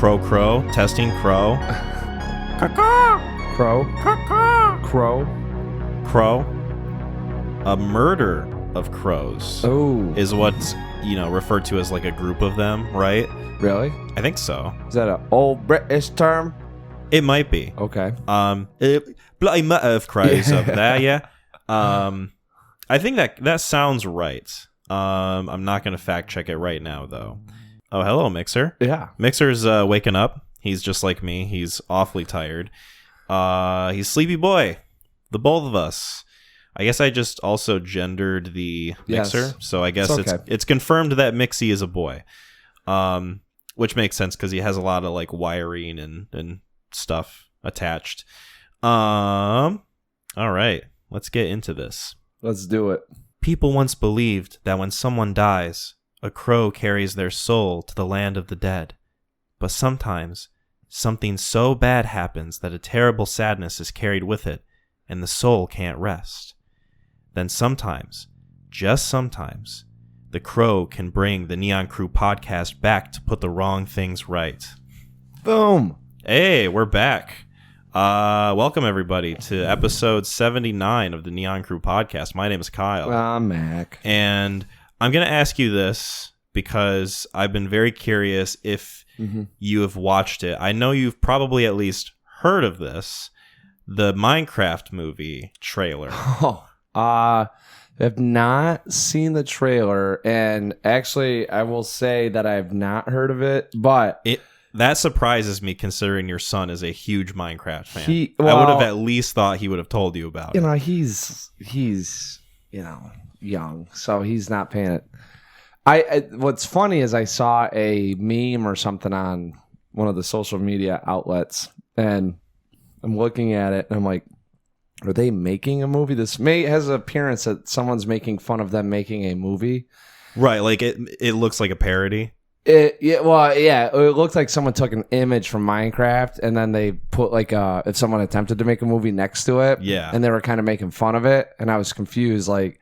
Crow. Testing crow. Crow. A murder of crows is what's, referred to as like a group of them, right? Really? I think so. Is that an old British term? It might be. Okay. Bloody murder of crows over there, yeah. I think that sounds right. I'm not going to fact check it right now, though. Oh, hello, Mixer. Yeah. Mixer's waking up. He's just like me. He's awfully tired. He's sleepy boy. The both of us. I guess I just also gendered the Mixer. Yes. So I guess okay. it's confirmed that Mixie is a boy. Which makes sense because he has a lot of like wiring and stuff attached. All right. Let's get into this. Let's do it. People once believed that when someone dies, a crow carries their soul to the land of the dead. But sometimes, something so bad happens that a terrible sadness is carried with it, and the soul can't rest. Then sometimes, just sometimes, the crow can bring the Neon Crew podcast back to put the wrong things right. Boom. Hey, we're back. Welcome everybody to episode 79 of the Neon Crew podcast. My name is Kyle. I'm Mac. And I'm going to ask you this because I've been very curious if you have watched it. I know you've probably at least heard of this, the Minecraft movie trailer. I have not seen the trailer, and actually I will say that I have not heard of it, but that surprises me considering your son is a huge Minecraft fan. I would have at least thought he would have told you about it. He's young, so he's not paying it. What's funny is I saw a meme or something on one of the social media outlets, and I'm looking at it and I'm like, are they making a movie? This has an appearance that someone's making fun of them making a movie. Right, like it looks like a parody. It looked like someone took an image from Minecraft and then they put like if someone attempted to make a movie next to it. Yeah. And they were kind of making fun of it, and I was confused, like,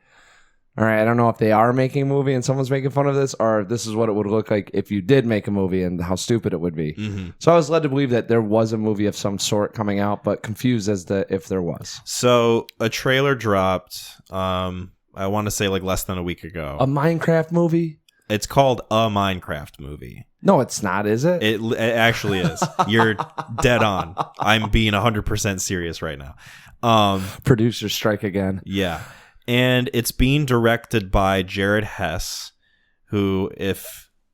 all right, I don't know if they are making a movie and someone's making fun of this, or if this is what it would look like if you did make a movie and how stupid it would be. Mm-hmm. So I was led to believe that there was a movie of some sort coming out, but confused as to if there was. So a trailer dropped, I want to say like less than a week ago. A Minecraft movie? It's called A Minecraft Movie. No, it's not, is it? It actually is. You're dead on. I'm being 100% serious right now. Producer strike again. Yeah. And it's being directed by Jared Hess, who,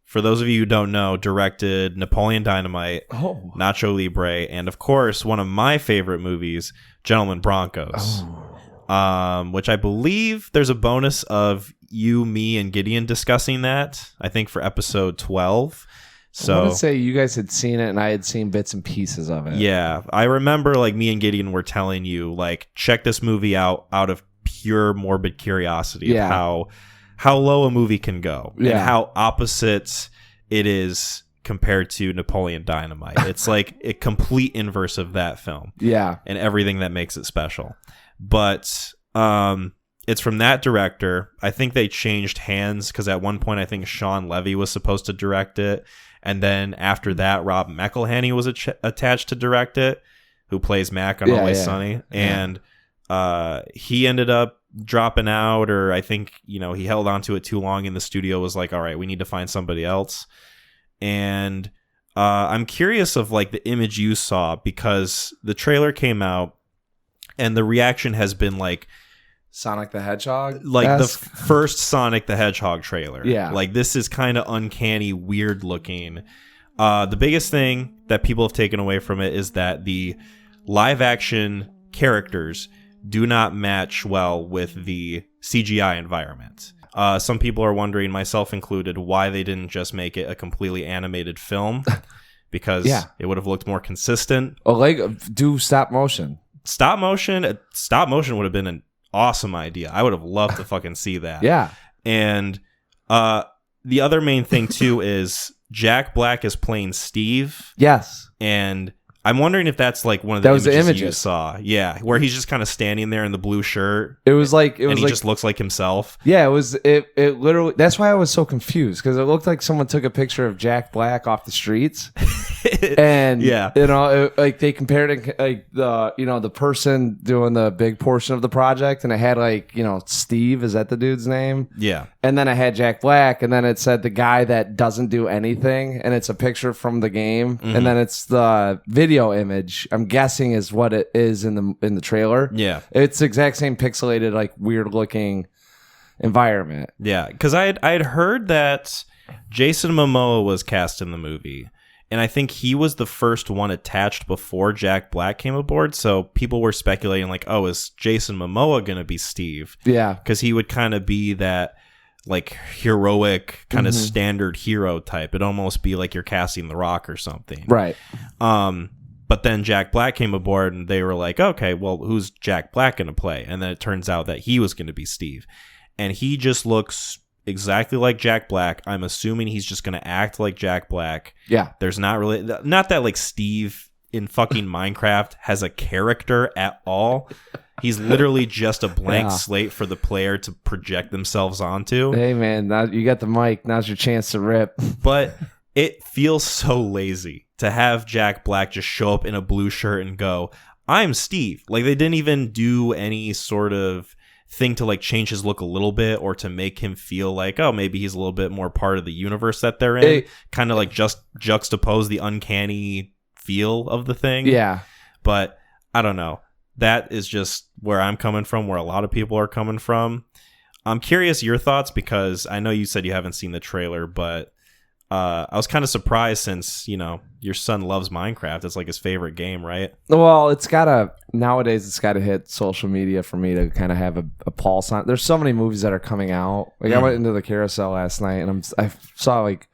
for those of you who don't know, directed Napoleon Dynamite, Nacho Libre, and of course, one of my favorite movies, Gentlemen Broncos, which I believe there's a bonus of you, me, and Gideon discussing that, I think for episode 12. So I want to say you guys had seen it and I had seen bits and pieces of it. Yeah. I remember like me and Gideon were telling you, like, check this movie out of pure morbid curiosity of how low a movie can go and how opposite it is compared to Napoleon Dynamite. It's like a complete inverse of that film. Yeah. And everything that makes it special. But it's from that director. I think they changed hands because at one point I think Sean Levy was supposed to direct it. And then after that, Rob McElhenney was attached to direct it, who plays Mac on Always Sunny. And he ended up dropping out, or I think, he held on to it too long and the studio was like, all right, we need to find somebody else. And I'm curious of like the image you saw, because the trailer came out and the reaction has been like Sonic the Hedgehog? Like the first Sonic the Hedgehog trailer. Yeah. Like this is kind of uncanny, weird looking. The biggest thing that people have taken away from it is that the live action characters do not match well with the CGI environment. Some people are wondering, myself included, why they didn't just make it a completely animated film, because it would have looked more consistent. Oh, like do stop motion. Stop motion would have been an awesome idea. I would have loved to fucking see that. Yeah. And the other main thing too is Jack Black is playing Steve. Yes. And I'm wondering if that's like one of the That was the images you images. saw. Yeah, where he's just kind of standing there in the blue shirt. It was like he just looks like himself. Yeah, it literally. That's why I was so confused, because it looked like someone took a picture of Jack Black off the streets, and yeah, like they compared it like the person doing the big portion of the project, and it had like Steve, is that the dude's name? Yeah, and then I had Jack Black, and then it said the guy that doesn't do anything, and it's a picture from the game, and then it's the video image. I'm guessing is what it is in the trailer. Yeah, it's the exact same pixelated, like weird looking environment. Yeah, because I had heard that Jason Momoa was cast in the movie, and I think he was the first one attached before Jack Black came aboard. So people were speculating like, oh, is Jason Momoa gonna be Steve? Yeah, because he would kind of be that like heroic kind of standard hero type. It'd almost be like you're casting The Rock or something, right? But then Jack Black came aboard, and they were like, okay, well, who's Jack Black going to play? And then it turns out that he was going to be Steve. And he just looks exactly like Jack Black. I'm assuming he's just going to act like Jack Black. Yeah. There's not that like Steve in fucking Minecraft has a character at all. He's literally just a blank slate for the player to project themselves onto. Hey, man, now you got the mic. Now's your chance to rip. But it feels so lazy to have Jack Black just show up in a blue shirt and go, I'm Steve. Like, they didn't even do any sort of thing to like change his look a little bit, or to make him feel like, oh, maybe he's a little bit more part of the universe that they're in. Kind of like just juxtapose the uncanny feel of the thing. Yeah. But I don't know. That is just where I'm coming from, where a lot of people are coming from. I'm curious your thoughts, because I know you said you haven't seen the trailer, but I was kind of surprised, since your son loves Minecraft. It's like his favorite game, right? Well, nowadays it's gotta hit social media for me to kind of have a pulse on. There's so many movies that are coming out. Like I went into the carousel last night, and I saw like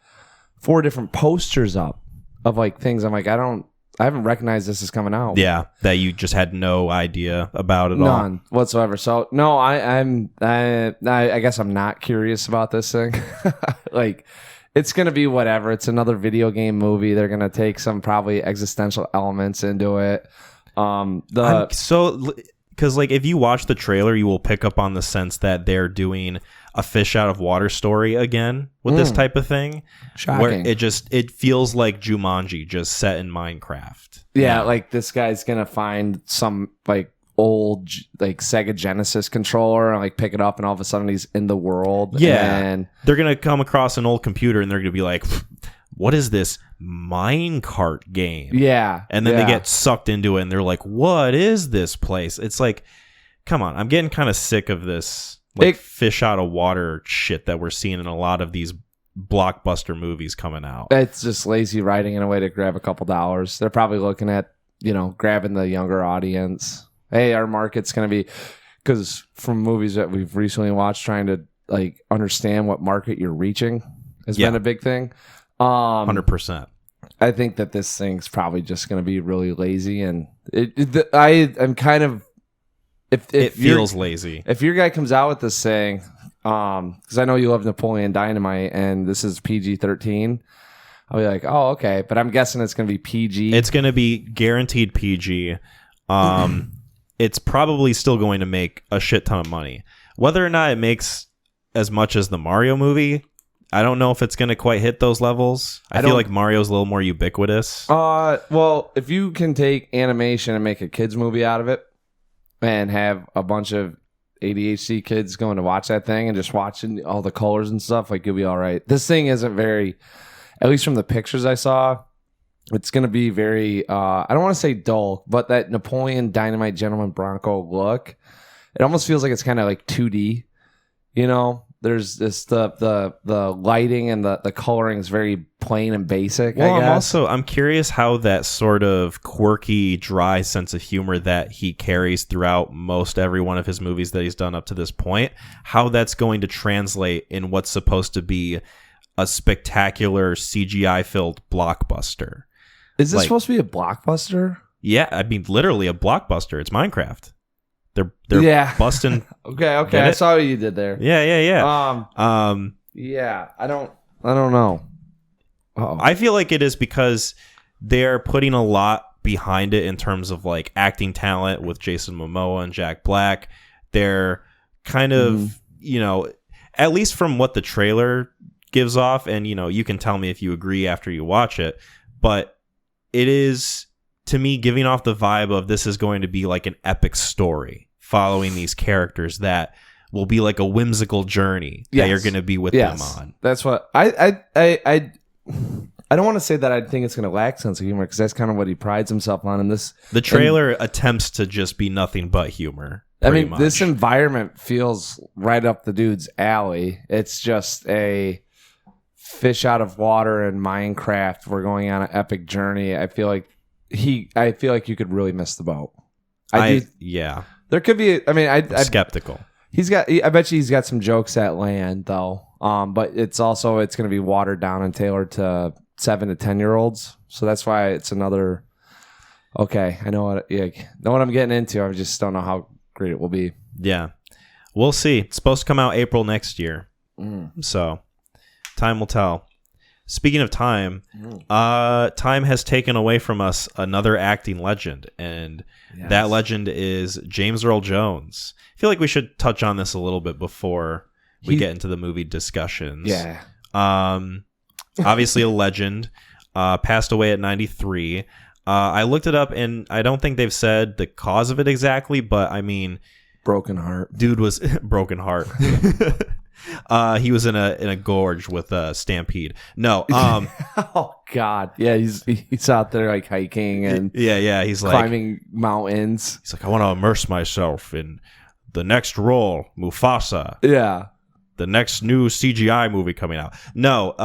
4 different posters up of like things. I'm like, I haven't recognized this is coming out. Yeah, that you just had no idea about at all. None whatsoever. So no, I guess I'm not curious about this thing. Like, it's going to be whatever. It's another video game movie. They're going to take some probably existential elements into it. Because like if you watch the trailer, you will pick up on the sense that they're doing a fish out of water story again with this type of thing. Shocking. Where it feels like Jumanji, just set in Minecraft. Yeah, like this guy's going to find some like old like Sega Genesis controller and like pick it up, and all of a sudden he's in the world. Yeah, and they're gonna come across an old computer, and they're gonna be like, what is this minecart game? Yeah, and then they get sucked into it, and they're like, what is this place? It's like, come on, I'm getting kind of sick of this like fish out of water shit that we're seeing in a lot of these blockbuster movies coming out. It's just lazy writing in a way to grab a couple dollars. They're probably looking at grabbing the younger audience. Hey, our market's going to be, because from movies that we've recently watched, trying to like understand what market you're reaching has been a big thing. 100%. I think that this thing's probably just going to be really lazy, and I'm kind of if it feels lazy. If your guy comes out with this thing, because I know you love Napoleon Dynamite, and this is PG-13. I'll be like, oh, okay, but I'm guessing it's going to be PG. It's going to be guaranteed PG. It's probably still going to make a shit ton of money. Whether or not it makes as much as the Mario movie, I don't know if it's going to quite hit those levels. I feel like Mario's a little more ubiquitous. Well, if you can take animation and make a kids movie out of it, and have a bunch of ADHD kids going to watch that thing and just watching all the colors and stuff, like, you'll be all right. This thing isn't very, at least from the pictures I saw, it's going to be very, I don't want to say dull, but that Napoleon Dynamite Gentleman Bronco look, it almost feels like it's kind of like 2D, There's this, the lighting and the coloring is very plain and basic, well, I guess. I'm curious how that sort of quirky, dry sense of humor that he carries throughout most every one of his movies that he's done up to this point, how that's going to translate in what's supposed to be a spectacular CGI-filled blockbuster. Is this supposed to be a blockbuster? Yeah, I mean, literally a blockbuster. It's Minecraft. They're busting. Okay. I saw what you did there. Yeah. Yeah. I don't know. Uh-oh. I feel like it is because they're putting a lot behind it in terms of like acting talent with Jason Momoa and Jack Black. They're kind of, you know, at least from what the trailer gives off, and you know, you can tell me if you agree after you watch it, but it is, to me, giving off the vibe of this is going to be like an epic story following these characters that will be like a whimsical journey that you're going to be with them on. That's what I don't want to say that I think it's going to lack sense of humor, because that's kind of what he prides himself on in this. The trailer attempts to just be nothing but humor. I mean, much. This environment feels right up the dude's alley. It's just a fish out of water in Minecraft. We're going on an epic journey. I feel like you could really miss the boat. There could be. I mean, I'm skeptical. I bet you he's got some jokes that land though. But it's going to be watered down and tailored to 7 to 10-year-olds. So that's why it's another. Okay, I know what I'm getting into. I just don't know how great it will be. Yeah, we'll see. It's supposed to come out April next year. So time will tell. Speaking of time, time has taken away from us another acting legend, and that legend is James Earl Jones. I feel like we should touch on this a little bit before we get into the movie discussions. Yeah. Obviously a legend. Passed away at 93. I looked it up, and I don't think they've said the cause of it exactly, but I mean, broken heart. Dude was broken heart. He was in a gorge with a stampede. No. Oh God. Yeah, he's out there like hiking and he's like climbing mountains. He's like, I want to immerse myself in the next role, Mufasa. Yeah. The next new CGI movie coming out. No.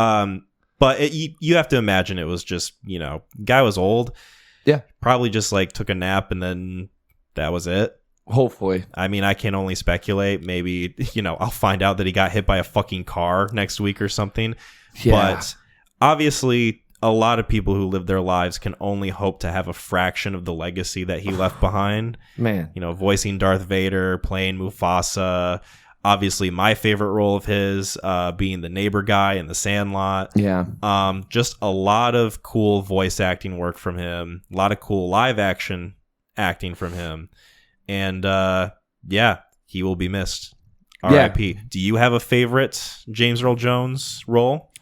But you have to imagine it was just, you know, guy was old. Yeah. Probably just like took a nap and then that was it. Hopefully. I mean, I can only speculate. Maybe, you know, I'll find out that he got hit by a fucking car next week or something. Yeah. But obviously, a lot of people who live their lives can only hope to have a fraction of the legacy that he left behind. Man. You know, voicing Darth Vader, playing Mufasa. Obviously, my favorite role of his being the neighbor guy in The Sandlot. Yeah. Just a lot of cool voice acting work from him. A lot of cool live action acting from him. And he will be missed. R.I.P. Yeah. Do you have a favorite James Earl Jones role?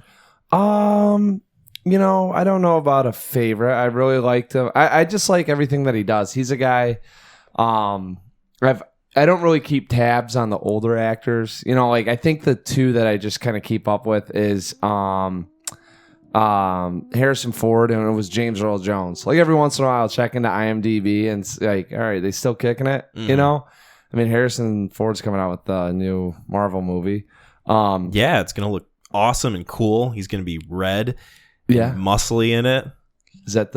You know, I don't know about a favorite. I really liked him. I just like everything that he does. He's a guy. I don't really keep tabs on the older actors. You know, like I think the two that I just kind of keep up with is Harrison Ford, and it was James Earl Jones. Like every once in a while I'll check into IMDb and it's like, all right, they still kicking it, you know? I mean, Harrison Ford's coming out with the new Marvel movie. It's gonna look awesome and cool. He's gonna be red, muscly in it. Is that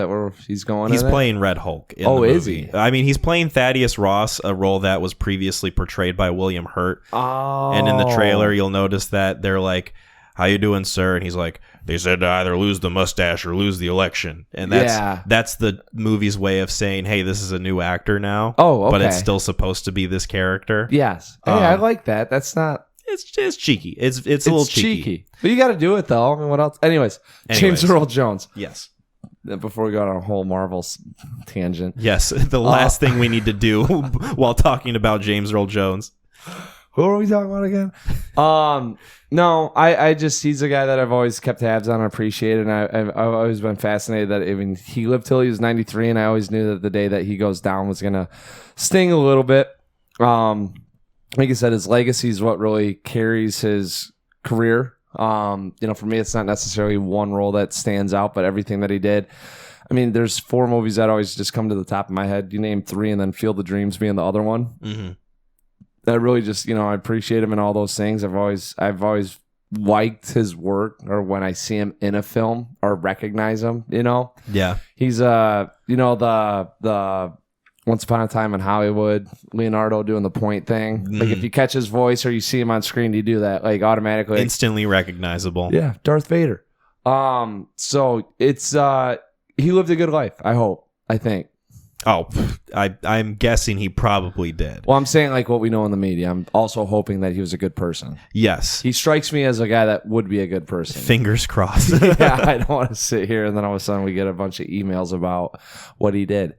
where he's going? He's playing Red Hulk in the movie. Is he? I mean, he's playing Thaddeus Ross, a role that was previously portrayed by William Hurt. Oh. And in the trailer you'll notice that they're like, how you doing, sir? And he's like, they said to either lose the mustache or lose the election. And that's the movie's way of saying, hey, this is a new actor now. Oh, okay. But it's still supposed to be this character. Yes. Hey, I like that. That's not... It's cheeky. It's a little cheeky. But you got to do it, though. I mean, what else? Anyways, James Earl Jones. Yes. Before we go on a whole Marvel tangent. Yes. The last thing we need to do while talking about James Earl Jones. Who are we talking about again? No, I just, he's a guy that I've always kept tabs on and appreciated. And I've always been fascinated that even he lived till he was 93. And I always knew that the day that he goes down was going to sting a little bit. Like I said, his legacy is what really carries his career. You know, for me, it's not necessarily one role that stands out, but everything that he did. I mean, there's 4 movies that always just come to the top of my head. You name 3 and then Field of Dreams being the other one. Mm-hmm. That really just, you know, I appreciate him in all those things. I've always liked his work, or when I see him in a film or recognize him, you know? Yeah. He's, you know, the Once Upon a Time in Hollywood, Leonardo doing the point thing. Like if you catch his voice or you see him on screen, you do that like automatically. Instantly recognizable. Yeah. Darth Vader. So it's, he lived a good life. I think. Oh, I'm guessing he probably did. Well, I'm saying like what we know in the media. I'm also hoping that he was a good person. Yes. He strikes me as a guy that would be a good person. Fingers crossed. Yeah, I don't want to sit here and then all of a sudden we get a bunch of emails about what he did.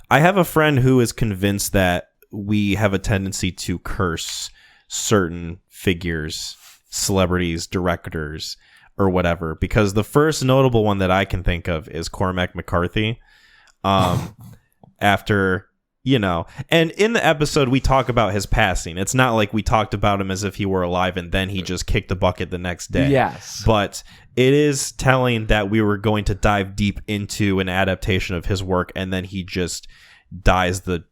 I have a friend who is convinced that we have a tendency to curse certain figures, celebrities, directors, or whatever, because the first notable one that I can think of is Cormac McCarthy. After, and in the episode we talk about his passing. It's not like we talked about him as if he were alive and then he just kicked the bucket the next day. Yes. But it is telling that we were going to dive deep into an adaptation of his work and then he just dies the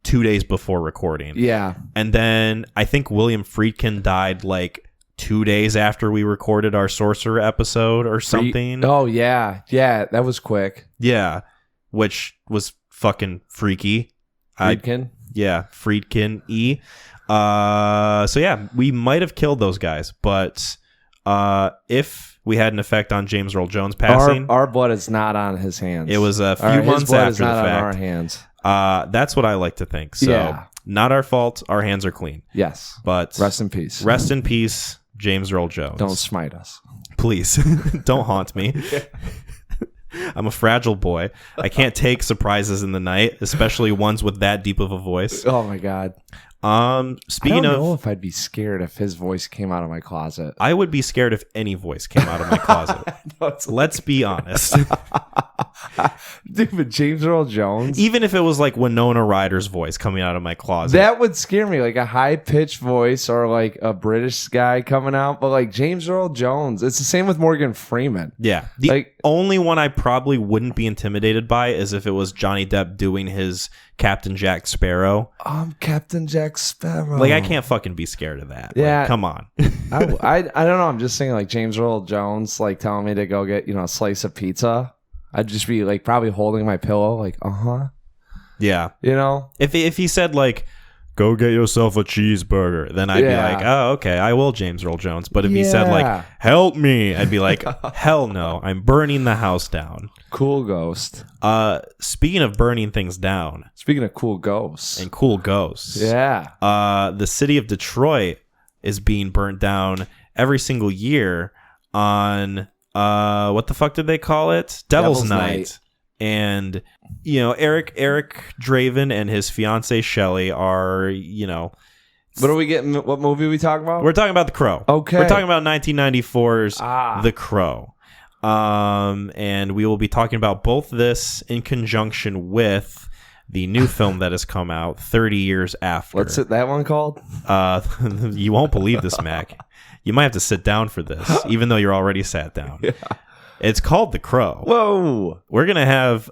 2 days before recording. Yeah. And then I think William Friedkin died like 2 days after we recorded our Sorcerer episode or something. Oh, yeah. Yeah, that was quick. Yeah. Which was fucking freaky. Friedkin? Friedkin E. So yeah, we might have killed those guys, but if we had an effect on James Earl Jones passing, our blood is not on his hands. it was a few months after the fact. On our hands. That's what I like to think. So not our fault. Our hands are clean. Yes. But rest in peace. Rest in peace, James Earl Jones. Don't smite us. Please. Don't haunt me. I'm a fragile boy. I can't take surprises in the night, especially ones with that deep of a voice. Oh my God. Speaking I don't of, know if I'd be scared if his voice came out of my closet. I would be scared if any voice came out of my closet. Let's be honest. Dude, but James Earl Jones, even if it was like Winona Ryder's voice coming out of my closet, that would scare me. Like a high pitched voice or like a British guy coming out. But like James Earl Jones, it's the same with Morgan Freeman. Yeah, the only one I probably wouldn't be intimidated by is if it was Johnny Depp doing his Captain Jack Sparrow. I'm Captain Jack Sparrow. Like I can't fucking be scared of that. Yeah, like, come on. I don't know. I'm just saying like James Earl Jones like telling me to go get a slice of pizza. I'd just be like probably holding my pillow like yeah. If he said like go get yourself a cheeseburger, then I'd be like, oh, okay, I will, James Earl Jones. But if he said like help me, I'd be like, hell no, I'm burning the house down. Cool ghost. Speaking of burning things down, speaking of cool ghosts and cool ghosts, the city of Detroit is being burnt down every single year on what the fuck did they call it? Devil's Night. And Eric Draven and his fiancée Shelley are what are we getting? What movie are we talking about? We're talking about The Crow. Okay, we're talking about 1994's The Crow. And we will be talking about both this in conjunction with the new film that has come out 30 years after. What's that one called? You won't believe this, Mac. You might have to sit down for this, even though you're already sat down. Yeah. It's called The Crow. Whoa. We're going to have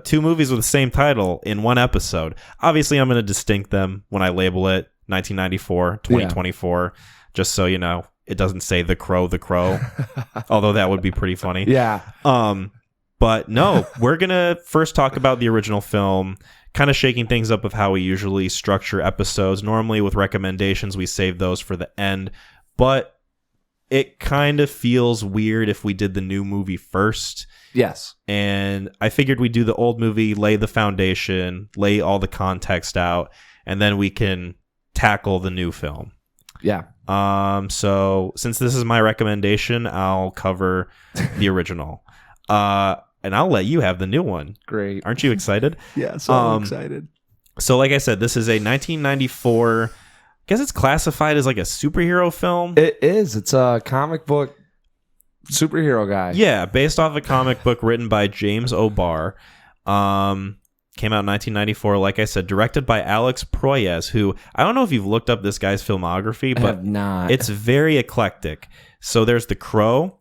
two movies with the same title in one episode. Obviously, I'm going to distinct them when I label it 1994, 2024, just so it doesn't say The Crow, although that would be pretty funny. Yeah. But no, we're going to first talk about the original film, kind of shaking things up of how we usually structure episodes. Normally with recommendations, we save those for the end. But it kind of feels weird if we did the new movie first. Yes. And I figured we'd do the old movie, lay the foundation, lay all the context out, and then we can tackle the new film. Yeah. So since this is my recommendation, I'll cover the original. And I'll let you have the new one. Great. Aren't you excited? Yeah, so I'm excited. So like I said, this is a 1994... I guess it's classified as like a superhero film. It is. It's a comic book superhero guy. Yeah, based off a comic book written by James O'Barr. Came out in 1994, like I said, directed by Alex Proyas, who I don't know if you've looked up this guy's filmography, but I have not. It's very eclectic. So there's The Crow,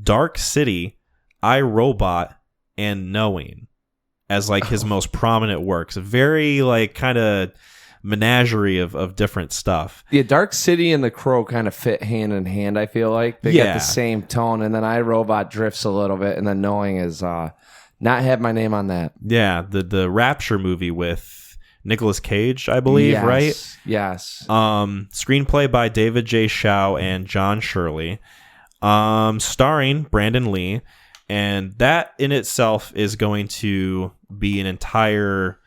Dark City, I, Robot, and Knowing as like his most prominent works. Very like kind of menagerie of different stuff. Yeah, Dark City and The Crow kind of fit hand in hand, I feel like. They got the same tone, and then iRobot drifts a little bit, and then Knowing is not have my name on that. Yeah, the Rapture movie with Nicolas Cage, I believe, right? Yes. Screenplay by David J. Shaw and John Shirley. Starring Brandon Lee, And that in itself is going to be an entire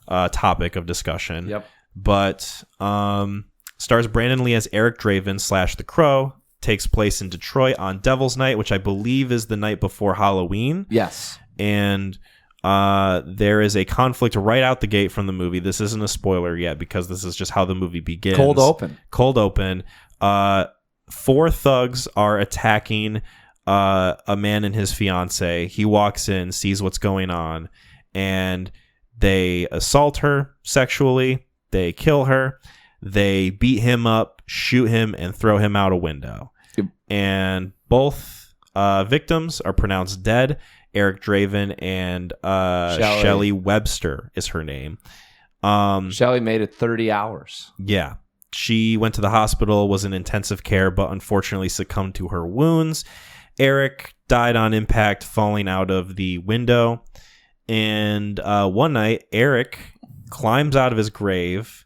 topic of discussion. Yep. But stars Brandon Lee as Eric Draven / The Crow. Takes place in Detroit on Devil's Night, which I believe is the night before Halloween. Yes. And there is a conflict right out the gate from the movie. This isn't a spoiler yet because this is just how the movie begins. Cold open. 4 thugs are attacking a man and his fiance. He walks in, sees what's going on, and they assault her sexually. They kill her. They beat him up, shoot him, and throw him out a window. Yep. And both victims are pronounced dead. Eric Draven and Shelley Webster is her name. Shelley made it 30 hours. Yeah. She went to the hospital, was in intensive care, but unfortunately succumbed to her wounds. Eric died on impact, falling out of the window. And one night, Eric climbs out of his grave,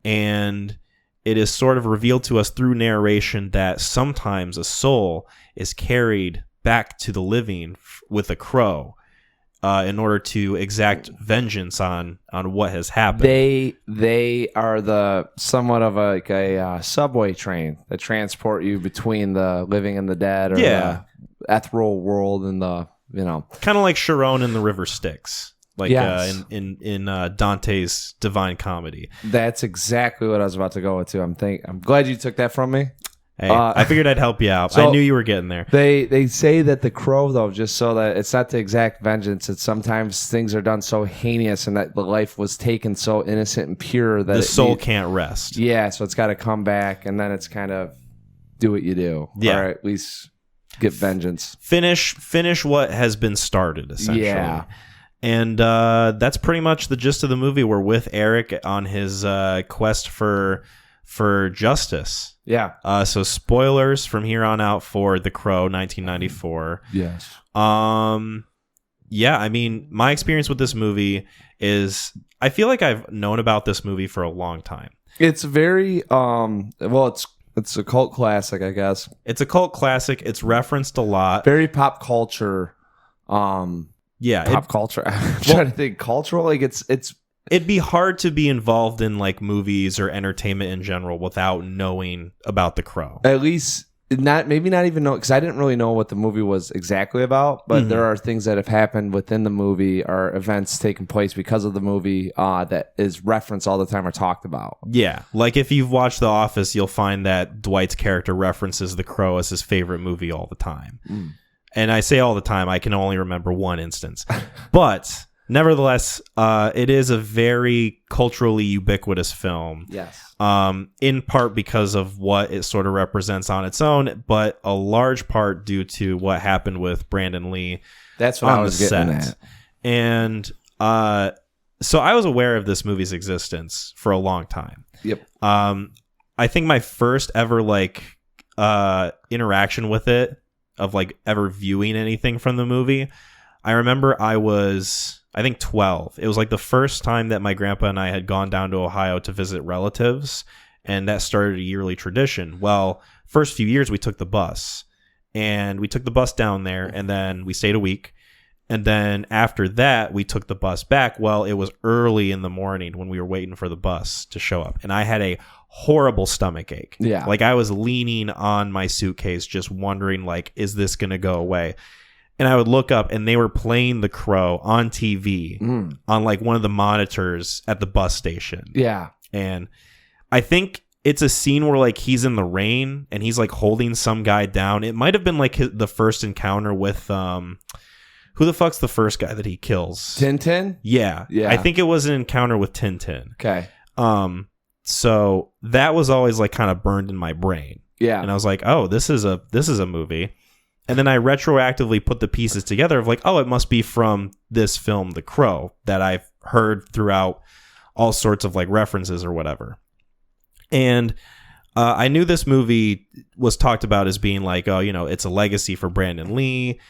and it is sort of revealed to us through narration that sometimes a soul is carried back to the living with a crow in order to exact vengeance on what has happened. They are the somewhat of a subway train that transport you between the living and the dead, or the ethereal world and the kind of like Chiron in the River Styx, like yes. in Dante's Divine Comedy. That's exactly what I was about to go into. I'm glad you took that from me. Hey, I figured I'd help you out. So I knew you were getting there. They say that the crow, though, just so that it's not the exact vengeance, it's sometimes things are done so heinous and that the life was taken so innocent and pure that the soul can't rest. Yeah, so it's got to come back, and then it's kind of do what you do. Yeah. Or at least get vengeance. Finish what has been started, essentially. Yeah. And that's pretty much the gist of the movie. We're with Eric on his quest for justice. Yeah. So spoilers from here on out for The Crow, 1994. Yes. Yeah, I mean, my experience with this movie is I feel like I've known about this movie for a long time. It's very it's a cult classic, I guess. It's a cult classic. It's referenced a lot. Very pop culture. Pop culture. I'm trying to think cultural. Like it's it'd be hard to be involved in like movies or entertainment in general without knowing about The Crow. At least not even know, because I didn't really know what the movie was exactly about, but there are things that have happened within the movie or events taking place because of the movie that is referenced all the time or talked about. Yeah, like if you've watched The Office, you'll find that Dwight's character references The Crow as his favorite movie all the time. And I say all the time, I can only remember one instance. But nevertheless, it is a very culturally ubiquitous film. Yes. In part because of what it sort of represents on its own, but a large part due to what happened with Brandon Lee. That's what I was getting at. And so I was aware of this movie's existence for a long time. Yep. I think my first ever interaction with it, of like ever viewing anything from the movie, I remember I was, I think, 12. It was like the first time that my grandpa and I had gone down to Ohio to visit relatives, and that started a yearly tradition. Well, first few years we took the bus, and we took the bus down there, and then we stayed a week, and then after that we took the bus back. Well, it was early in the morning when we were waiting for the bus to show up, and I had a horrible stomach ache. Yeah. Like I was leaning on my suitcase just wondering, like, is this going to go away? And I would look up and they were playing The Crow on TV on like one of the monitors at the bus station. Yeah. And I think it's a scene where like he's in the rain and he's like holding some guy down. It might have been like the first encounter with who the fuck's the first guy that he kills? Tintin? Yeah. I think it was an encounter with Tintin. Okay. So that was always like kind of burned in my brain. Yeah. And I was like, oh, this is a movie. And then I retroactively put the pieces together of like, oh, it must be from this film, The Crow, that I've heard throughout all sorts of like references or whatever. And I knew this movie was talked about as being like, oh, it's a legacy for Brandon Lee.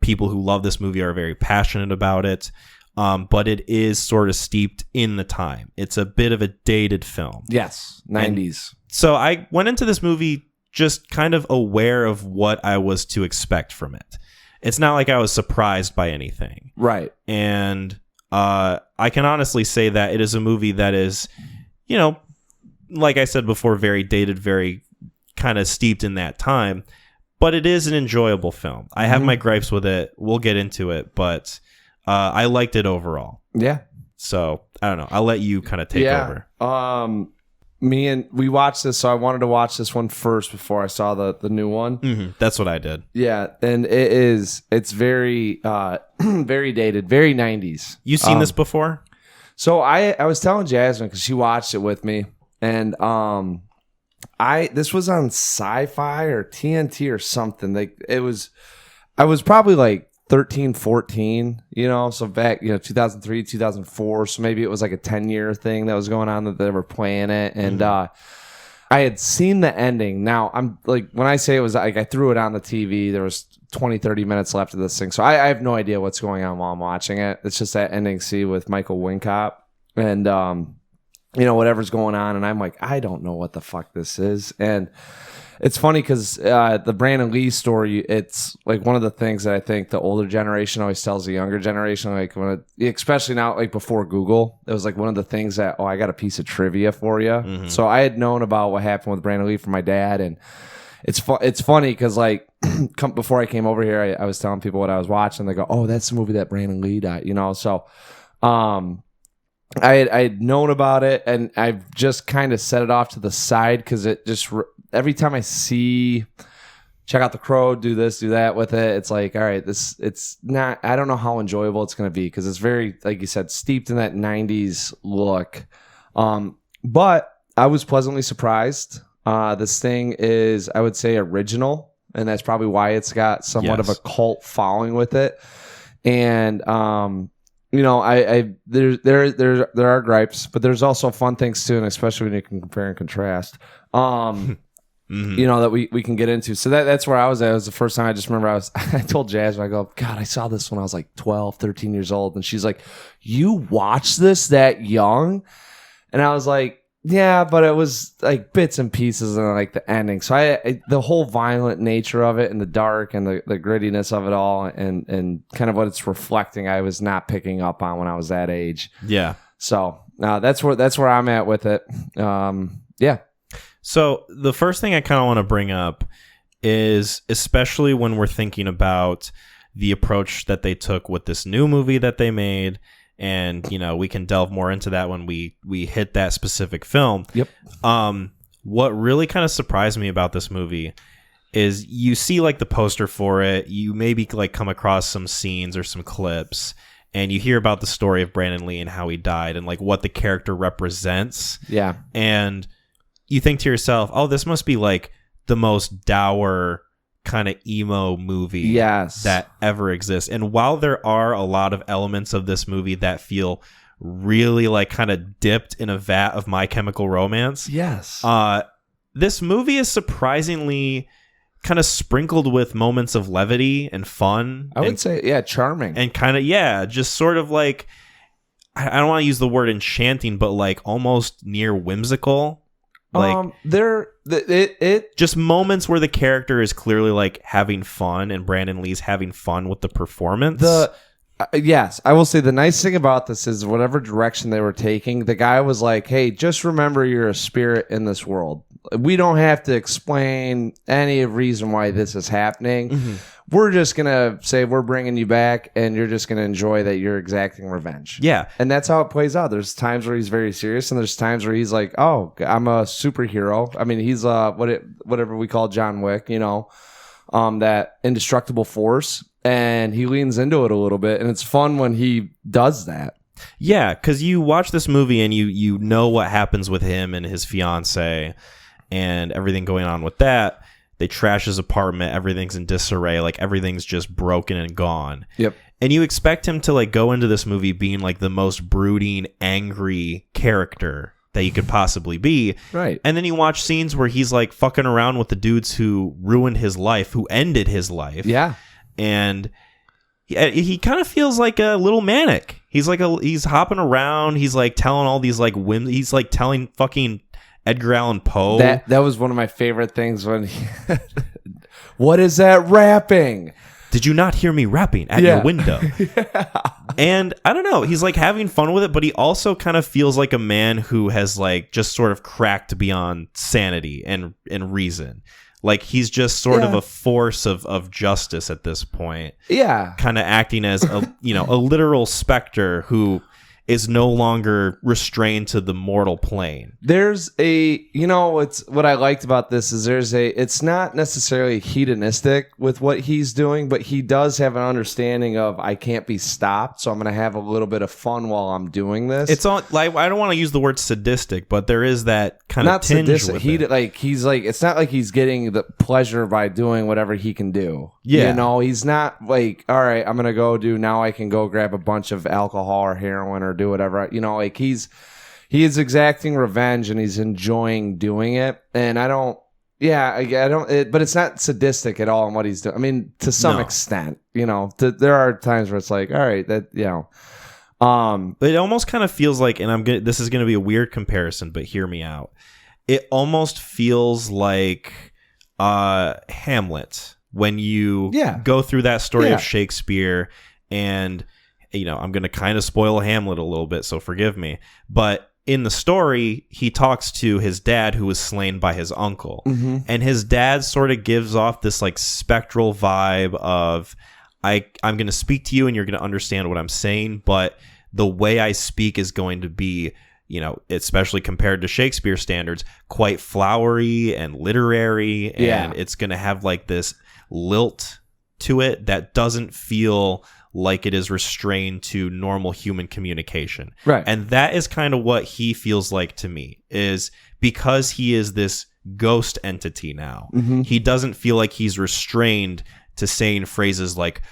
People who love this movie are very passionate about it. But it is sort of steeped in the time. It's a bit of a dated film. Yes, 90s. So I went into this movie just kind of aware of what I was to expect from it. it's not like I was surprised by anything. Right. And I can honestly say that it is a movie that is, you know, like I said before, very dated, very kind of steeped in that time. But it is an enjoyable film. I have my gripes with it. We'll get into it, but I liked it overall. Yeah. So I don't know. I'll let you kind of take over. We watched this, so I wanted to watch this one first before I saw the new one. Mm-hmm. That's what I did. Yeah, and it's very very dated, very 90s. You seen this before? So I was telling Jasmine because she watched it with me, and this was on Sci-Fi or TNT or something. I was probably like 13, 14, so back, 2003, 2004. So maybe it was like a 10-year thing that was going on that they were playing it. And I had seen the ending. Now, I'm like, when I say it was like I threw it on the TV, there was 20, 30 minutes left of this thing. So I have no idea what's going on while I'm watching it. It's just that ending scene with Michael Wincott and, whatever's going on. And I'm like, I don't know what the fuck this is. And it's funny because the Brandon Lee story, it's like one of the things that I think the older generation always tells the younger generation, like especially now, like before Google, it was like one of the things that, I got a piece of trivia for you. Mm-hmm. So I had known about what happened with Brandon Lee from my dad. And it's funny because like before I came over here, I was telling people what I was watching. They go, oh, that's the movie that Brandon Lee died, So I had known about it, and I've just kind of set it off to the side because it just every time I see check out The Crow, do this, do that with it, it's like, all right, it's not. I don't know how enjoyable it's going to be because it's very, like you said, steeped in that 90s look. But I was pleasantly surprised. This thing is, I would say, original, and that's probably why it's got somewhat of a cult following with it. And there are gripes, but there's also fun things too, and especially when you can compare and contrast. That we can get into. So that's where I was at. It was the first time I just remember I told Jasmine, I go, God, I saw this when I was like 12, 13 years old. And she's like, you watched this that young? And I was like, yeah, but it was like bits and pieces and like the ending. So I the whole violent nature of it and the dark and the grittiness of it all and kind of what it's reflecting, I was not picking up on when I was that age. Yeah. So that's where I'm at with it. Yeah. So the first thing I kind of want to bring up is, especially when we're thinking about the approach that they took with this new movie that they made, and we can delve more into that when we hit that specific film. Yep. What really kind of surprised me about this movie is you see like the poster for it, you maybe like come across some scenes or some clips, and you hear about the story of Brandon Lee and how he died and like what the character represents. Yeah. And you think to yourself, oh, this must be like the most dour kind of emo movie that ever exists. And while there are a lot of elements of this movie that feel really like kind of dipped in a vat of My Chemical Romance, this movie is surprisingly kind of sprinkled with moments of levity and fun. I would say, charming. And kind of, just sort of like, I don't want to use the word enchanting, but like almost near whimsical. Like just moments where the character is clearly like having fun, and Brandon Lee's having fun with the performance. Yes, I will say the nice thing about this is whatever direction they were taking, the guy was like, hey, just remember you're a spirit in this world. We don't have to explain any reason why this is happening. Mm-hmm. We're just going to say we're bringing you back, and you're just going to enjoy that you're exacting revenge. Yeah. And that's how it plays out. There's times where he's very serious, and there's times where he's like, oh, I'm a superhero. I mean, he's whatever we call John Wick, that indestructible force. And he leans into it a little bit, and it's fun when he does that. Yeah, because you watch this movie, and you know what happens with him and his fiance and everything going on with that. They trash his apartment. Everything's in disarray. Like, everything's just broken and gone. Yep. And you expect him to, like, go into this movie being, like, the most brooding, angry character that you could possibly be. Right. And then you watch scenes where he's, like, fucking around with the dudes who ruined his life, who ended his life. Yeah. And he kind of feels like a little manic. He's hopping around. He's, like, telling all these, like, he's, like, telling fucking Edgar Allan Poe. That was one of my favorite things when he what is that rapping? did you not hear me rapping at your window? And I don't know, he's like having fun with it, but he also kind of feels like a man who has like just sort of cracked beyond sanity and reason. Like he's just sort of a force of justice at this point. Yeah. Kind of acting as a literal specter who is no longer restrained to the mortal plane. There's it's what I liked about this is it's not necessarily hedonistic with what he's doing, but he does have an understanding of I can't be stopped, so I'm going to have a little bit of fun while I'm doing this. It's on like I don't want to use the word sadistic, but there is that kind of tinge with it. He's like it's not like he's getting the pleasure by doing whatever he can do. Yeah. He's not like, all right, I'm going to go now I can go grab a bunch of alcohol or heroin or do whatever, he is exacting revenge and he's enjoying doing it. And I don't, but it's not sadistic at all in what he's doing. I mean, to some extent, there are times where it's like, all right, that, but it almost kind of feels like, and this is going to be a weird comparison, but hear me out. It almost feels like Hamlet when you go through that story of Shakespeare. And I'm going to kind of spoil Hamlet a little bit, so forgive me. But in the story, he talks to his dad who was slain by his uncle. Mm-hmm. And his dad sort of gives off this like spectral vibe of, I'm going to speak to you and you're going to understand what I'm saying, but the way I speak is going to be, especially compared to Shakespeare standards, quite flowery and literary. And it's going to have like this lilt to it that doesn't feel like it is restrained to normal human communication. Right. And that is kind of what he feels like to me, is because he is this ghost entity now. Mm-hmm. He doesn't feel like he's restrained to saying phrases like,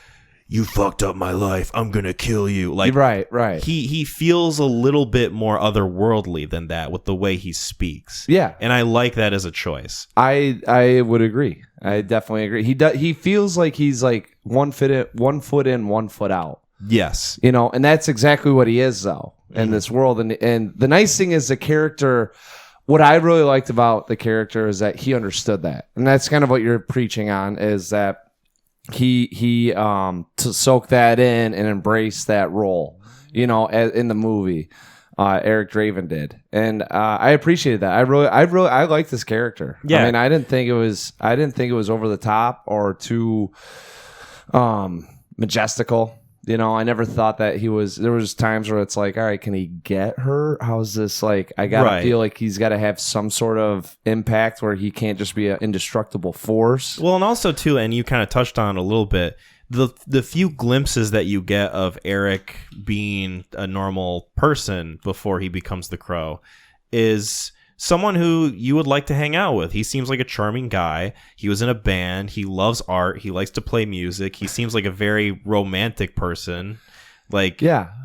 you fucked up my life, I'm gonna kill you. Like, right. He feels a little bit more otherworldly than that with the way he speaks. Yeah. And I like that as a choice. I would agree. I definitely agree. He feels like he's like 1 foot in, 1 foot out. Yes. And that's exactly what he is though in this world. And the nice thing is the character, what I really liked about the character is that he understood that. And that's kind of what you're preaching on, is that he to soak that in and embrace that role, in the movie. Eric Draven did, and I appreciated that. I like this character. Yeah. I mean, I didn't think it was over the top or too majestical. I never thought that he was. There was times where it's like, all right, can he get her? How's this like? I gotta feel like he's got to have some sort of impact where he can't just be an indestructible force. Well, and also too, and you kind of touched on it a little bit, the few glimpses that you get of Eric being a normal person before he becomes the Crow is someone who you would like to hang out with. He seems like a charming guy. He was in a band. He loves art. He likes to play music. He seems like a very romantic person. Like,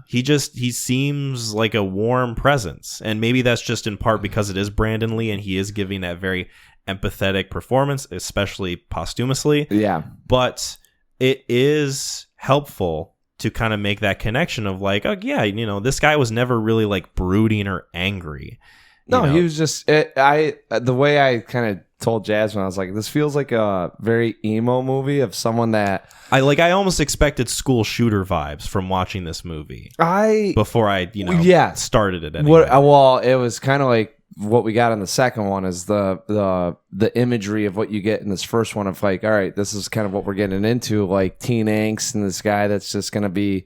he seems like a warm presence. And maybe that's just in part because it is Brandon Lee and he is giving that very empathetic performance, especially posthumously. Yeah. But it is helpful to kind of make that connection of like, oh yeah, this guy was never really like brooding or angry. No, he was just the way I kind of told Jasmine, I was like, this feels like a very emo movie of someone that I almost expected school shooter vibes from watching this movie. Before I started it anyway. Well, it was kind of like what we got in the second one is the imagery of what you get in this first one of like, all right, this is kind of what we're getting into, like teen angst and this guy that's just going to be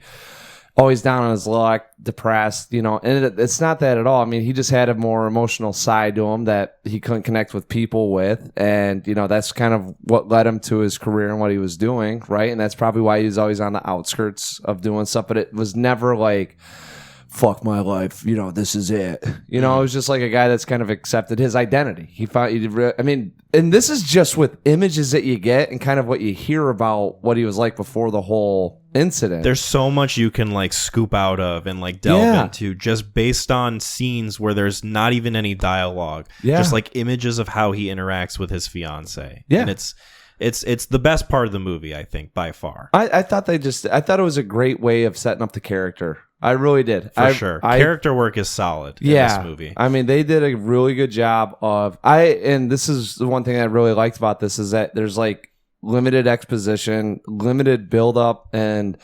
always down on his luck, depressed, and it's not that at all. I mean, he just had a more emotional side to him that he couldn't connect with people with, and that's kind of what led him to his career and what he was doing, right? And that's probably why he was always on the outskirts of doing stuff, but it was never like, fuck my life, this is it. It was just like a guy that's kind of accepted his identity. He found, and this is just with images that you get and kind of what you hear about what he was like before the whole incident. There's so much you can like scoop out of and like delve into just based on scenes where there's not even any dialogue. Yeah. Just like images of how he interacts with his fiance. Yeah. And it's the best part of the movie, I think, by far. I thought it was a great way of setting up the character. I really did. For sure. Character work is solid in this movie. I mean, they did a really good job of and this is the one thing I really liked about this is that there's like limited exposition, limited buildup, and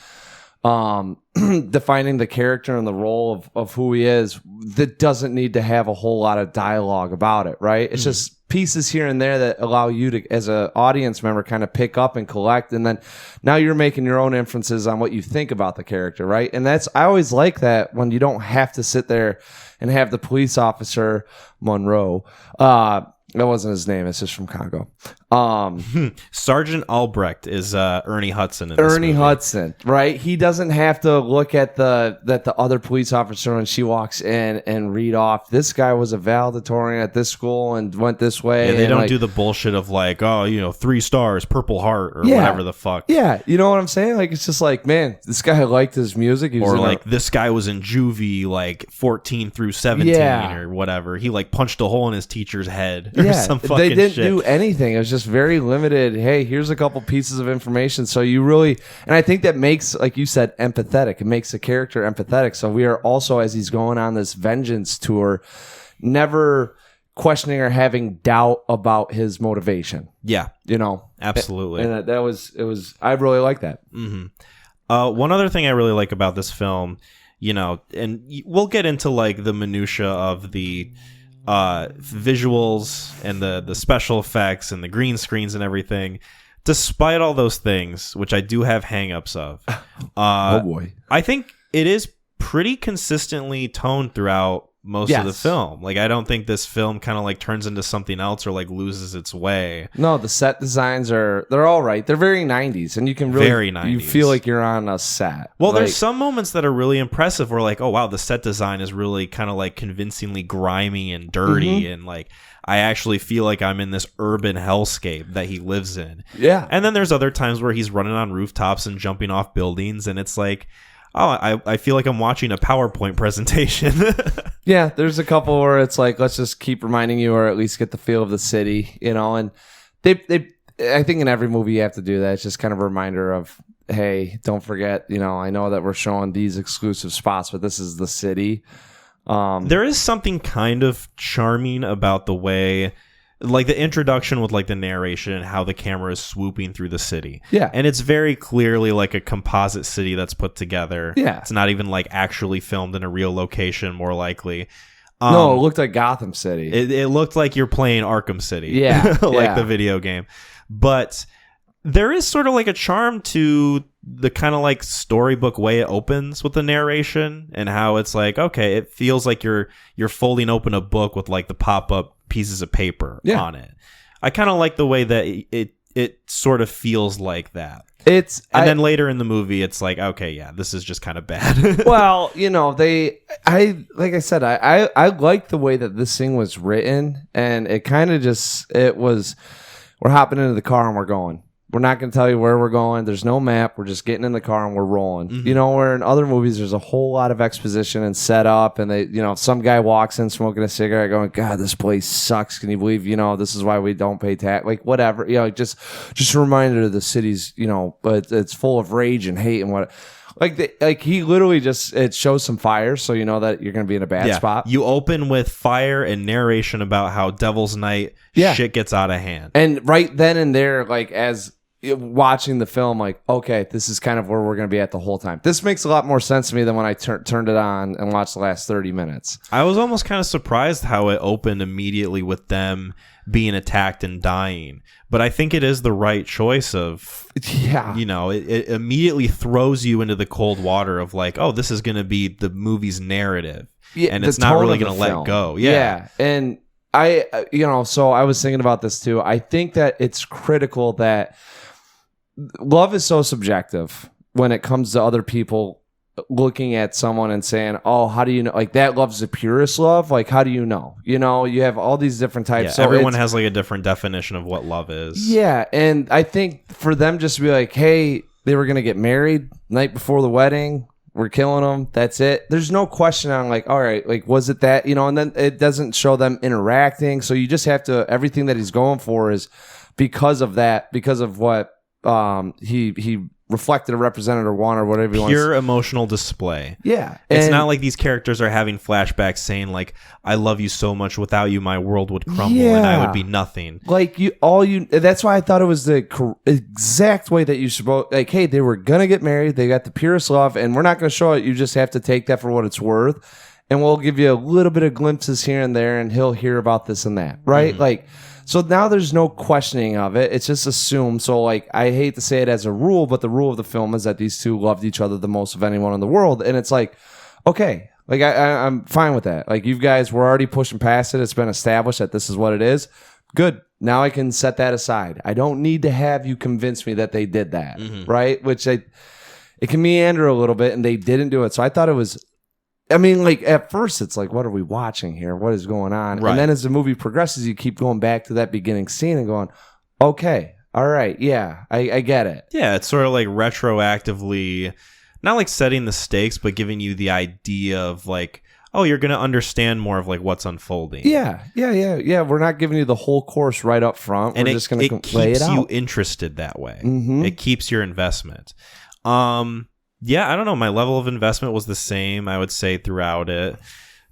defining the character and the role of who he is, that doesn't need to have a whole lot of dialogue about it, right? It's just pieces here and there that allow you to, as an audience member, kind of pick up and collect, and then now you're making your own inferences on what you think about the character, right? And I always like that, when you don't have to sit there and have the police officer Monroe, that wasn't his name, it's just from Congo. Sergeant Albrecht is Ernie Hudson in this Ernie movie. Hudson, right? He doesn't have to look at the other police officer when she walks in and read off, this guy was a valedictorian at this school and went this way. Yeah, they don't like, do the bullshit of like, oh, 3 stars, Purple Heart, or whatever the fuck. Yeah, you know what I'm saying? Like, it's just like, man, this guy liked his music. He was or like, this guy was in juvie like 14 through 17 or whatever. He like punched a hole in his teacher's head or some fucking they didn't shit. do anything. It was just very limited. Hey, here's a couple pieces of information. So you really, and I think that makes, like you said, empathetic. It makes the character empathetic. So we are also, as he's going on this vengeance tour, never questioning or having doubt about his motivation. Yeah, absolutely. And it was. I really like that. Mm-hmm. One other thing I really like about this film, and we'll get into like the minutia of the visuals and the special effects and the green screens and everything. Despite all those things, which I do have hangups of, oh boy, I think it is pretty consistently toned throughout most of the film. Like, I don't think this film kind of like turns into something else or like loses its way. No, the set designs they're all right. They're very 90s, and you can really very 90s. You feel like you're on a set. Well, there's some moments that are really impressive where like, oh wow, the set design is really kind of like convincingly grimy and dirty, and like I actually feel like I'm in this urban hellscape that he lives in. Yeah. And then there's other times where he's running on rooftops and jumping off buildings, and it's like, oh, I feel like I'm watching a PowerPoint presentation. Yeah, there's a couple where it's like, let's just keep reminding you, or at least get the feel of the city, and they I think in every movie you have to do that. It's just kind of a reminder of, hey, don't forget, I know that we're showing these exclusive spots, but this is the city. There is something kind of charming about the way, like the introduction with like the narration and how the camera is swooping through the city. Yeah. And it's very clearly like a composite city that's put together. Yeah. It's not even like actually filmed in a real location, more likely. No, it looked like Gotham City. It looked like you're playing Arkham City. Yeah. Like the video game. But there is sort of like a charm to the kind of like storybook way it opens with the narration, and how it's like, okay, it feels like you're folding open a book with like the pop-up pieces of paper on it. I kind of like the way that it sort of feels like that. Then later in the movie, it's like, okay, yeah, this is just kind of bad. Well, like I said, I like the way that this thing was written, and it kind of we're hopping into the car and we're going. We're not going to tell you where we're going. There's no map. We're just getting in the car and we're rolling. Mm-hmm. Where in other movies, there's a whole lot of exposition and setup. And they, some guy walks in smoking a cigarette going, God, this place sucks. Can you believe, this is why we don't pay tax? Like, whatever. Just a reminder of the city's, but it's full of rage and hate and what. Like he literally it shows some fire, so you know that you're going to be in a bad spot. You open with fire and narration about how Devil's Night shit gets out of hand. And right then and there, like as watching the film, like, okay, this is kind of where we're going to be at the whole time. This makes a lot more sense to me than when I turned it on and watched the last 30 minutes. I was almost kind of surprised how it opened immediately with them being attacked and dying. But I think it is the right choice of, it immediately throws you into the cold water of like, oh, this is going to be the movie's narrative. Yeah, and it's not really going to let go. Yeah. And so I was thinking about this too. I think that it's critical that love is so subjective when it comes to other people looking at someone and saying, oh, how do you know? Like, that love's the purest love. Like, how do you know? You have all these different types. Yeah, so everyone has like a different definition of what love is. Yeah. And I think for them just to be like, hey, they were going to get married night before the wedding. We're killing them. That's it. There's no question on like, all right, like, was it that, and then it doesn't show them interacting. So you just have to, everything that he's going for is because of that, because of what he reflected or represented or want or whatever you want. Pure emotional display. Yeah. It's not like these characters are having flashbacks saying like, I love you so much, without you my world would crumble and I would be nothing. Like that's why I thought it was the exact way that you supposed, like, hey, they were gonna get married, they got the purest love, and we're not gonna show it, you just have to take that for what it's worth, and we'll give you a little bit of glimpses here and there, and he'll hear about this and that, right? Like, so now there's no questioning of it. It's just assumed. So, like, I hate to say it as a rule, but the rule of the film is that these two loved each other the most of anyone in the world. And it's like, okay, like, I'm fine with that. Like, you guys were already pushing past it. It's been established that this is what it is. Good. Now I can set that aside. I don't need to have you convince me that they did that, right? Which it can meander a little bit, and they didn't do it. So I thought it was... I mean, like, at first, it's like, what are we watching here? What is going on? Right. And then as the movie progresses, you keep going back to that beginning scene and going, okay, all right, yeah, I get it. Yeah, it's sort of like retroactively, not like setting the stakes, but giving you the idea of like, oh, you're going to understand more of like what's unfolding. Yeah. We're not giving you the whole course right up front. And we're just going to lay it out. It keeps you interested that way. It keeps your investment. Yeah, I don't know. My level of investment was the same, I would say, throughout it.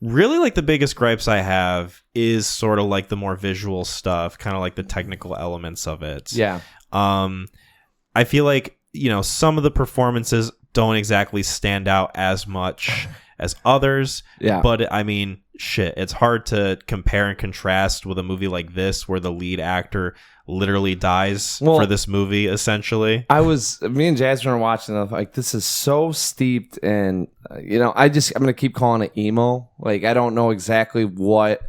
Really, like, the biggest gripes I have is sort of like the more visual stuff, kind of like the technical elements of it. Yeah. I feel like, you know, some of the performances don't exactly stand out as much as others. Yeah. But, I mean, shit, it's hard to compare and contrast with a movie like this where the lead actor literally dies for this movie, essentially. Me and Jasmine were watching it, like, this is so steeped in, you know, I'm going to keep calling it emo. Like, I don't know exactly what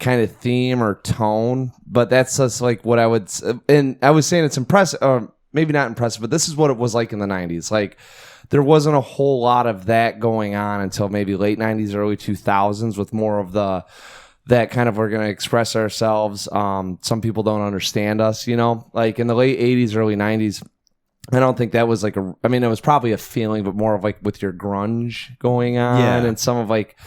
kind of theme or tone, but that's just like what I would, and I was saying it's impressive, or maybe not impressive, but this is what it was like in the 90s. Like, there wasn't a whole lot of that going on until maybe late 90s, early 2000s, with more of that kind of, we're going to express ourselves. Some people don't understand us, you know, like in the late 80s, early 90s. I don't think that was like it was probably a feeling, but more of like with your grunge going on and some of like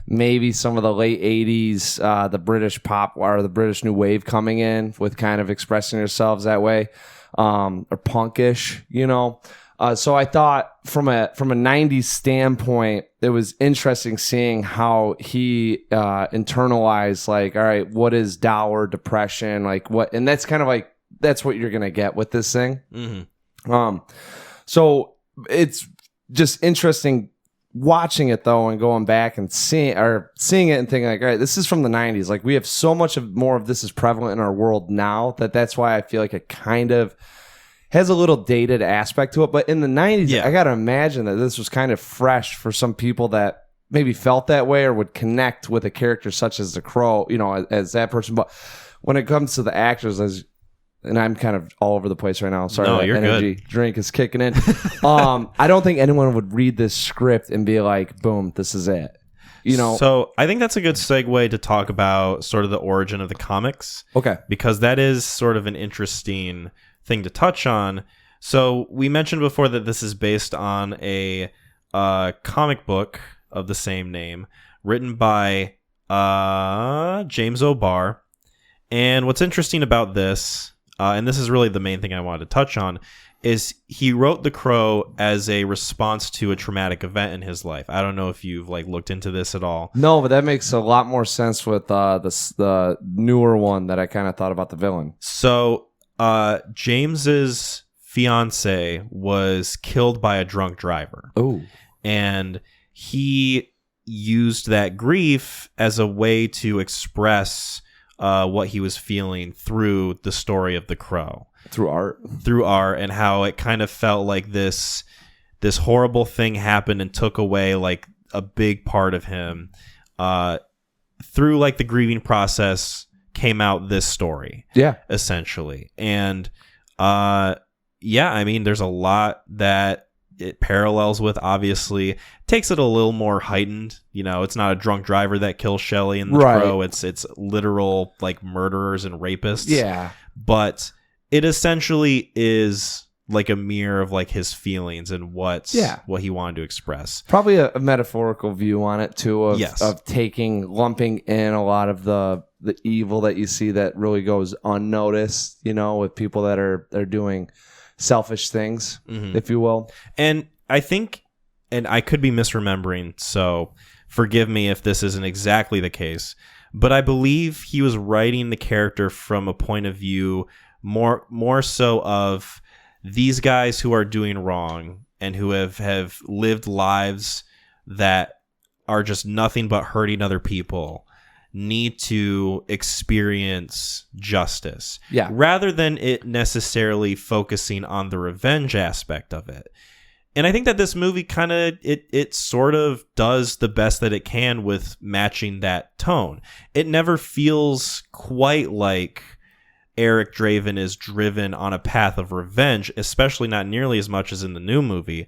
maybe some of the late 80s, the British pop or the British new wave coming in with kind of expressing yourselves that way, or punkish, you know. So I thought from a 90s standpoint, it was interesting seeing how he internalized, like, all right, what is dour depression? Like, what? And that's kind of like, that's what you're going to get with this thing. So it's just interesting watching it, though, and going back and seeing it and thinking, like, all right, this is from the 90s. Like, we have so much more of this is prevalent in our world now that's why I feel like it kind of has a little dated aspect to it. But in the 90s, I got to imagine that this was kind of fresh for some people that maybe felt that way or would connect with a character such as the Crow, you know, as that person. But when it comes to the actors, and I'm kind of all over the place right now. Sorry, no, your energy drink is kicking in. I don't think anyone would read this script and be like, boom, this is it. You know. So I think that's a good segue to talk about sort of the origin of the comics. Okay. Because that is sort of an interesting thing to touch on. So we mentioned before that this is based on a comic book of the same name written by James O'Barr. And what's interesting about this, and this is really the main thing I wanted to touch on, is he wrote The Crow as a response to a traumatic event in his life. I don't know if you've like looked into this at all. No, but that makes a lot more sense with the newer one that I kind of thought about the villain. So James's fiance was killed by a drunk driver. Oh. And he used that grief as a way to express what he was feeling through the story of The Crow. Through art, and how it kind of felt like this horrible thing happened and took away like a big part of him. Through like the grieving process came out this story. Yeah. Essentially. And I mean, there's a lot that it parallels with. Obviously takes it a little more heightened. You know, it's not a drunk driver that kills Shelley in The Crow. It's literal like murderers and rapists. Yeah. But it essentially is like a mirror of like his feelings and what he wanted to express. Probably a metaphorical view on it too, of lumping in a lot of the the evil that you see that really goes unnoticed, with people that are doing selfish things, if you will. And I think, and I could be misremembering, so forgive me if this isn't exactly the case, but I believe he was writing the character from a point of view more so of these guys who are doing wrong and who have lived lives that are just nothing but hurting other people need to experience justice. Yeah. Rather than it necessarily focusing on the revenge aspect of it. And I think that this movie kind of, it sort of does the best that it can with matching that tone. It never feels quite like Eric Draven is driven on a path of revenge, especially not nearly as much as in the new movie,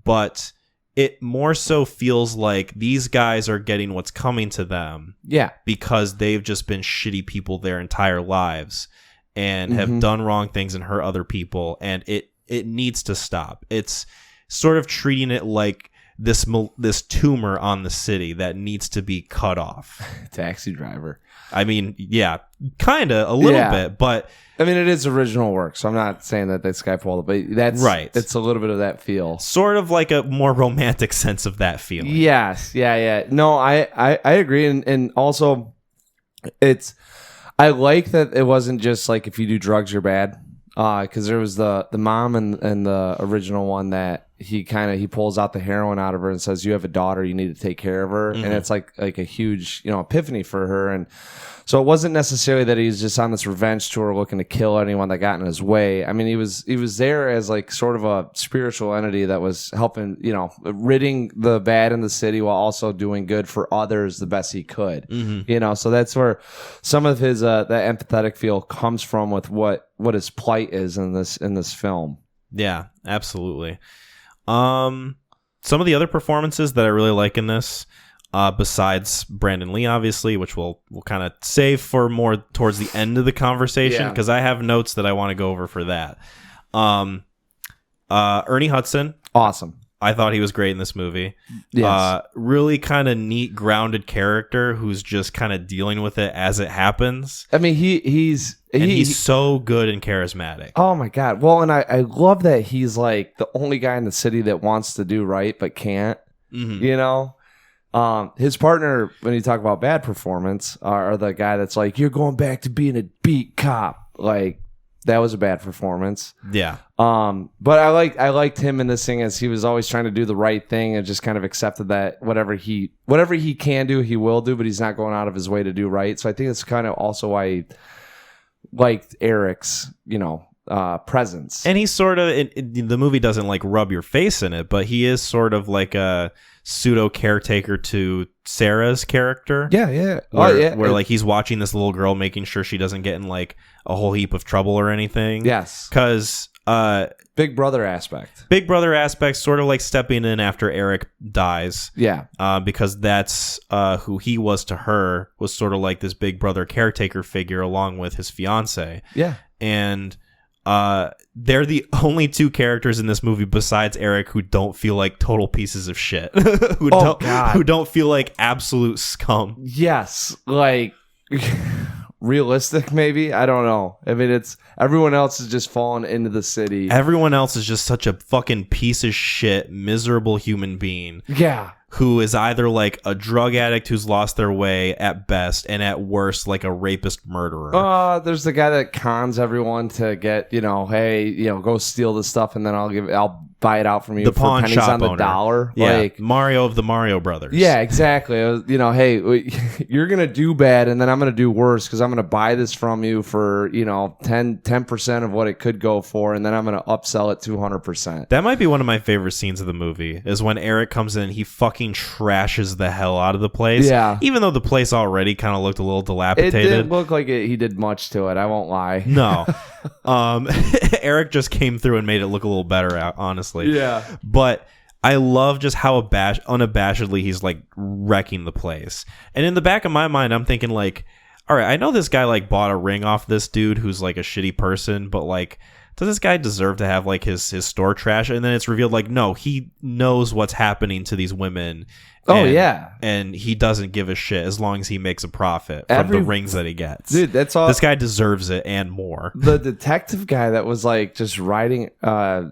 but it more so feels like these guys are getting what's coming to them. Yeah. Because they've just been shitty people their entire lives and have done wrong things and hurt other people, and it needs to stop. It's sort of treating it like this tumor on the city that needs to be cut off. Taxi Driver. I mean, yeah, kind of a little bit, but I mean, it is original work, so I'm not saying that Sky pulled it, but that's right. It's a little bit of that feel, sort of like a more romantic sense of that feeling. Yes, yeah. No, I agree, and also I like that it wasn't just like if you do drugs you're bad, because there was the mom and the original one that he pulls out the heroin out of her and says, you have a daughter, you need to take care of her. And it's like a huge, epiphany for her. And so it wasn't necessarily that he's just on this revenge tour looking to kill anyone that got in his way. I mean, he was there as like sort of a spiritual entity that was helping, ridding the bad in the city while also doing good for others the best he could. So that's where some of his that empathetic feel comes from with what his plight is in this film. Yeah, absolutely. Some of the other performances that I really like in this, besides Brandon Lee, obviously, which we'll kind of save for more towards the end of the conversation, because I have notes that I want to go over for that. Ernie Hudson. Awesome. I thought he was great in this movie. Yes. Really kind of neat, grounded character who's just kind of dealing with it as it happens. I mean, he's so good and charismatic. Oh my God. Well, and I love that he's like the only guy in the city that wants to do right but can't. His partner, when you talk about bad performance, are the guy that's like, you're going back to being a beat cop. Like, that was a bad performance. Yeah. But I liked him in this thing as he was always trying to do the right thing and just kind of accepted that whatever he can do, he will do, but he's not going out of his way to do right. So I think it's kind of also why I liked Eric's, presence. And he's sort of, the movie doesn't like rub your face in it, but he is sort of like a pseudo caretaker to Sarah's character. Yeah. Where like he's watching this little girl, making sure she doesn't get in like a whole heap of trouble or anything. Yes. Because Big brother aspect, sort of like stepping in after Eric dies. Yeah. Because that's who he was to her, was sort of like this big brother caretaker figure along with his fiance. Yeah. And they're the only two characters in this movie besides Eric who don't feel like total pieces of shit. who don't feel like absolute scum. Yes. Like realistic, maybe. I don't know. I mean, it's everyone else is just falling into the city. Everyone else is just such a fucking piece of shit, miserable human being. Yeah. Who is either like a drug addict who's lost their way at best, and at worst like a rapist murderer. There's the guy that cons everyone to get, hey, go steal this stuff and then I'll buy it out from you the for pawn pennies shop on the owner. dollar. Yeah, like Mario of the Mario Brothers. Yeah, exactly. Hey, you're gonna do bad and then I'm gonna do worse because I'm gonna buy this from you for 10% of what it could go for, and then I'm gonna upsell it 200%. That might be one of my favorite scenes of the movie, is when Eric comes in and he fucking trashes the hell out of the place. Yeah. Even though the place already kind of looked a little dilapidated. It didn't look like he did much to it, I won't lie. No. Eric just came through and made it look a little better, honestly. Yeah. But I love just how unabashedly he's like wrecking the place. And in the back of my mind, I'm thinking like, all right, I know this guy like bought a ring off this dude who's like a shitty person, but like does this guy deserve to have like his store trash? And then it's revealed like, no, he knows what's happening to these women. And he doesn't give a shit as long as he makes a profit from the rings that he gets. Dude, that's all. This guy deserves it and more. The detective guy that was like just riding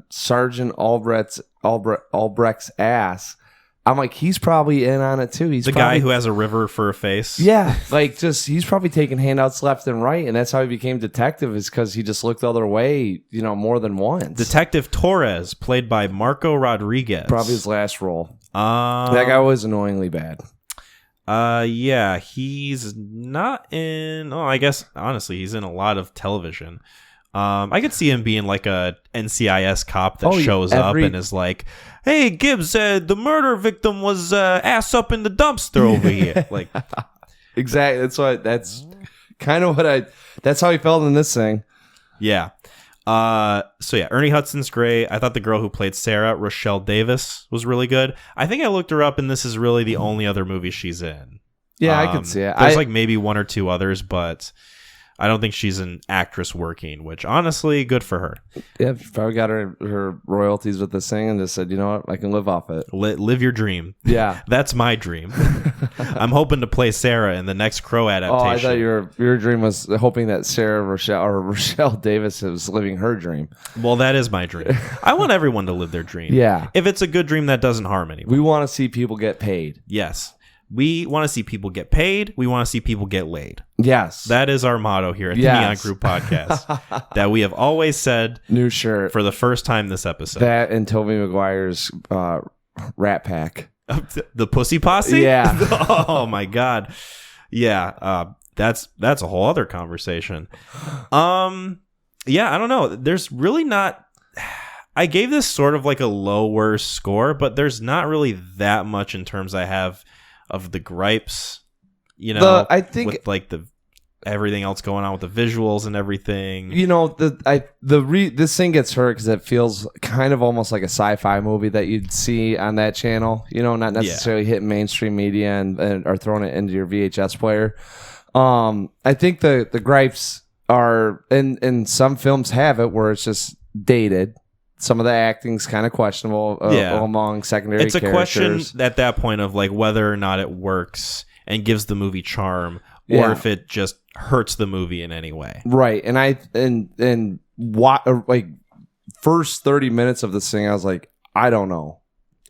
Sergeant Albrecht's ass. I'm like, he's probably in on it too. He's the guy who has a river for a face. Yeah, like he's probably taking handouts left and right, and that's how he became detective, is because he just looked the other way, more than once. Detective Torres, played by Marco Rodriguez, probably his last role. That guy was annoyingly bad. Yeah, he's not in. Oh, I guess honestly, he's in a lot of television. I could see him being like a NCIS cop that shows up and is like, "Hey, Gibbs, the murder victim was ass up in the dumpster over here." Like, exactly. That's kind of that's how he felt in this thing. Yeah. So yeah, Ernie Hudson's great. I thought the girl who played Sarah, Rochelle Davis, was really good. I think I looked her up, and this is really the only other movie she's in. Yeah, I could see it. There's like maybe one or two others, but I don't think she's an actress working, which honestly, good for her. Yeah, probably got her royalties with this thing and just said, you know what, I can live off it. Live your dream. Yeah. That's my dream. I'm hoping to play Sarah in the next Crow adaptation. Oh, I thought your dream was hoping that Rochelle Davis was living her dream. Well, that is my dream. I want everyone to live their dream. Yeah. If it's a good dream that doesn't harm anyone. We want to see people get paid. Yes. We want to see people get paid. We want to see people get laid. Yes. That is our motto here at the Neon Group Podcast. That we have always said. New shirt. For the first time this episode. That and Tobey Maguire's Rat Pack. The Pussy Posse? Yeah. Oh, my God. Yeah. That's a whole other conversation. Yeah, I don't know. There's really not... I gave this sort of like a lower score, but there's not really that much in terms I have of the gripes, I think with like the everything else going on with the visuals and everything. This thing gets hurt because it feels kind of almost like a sci-fi movie that you'd see on that channel. Not necessarily hitting mainstream media and or throwing it into your VHS player. I think the gripes are, and some films have it where it's just dated. Some of the acting's kind of questionable among secondary characters. It's a question at that point of like whether or not it works and gives the movie charm, or if it just hurts the movie in any way. Right. And like first 30 minutes of this thing, I was like, I don't know.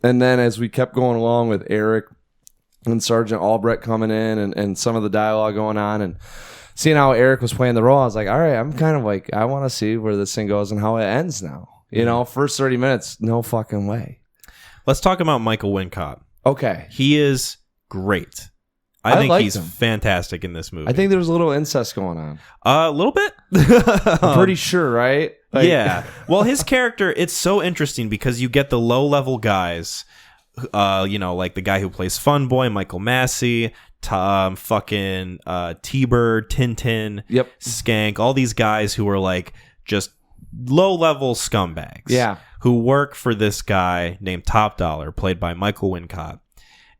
And then as we kept going along with Eric and Sergeant Albrecht coming in and some of the dialogue going on and seeing how Eric was playing the role, I was like, all right, I'm kind of like, I want to see where this thing goes and how it ends now. First 30 minutes, no fucking way. Let's talk about Michael Wincott. Okay. He is great. I think he's fantastic in this movie. I think there was a little incest going on. A little bit? I'm pretty sure, right? Yeah. Well, his character, it's so interesting because you get the low-level guys, like the guy who plays Fun Boy, Michael Massey, fucking T-Bird, Tintin, Skank, all these guys who are like just low-level scumbags who work for this guy named Top Dollar, played by Michael Wincott.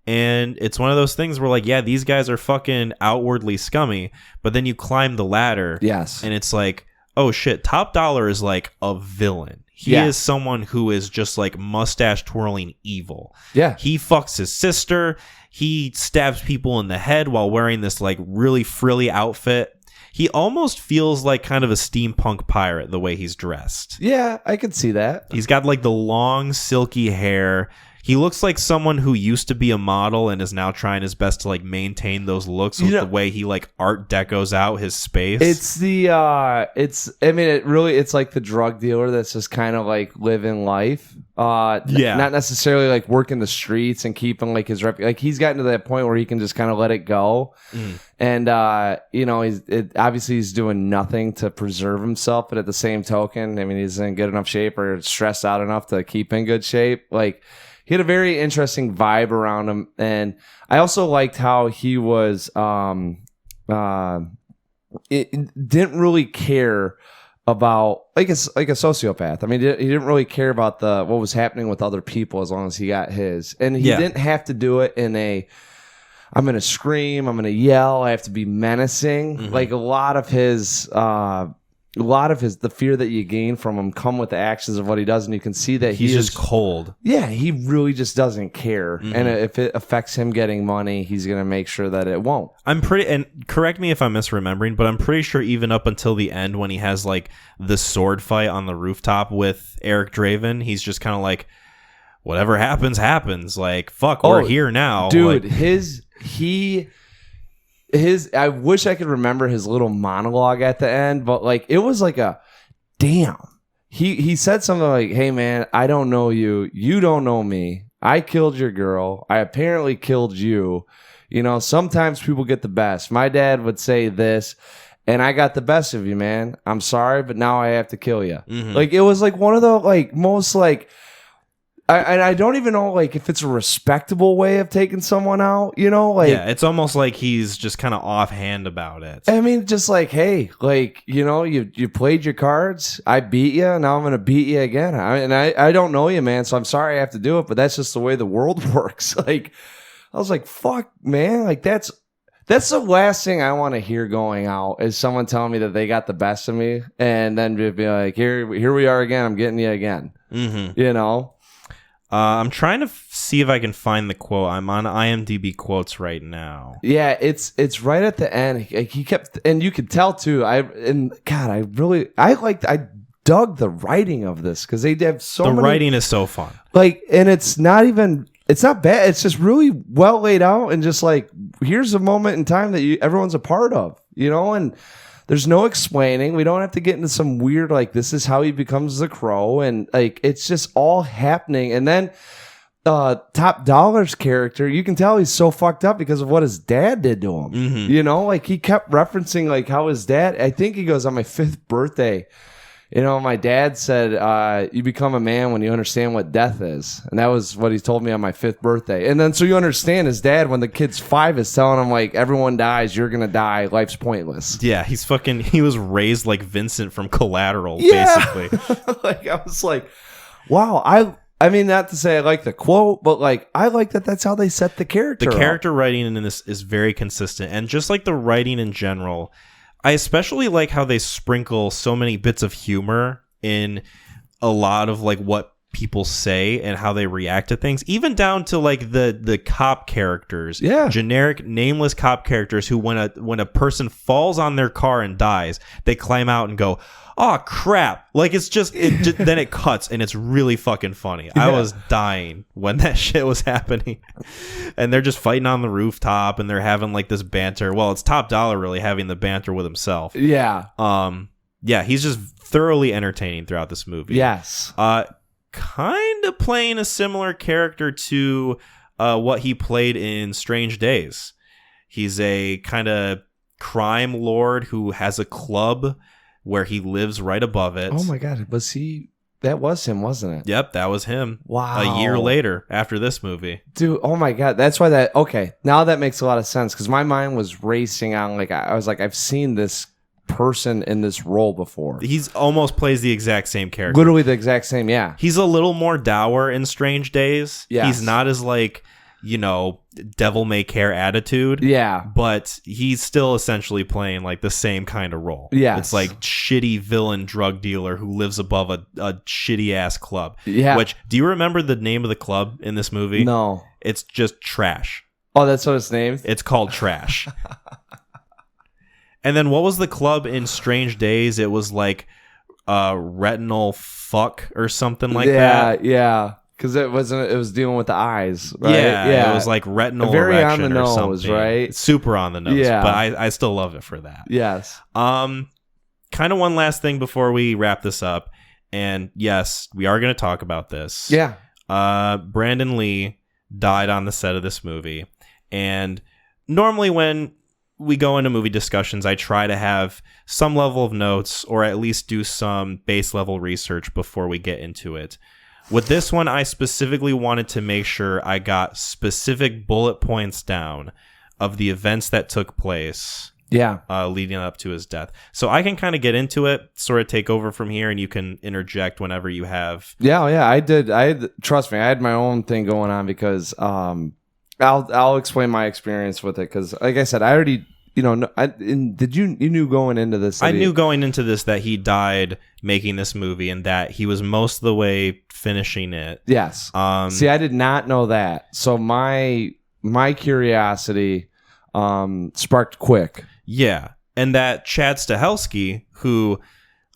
And it's one of those things where like, yeah, these guys are fucking outwardly scummy, but then you climb the ladder and it's like, oh shit, Top Dollar is like a villain. He is someone who is just like mustache twirling evil. Yeah. He fucks his sister. He stabs people in the head while wearing this like really frilly outfit. He almost feels like kind of a steampunk pirate the way he's dressed. Yeah, I could see that. He's got like the long, silky hair. He looks like someone who used to be a model and is now trying his best to like maintain those looks with the way he like art decos out his space. It's it's like the drug dealer that's just kind of like living life. Not necessarily like working the streets and keeping like his like he's gotten to that point where he can just kind of let it go. And obviously he's doing nothing to preserve himself, but at the same token, I mean, he's in good enough shape or stressed out enough to keep in good shape. Like, he had a very interesting vibe around him, and I also liked how he was it didn't really care about like a sociopath. I mean, he didn't really care about what was happening with other people as long as he got his, and he didn't have to do it in a I'm gonna scream, I'm gonna yell, I have to be menacing. Like a lot of his a lot of the fear that you gain from him come with the actions of what he does, and you can see that he's just cold. Yeah, he really just doesn't care. And if it affects him getting money, he's going to make sure that it won't. And correct me if I'm misremembering, but I'm pretty sure even up until the end when he has like the sword fight on the rooftop with Eric Draven, he's just kind of like, whatever happens, happens. Like, fuck, we're here now. Dude, like, I wish I could remember his little monologue at the end, but like it was like a damn. He said something like, "Hey man, I don't know you. You don't know me. I killed your girl. I apparently killed you. You know, sometimes people get the best. My dad would say this, and I got the best of you, man. I'm sorry, but now I have to kill you." Like it was like one of the like most like I don't even know like if it's a respectable way of taking someone out, you know, like yeah, it's almost like he's just kind of offhand about it. I mean, just like, hey, like, you know, you played your cards, I beat you, now I'm gonna beat you again. I don't know you, man, so I'm sorry I have to do it, but that's just the way the world works. Like, I was like, fuck, man, like that's the last thing I want to hear going out is someone telling me that they got the best of me, and then just be like, here we are again, I'm getting you again, you know. I'm trying to see if I can find the quote. I'm on IMDb quotes right now. Yeah, it's right at the end. He kept, and you could tell too. I dug the writing of this because they have so many. The writing is so fun. Like, and it's not bad. It's just really well laid out, and just like here's a moment in time that everyone's a part of, you know, and. There's no explaining. We don't have to get into some weird, like, this is how he becomes the Crow. And, like, it's just all happening. And then Top Dollar's character, you can tell he's so fucked up because of what his dad did to him. You know, like, he kept referencing, like, how his dad, I think he goes, on my 5th birthday, you know, my dad said, you become a man when you understand what death is. And that was what he told me on my 5th birthday. And then so you understand his dad, when the kid's 5, is telling him, like, everyone dies, you're going to die, life's pointless. Yeah, he was raised like Vincent from Collateral, basically. Like, I was like, wow, I mean, not to say I like the quote, but like, I like that that's how they set the character The character writing in this is very consistent. And just like the writing in general, I especially like how they sprinkle so many bits of humor in a lot of like what people say and how they react to things, even down to like the cop characters, generic nameless cop characters who when a person falls on their car and dies, they climb out and go, "Oh crap!" Like it's just then it cuts and it's really fucking funny. I was dying when that shit was happening, and they're just fighting on the rooftop and they're having like this banter. Well, it's Top Dollar really having the banter with himself. Yeah. Yeah, he's just thoroughly entertaining throughout this movie. Yes. Kind of playing a similar character to what he played in Strange Days. He's a kind of crime lord who has a club where he lives right above it. Oh my God, was he? That was him, wasn't it? Yep, that was him. Wow. A year later, after this movie. Dude, oh my God, that's why that. Okay, now that makes a lot of sense because my mind was racing on. Like I was like, I've seen this person in this role before. He's almost plays the exact same character. Literally the exact same, yeah. He's a little more dour in Strange Days. Yes. He's not as like, you know, devil may care attitude. Yeah. But he's still essentially playing like the same kind of role. Yeah. It's like shitty villain drug dealer who lives above a shitty ass club. Yeah. Which, do you remember the name of the club in this movie? No. It's just Trash. Oh, that's what it's named? It's called Trash. And then what was the club in Strange Days? It was like retinal fuck or something like that. Yeah. Because it was dealing with the eyes, right? Yeah. It was like retinal very erection on the or nose, something. right? Super on the nose. Yeah. But I still love it for that. Yes. Kind of one last thing before we wrap this up. And yes, we are going to talk about this. Yeah. Brandon Lee died on the set of this movie. And normally when we go into movie discussions, I try to have some level of notes or at least do some base level research before we get into it. With this one, I specifically wanted to make sure I got specific bullet points down of the events that took place leading up to his death. So I can kind of get into it, sort of take over from here, and you can interject whenever you have. Yeah, I did. Trust me, I had my own thing going on because I'll explain my experience with it because, like I said, I already did you knew going into this? I knew going into this that he died making this movie and that he was most of the way finishing it. Yes. See, I did not know that. So my curiosity sparked quick. Yeah. And that Chad Stahelski, who,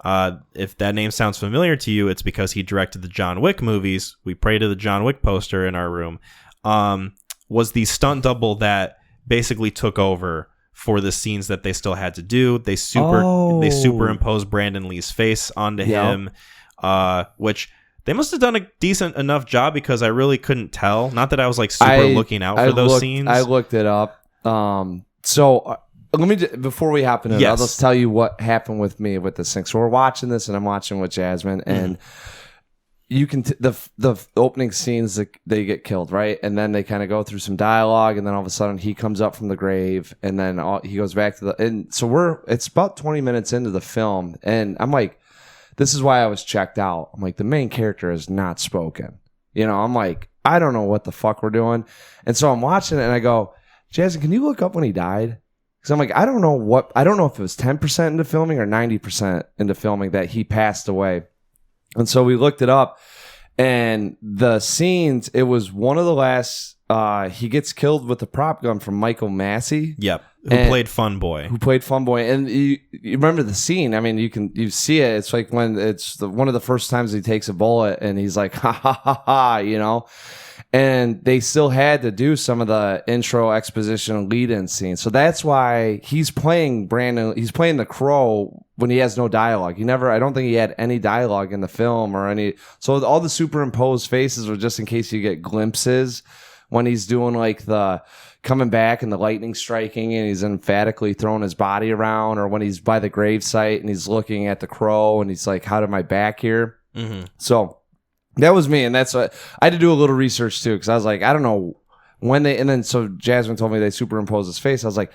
if that name sounds familiar to you, it's because he directed the John Wick movies. We pray to the John Wick poster in our room. Was the stunt double that basically took over for the scenes that they still had to do. They superimposed Brandon Lee's face onto him, which they must have done a decent enough job because I really couldn't tell. Not that I was like super looking out for those scenes. I looked it up. So let me before we hop into it, I'll just tell you what happened with me with this thing. So we're watching this, and I'm watching with Jasmine, and you can the opening scenes, they get killed, right? And then they kind of go through some dialogue, and then all of a sudden he comes up from the grave, and then he goes back to and so it's about 20 minutes into the film, and I'm like, this is why I was checked out. I'm like, the main character has not spoken. I'm like, I don't know what the fuck we're doing. And so I'm watching it, and I go, Jasmine, can you look up when he died? Because I'm like, I don't know if it was 10% into filming or 90% into filming that he passed away. And so we looked it up, and the scenes, it was one of the last, he gets killed with the prop gun from Michael Massey. Yep. Who played Fun Boy. And you remember the scene. I mean, you see it. It's like when it's one of the first times he takes a bullet and he's like, ha, ha, ha, ha, And they still had to do some of the intro exposition lead-in scenes. So that's why he's playing the Crow when he has no dialogue. I don't think he had any dialogue in the film or any. So all the superimposed faces were just in case you get glimpses when he's doing like the coming back and the lightning striking and he's emphatically throwing his body around, or when he's by the gravesite and he's looking at the Crow and he's like, how did my back here? Mm-hmm. So that was me. And that's what I had to do a little research too. Cause I was like, I don't know when and then so Jasmine told me they superimposed his face. I was like,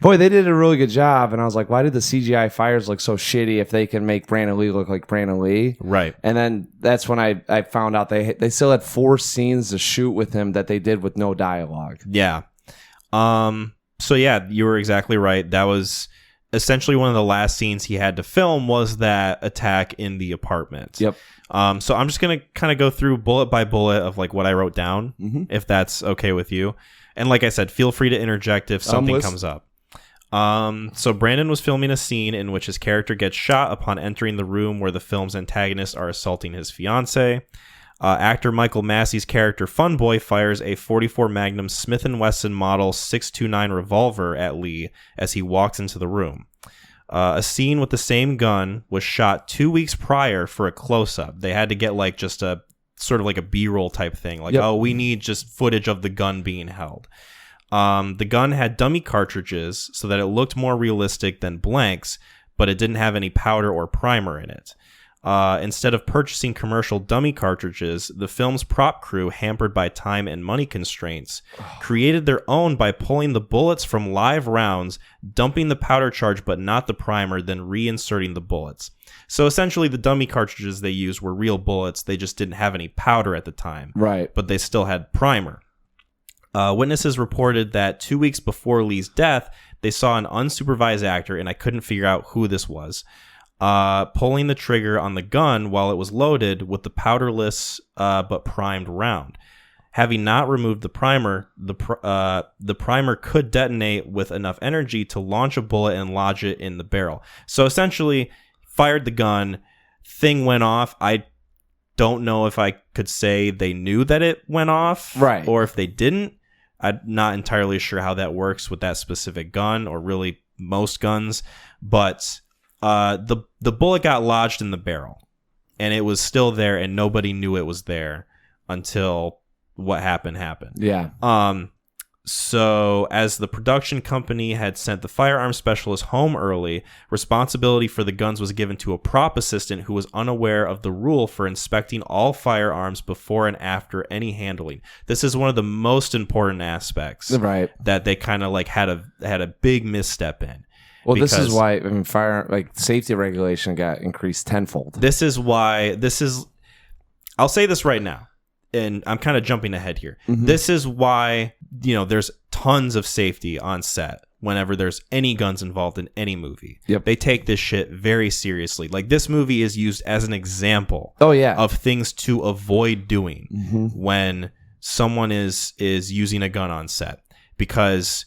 boy, they did a really good job. And I was like, why did the CGI fires look so shitty if they can make Brandon Lee look like Brandon Lee? Right. And then that's when I found out they still had 4 scenes to shoot with him that they did with no dialogue. Yeah. So yeah, you were exactly right. That was essentially one of the last scenes he had to film, was that attack in the apartment. Yep. So I'm just going to kind of go through bullet by bullet of like what I wrote down, if that's okay with you. And like I said, feel free to interject if something comes up. So Brandon was filming a scene in which his character gets shot upon entering the room where the film's antagonists are assaulting his fiancée. Actor Michael Massey's character Fun Boy fires a .44 Magnum Smith & Wesson model .629 revolver at Lee as he walks into the room. A scene with the same gun was shot 2 weeks prior for a close-up. They had to get like just a sort of like a B-roll type thing. Like, we need just footage of the gun being held. The gun had dummy cartridges so that it looked more realistic than blanks, but it didn't have any powder or primer in it. Instead of purchasing commercial dummy cartridges, the film's prop crew, hampered by time and money constraints, created their own by pulling the bullets from live rounds, dumping the powder charge but not the primer, then reinserting the bullets. So essentially the dummy cartridges they used were real bullets, they just didn't have any powder at the time. Right. But they still had primer. Witnesses reported that 2 weeks before Lee's death, they saw an unsupervised actor, and I couldn't figure out who this was, pulling the trigger on the gun while it was loaded with the powderless but primed round. Having not removed the primer, the primer could detonate with enough energy to launch a bullet and lodge it in the barrel. So essentially, fired the gun, thing went off. I don't know if I could say they knew that it went off, right, or if they didn't. I'm not entirely sure how that works with that specific gun, or really most guns, but the bullet got lodged in the barrel, and it was still there, and nobody knew it was there until what happened. Yeah. So as the production company had sent the firearms specialist home early, responsibility for the guns was given to a prop assistant who was unaware of the rule for inspecting all firearms before and after any handling. This is one of the most important aspects, right, that they kind of like had a big misstep in. Well, this is why safety regulation got increased tenfold. I'll say this right now, and I'm kind of jumping ahead here. Mm-hmm. This is why, there's tons of safety on set whenever there's any guns involved in any movie. Yep. They take this shit very seriously. Like, this movie is used as an example of things to avoid doing when someone is using a gun on set, because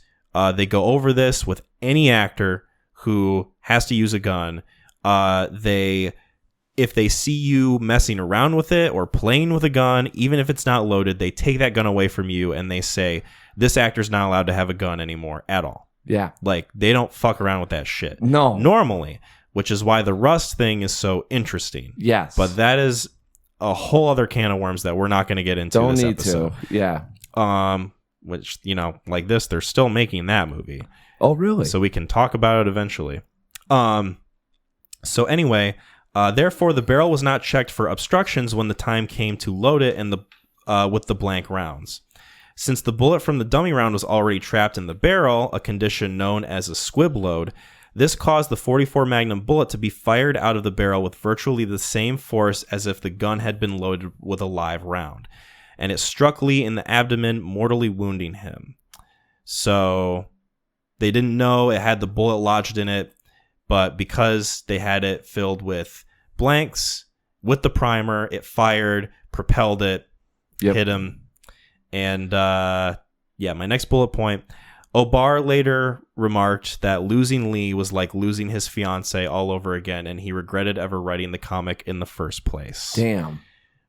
they go over this with any actor who has to use a gun. If they see you messing around with it or playing with a gun, even if it's not loaded, they take that gun away from you and they say, this actor's not allowed to have a gun anymore at all. Yeah. Like, they don't fuck around with that shit. No. Normally, which is why the Rust thing is so interesting. Yes. But that is a whole other can of worms that we're not going to get into this episode. Yeah. Which, you know, like this, they're still making that movie. Oh, really? So we can talk about it eventually. So anyway, therefore, the barrel was not checked for obstructions when the time came to load it with the blank rounds. Since the bullet from the dummy round was already trapped in the barrel, a condition known as a squib load, this caused the .44 Magnum bullet to be fired out of the barrel with virtually the same force as if the gun had been loaded with a live round, and it struck Lee in the abdomen, mortally wounding him. So they didn't know it had the bullet lodged in it, but because they had it filled with blanks, with the primer, it fired, propelled it, hit him. And my next bullet point, O'Barr later remarked that losing Lee was like losing his fiance all over again, and he regretted ever writing the comic in the first place. Damn.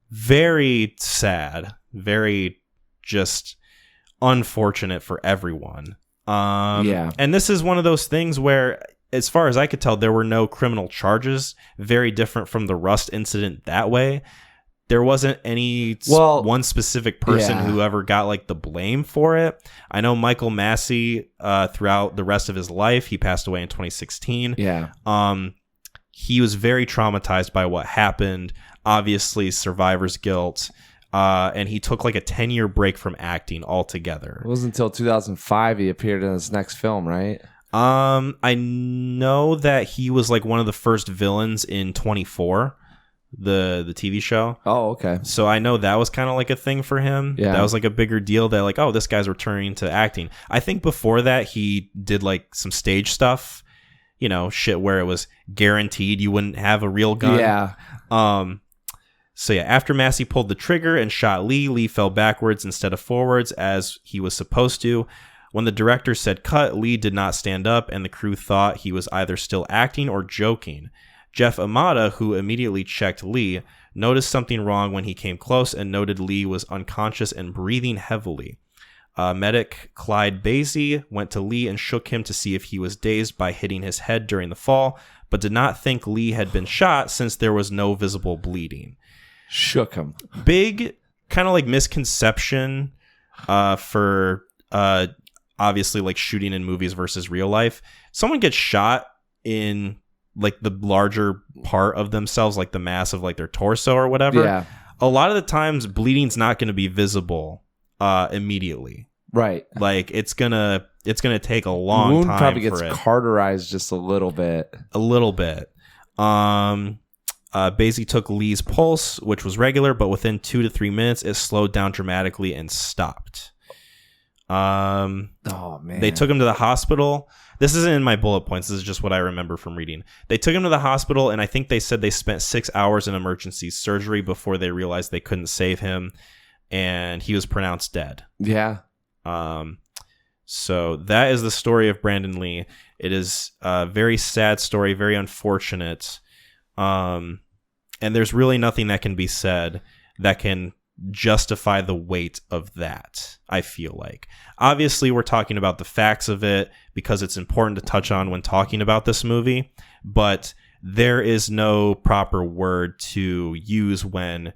Very sad. Very just unfortunate for everyone. And this is one of those things where, as far as I could tell, there were no criminal charges. Very different from the Rust incident that way. There wasn't any one specific person who ever got like the blame for it. I know Michael Massey, throughout the rest of his life, he passed away in 2016. Yeah. He was very traumatized by what happened. Obviously, survivor's guilt. And he took like a 10-year break from acting altogether. It wasn't until 2005 he appeared in his next film, right? I know that he was like one of the first villains in 24. The TV show. Oh, okay. So I know that was kind of like a thing for him. Yeah. That was like a bigger deal that like, oh, this guy's returning to acting. I think before that he did like some stage stuff, you know, shit where it was guaranteed you wouldn't have a real gun. Yeah. So yeah, after Massey pulled the trigger and shot Lee, Lee fell backwards instead of forwards as he was supposed to. When the director said cut, Lee did not stand up, and the crew thought he was either still acting or joking. Jeff Amata, who immediately checked Lee, noticed something wrong when he came close and noted Lee was unconscious and breathing heavily. Medic Clyde Basie went to Lee and shook him to see if he was dazed by hitting his head during the fall, but did not think Lee had been shot since there was no visible bleeding. Shook him. Big kind of like misconception for obviously like shooting in movies versus real life. Someone gets shot in like the larger part of themselves, like the mass of like their torso or whatever. Yeah. A lot of the times bleeding's not going to be visible immediately. Right. Like it's gonna take a long wound time. Probably for gets it. cauterized just a little bit. A little bit. Basie took Lee's pulse, which was regular, but within 2 to 3 minutes, it slowed down dramatically and stopped. Oh man. They took him to the hospital. This isn't in my bullet points. This is just what I remember from reading. They took him to the hospital, and I think they said they spent 6 hours in emergency surgery before they realized they couldn't save him, and he was pronounced dead. Yeah. So that is the story of Brandon Lee. It is a very sad story, very unfortunate. And there's really nothing that can be said that can justify the weight of that, I feel like. Obviously, we're talking about the facts of it because it's important to touch on when talking about this movie, but there is no proper word to use when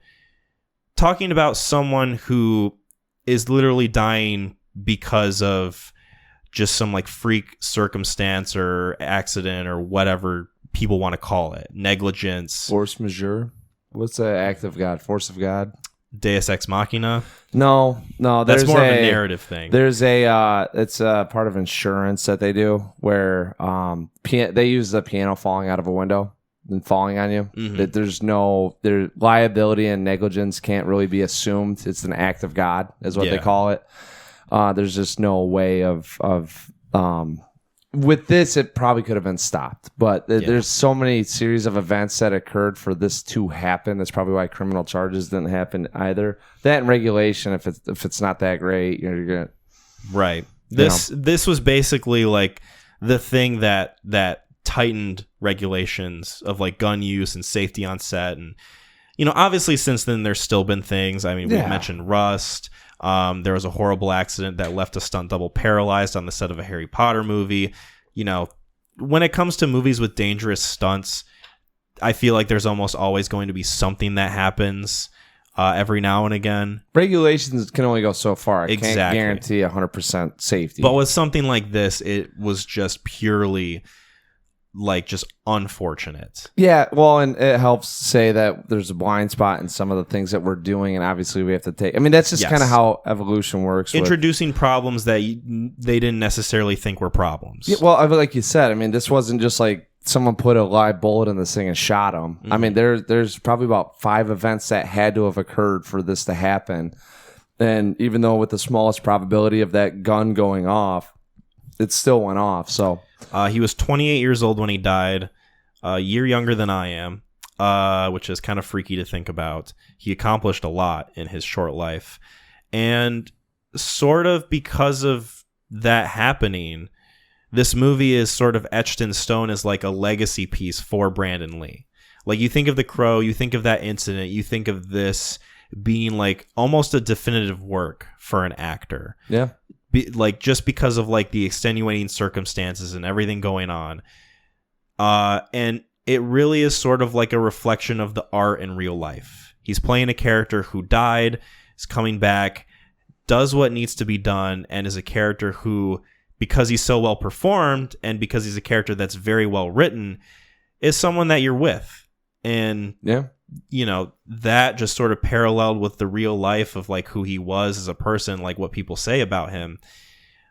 talking about someone who is literally dying because of just some like freak circumstance or accident or whatever people want to call it. Negligence. Force majeure. What's the act of God? Force of God? Deus Ex Machina. No. That's more of a narrative thing. There's it's a part of insurance that they do where they use the piano falling out of a window and falling on you. Mm-hmm. That their liability and negligence can't really be assumed. It's an act of God, is what they call it. There's just no way of with this, it probably could have been stopped. But there's so many series of events that occurred for this to happen. That's probably why criminal charges didn't happen either. That and regulation, if it's not that great, you're gonna right. This was basically like the thing that tightened regulations of like gun use and safety on set. And obviously since then there's still been things. I mean, we mentioned Rust. There was a horrible accident that left a stunt double paralyzed on the set of a Harry Potter movie. When it comes to movies with dangerous stunts, I feel like there's almost always going to be something that happens every now and again. Regulations can only go so far. It exactly. Can't guarantee 100% safety. But with something like this, it was just purely like just unfortunate. Yeah, well, and it helps say that there's a blind spot in some of the things that we're doing, and obviously we have to take. I mean, that's just kind of how evolution works. Introducing problems that they didn't necessarily think were problems. Yeah, well, like you said, I mean, this wasn't just like someone put a live bullet in this thing and shot him. Mm-hmm. I mean, there's probably about 5 events that had to have occurred for this to happen, and even though with the smallest probability of that gun going off, it still went off. So. He was 28 years old when he died, a year younger than I am, which is kind of freaky to think about. He accomplished a lot in his short life. And sort of because of that happening, this movie is sort of etched in stone as like a legacy piece for Brandon Lee. Like you think of The Crow, you think of that incident, you think of this being like almost a definitive work for an actor. Yeah. Like just because of like the extenuating circumstances and everything going on. And it really is sort of like a reflection of the art in real life. He's playing a character who died, is coming back, does what needs to be done, and is a character who, because he's so well performed and because he's a character that's very well written, is someone that you're with. And that just sort of paralleled with the real life of like who he was as a person, like what people say about him.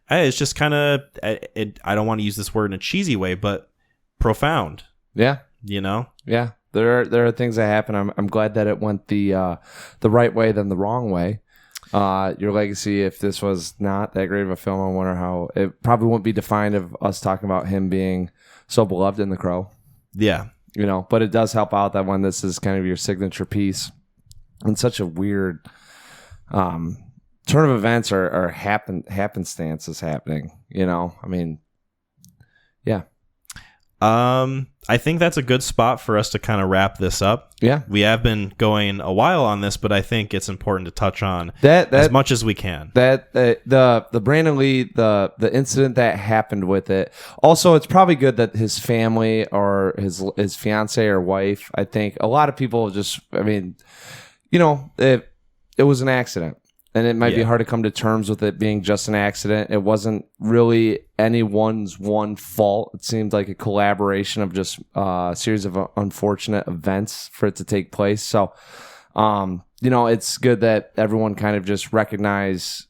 It's just kind of, I don't want to use this word in a cheesy way, but profound. Yeah. Yeah. There are things that happen. I'm glad that it went the right way than the wrong way. Your legacy, if this was not that great of a film, I wonder how it probably wouldn't be defined of us talking about him being so beloved in The Crow. Yeah. But it does help out that when this is kind of your signature piece and such a weird turn of events or happenstance is happening, I mean, yeah. I think that's a good spot for us to kind of wrap this up. Yeah. We have been going a while on this, but I think it's important to touch on that as much as we can. That the Brandon Lee, the incident that happened with it. Also, it's probably good that his family or his fiance or wife, I think a lot of people just, I mean, it was an accident. And it might be hard to come to terms with it being just an accident. It wasn't really anyone's one fault. It seemed like a collaboration of just a series of unfortunate events for it to take place. So, it's good that everyone kind of just recognize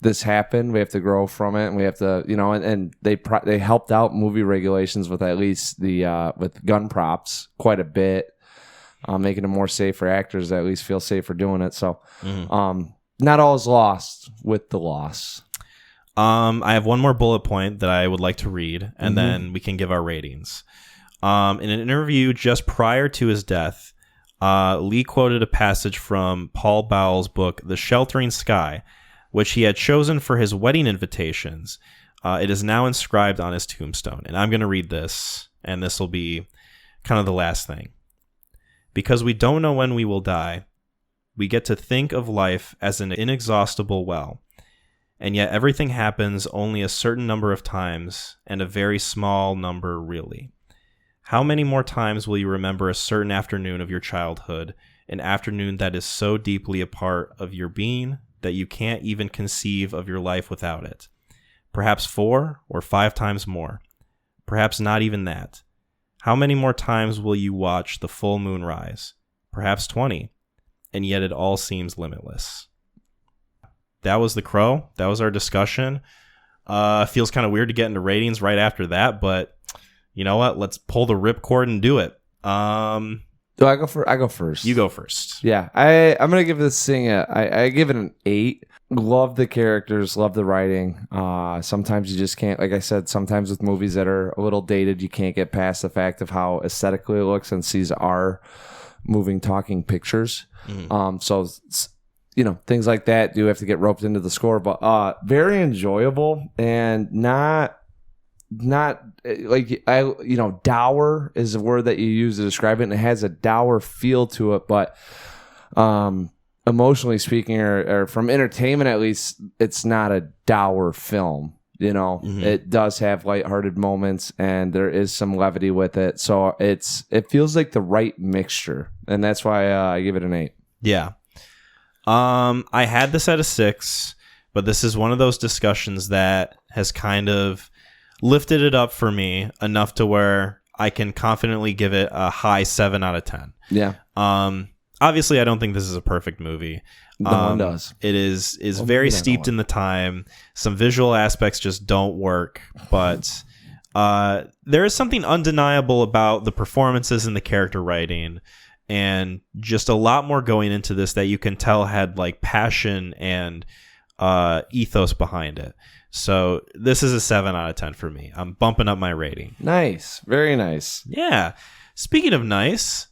this happened. We have to grow from it, and we have to, and they helped out movie regulations with at least with gun props quite a bit, making it more safe for actors that at least feel safe for doing it. So, not all is lost with the loss. I have one more bullet point that I would like to read, and then we can give our ratings. In an interview just prior to his death, Lee quoted a passage from Paul Bowles' book, The Sheltering Sky, which he had chosen for his wedding invitations. It is now inscribed on his tombstone. And I'm going to read this, and this will be kind of the last thing. Because we don't know when we will die, we get to think of life as an inexhaustible well, and yet everything happens only a certain number of times, and a very small number really. How many more times will you remember a certain afternoon of your childhood, an afternoon that is so deeply a part of your being that you can't even conceive of your life without it? Perhaps 4 or 5 times more. Perhaps not even that. How many more times will you watch the full moon rise? Perhaps 20. And yet it all seems limitless. That was The Crow. That was our discussion. Feels kind of weird to get into ratings right after that, but you know what? Let's pull the ripcord and do it. Do I go first? I go first. You go first. Yeah, I'm gonna give this thing I give it an 8. Love the characters, love the writing. Sometimes you just can't, like I said, sometimes with movies that are a little dated, you can't get past the fact of how aesthetically it looks, and these are moving, talking pictures. So things like that do have to get roped into the score, but very enjoyable and not like dour is a word that you use to describe it, and it has a dour feel to it, but emotionally speaking, or from entertainment at least, it's not a dour film. It does have lighthearted moments, and there is some levity with it, so it feels like the right mixture, and that's why I give it an 8. Yeah. I had this at a 6, but this is one of those discussions that has kind of lifted it up for me enough to where I can confidently give it a high 7 out of 10. Yeah. Obviously, I don't think this is a perfect movie. No one does. It is very steeped in the time. Some visual aspects just don't work, but there is something undeniable about the performances and the character writing, and just a lot more going into this that you can tell had like passion and ethos behind it. So this is a 7 out of 10 for me. I'm bumping up my rating. Nice. Very nice. Yeah. Speaking of nice,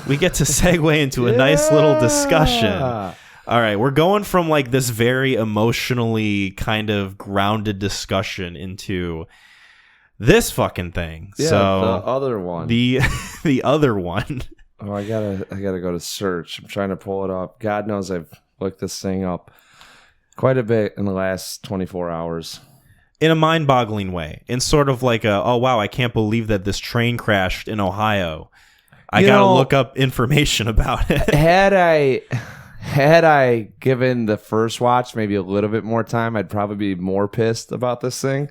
we get to segue into a nice little discussion. All right. We're going from like this very emotionally kind of grounded discussion into this fucking thing. Yeah, so the other one. The other one. Oh, I gotta go to search. I'm trying to pull it up. God knows I've looked this thing up quite a bit in the last 24 hours. In a mind-boggling way. In sort of like oh, wow, I can't believe that this train crashed in Ohio. I got to look up information about it. Had I given the first watch maybe a little bit more time, I'd probably be more pissed about this thing.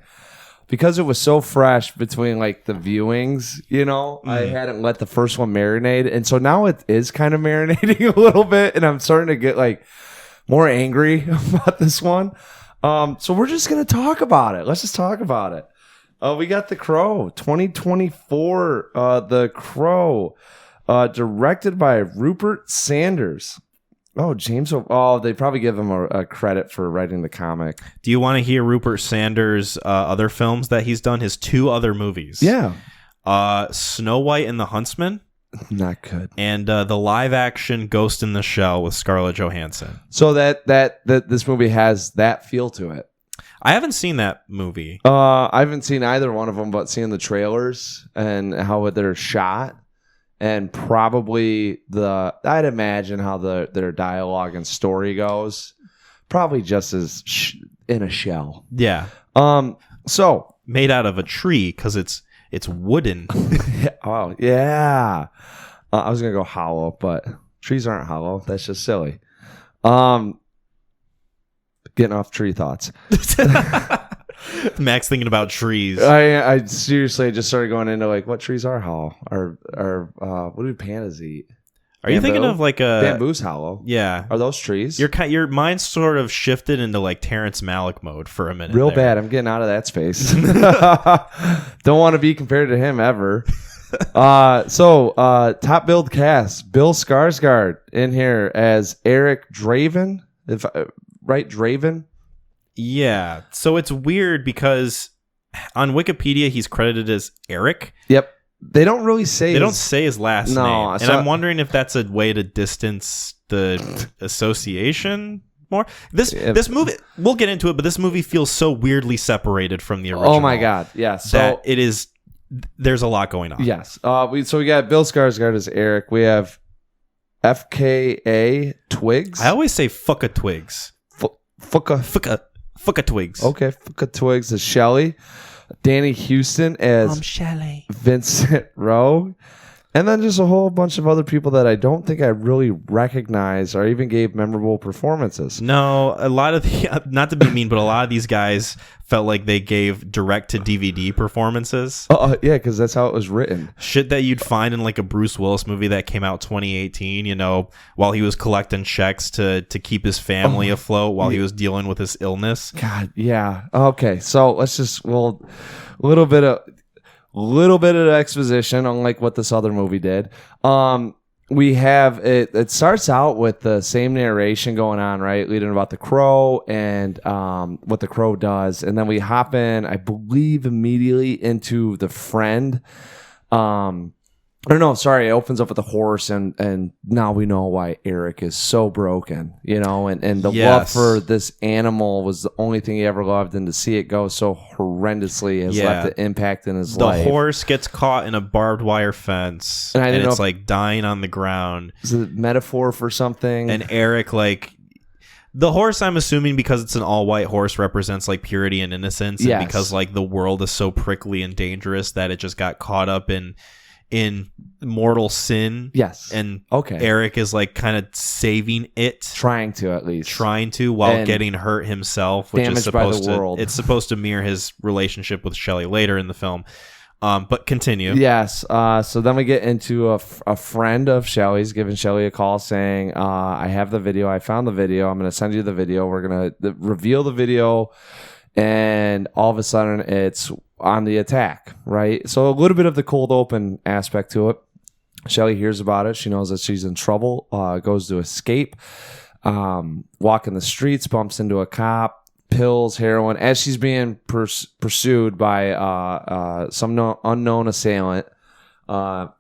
Because it was so fresh between like the viewings, I hadn't let the first one marinate. And so now it is kind of marinating a little bit, and I'm starting to get like more angry about this one. So we're just going to talk about it. Let's just talk about it. We got The Crow, 2024. The Crow, directed by Rupert Sanders. Oh, James. Oh, they probably give him a credit for writing the comic. Do you want to hear Rupert Sanders' other films that he's done? His 2 other movies. Yeah. Snow White and the Huntsman. Not good. And the live-action Ghost in the Shell with Scarlett Johansson. So that this movie has that feel to it. I haven't seen that movie. I haven't seen either one of them, but seeing the trailers and how they're shot, and probably I'd imagine how their dialogue and story goes, probably just as in a shell. Yeah. So made out of a tree because it's wooden. Oh yeah. I was gonna go hollow, but trees aren't hollow. That's just silly. Getting off tree thoughts. Max thinking about trees. I seriously just started going into like what trees are hollow, or what do pandas eat? Are you thinking of like a bamboo's hollow? Yeah. Are those trees? Your mind sort of shifted into like Terrence Malick mode for a minute. Real there. bad. I'm getting out of that space. Don't want to be compared to him ever. So top billed cast: Bill Skarsgård in here as Eric Draven. Draven. Yeah. So it's weird because on Wikipedia he's credited as Eric. Yep. They don't really say. They don't say his last name, and so I'm wondering if that's a way to distance the association more. This movie, we'll get into it, but this movie feels so weirdly separated from the original. Oh my god, yeah. So that it is. There's a lot going on. Yes. We got Bill Skarsgård as Eric. We have FKA Twigs. I always say "fucka Twigs." Fucka Twigs. Okay, Fucka Twigs as Shelley. Danny Houston as Shelley. Vincent Rowe. And then just a whole bunch of other people that I don't think I really recognize or even gave memorable performances. No, a lot of the, not to be mean, but a lot of these guys felt like they gave direct-to-DVD performances. Yeah, because that's how it was written. Shit that you'd find in like a Bruce Willis movie that came out 2018, while he was collecting checks to keep his family afloat while he was dealing with his illness. God, yeah. Okay, so let's just, a little bit of exposition, unlike what this other movie did. we have it starts out with the same narration going on, right, leading about the crow and what the crow does, and then we hop in, I believe, immediately into the friend. Or no, sorry, it opens up with a horse, and now we know why Eric is so broken, you know, and the love for this animal was the only thing he ever loved, and to see it go so horrendously has left an impact in his life. The horse gets caught in a barbed wire fence, and it's like dying on the ground. Is it a metaphor for something? And Eric, like, the horse, I'm assuming because it's an all-white horse, represents like purity and innocence, and because like the world is so prickly and dangerous that it just got caught up in mortal sin. Yes. And Eric is like kind of saving it. Trying to while getting hurt himself, which is supposed by the world. It's supposed to mirror his relationship with Shelley later in the film. But continue. Yes. So then we get into a friend of Shelley's giving Shelley a call saying, I have the video. I found the video. I'm going to send you the video. We're going to reveal the video. And all of a sudden it's on the attack, right? So a little bit of the cold open aspect to it. Shelley hears about it. She knows that she's in trouble, goes to escape, walking the streets, bumps into a cop, pills, heroin, as she's being pursued by some unknown assailant.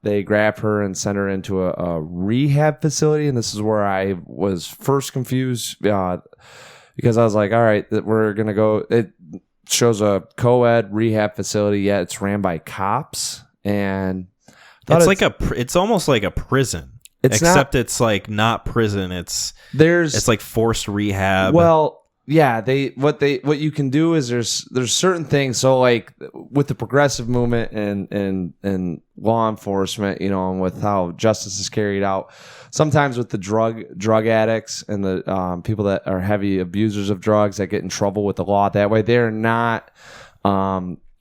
They grab her and send her into a rehab facility. And this is where I was first confused because I was like, all right, we're going to go. It shows a co-ed rehab facility. Yeah, it's ran by cops. And it's almost like a prison. Except it's like not prison. It's like forced rehab. Well, yeah, what you can do is there's certain things. So like with the progressive movement and law enforcement, you know, and with how justice is carried out, sometimes with the drug addicts and the people that are heavy abusers of drugs that get in trouble with the law that way, they're not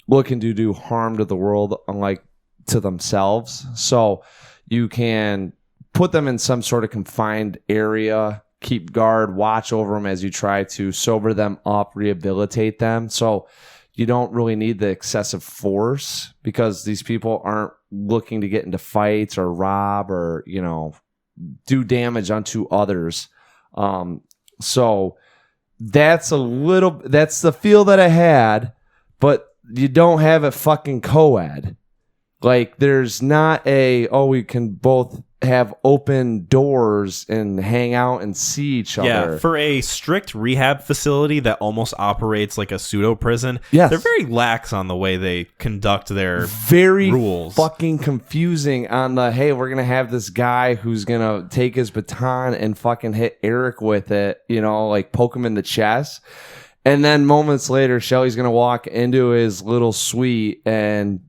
looking to do harm to the world, unlike to themselves. So you can put them in some sort of confined area, keep guard, watch over them as you try to sober them up, rehabilitate them. So you don't really need the excessive force because these people aren't looking to get into fights or rob or, you know, do damage unto others. So that's the feel that I had, but you don't have a fucking co-ed. Like there's not we can both have open doors and hang out and see each other. Yeah, for a strict rehab facility that almost operates like a pseudo prison, they're very lax on the way they conduct their rules. Fucking confusing on the, hey, we're gonna have this guy who's gonna take his baton and fucking hit Eric with it, you know, like poke him in the chest. And then moments later, Shelley's gonna walk into his little suite and,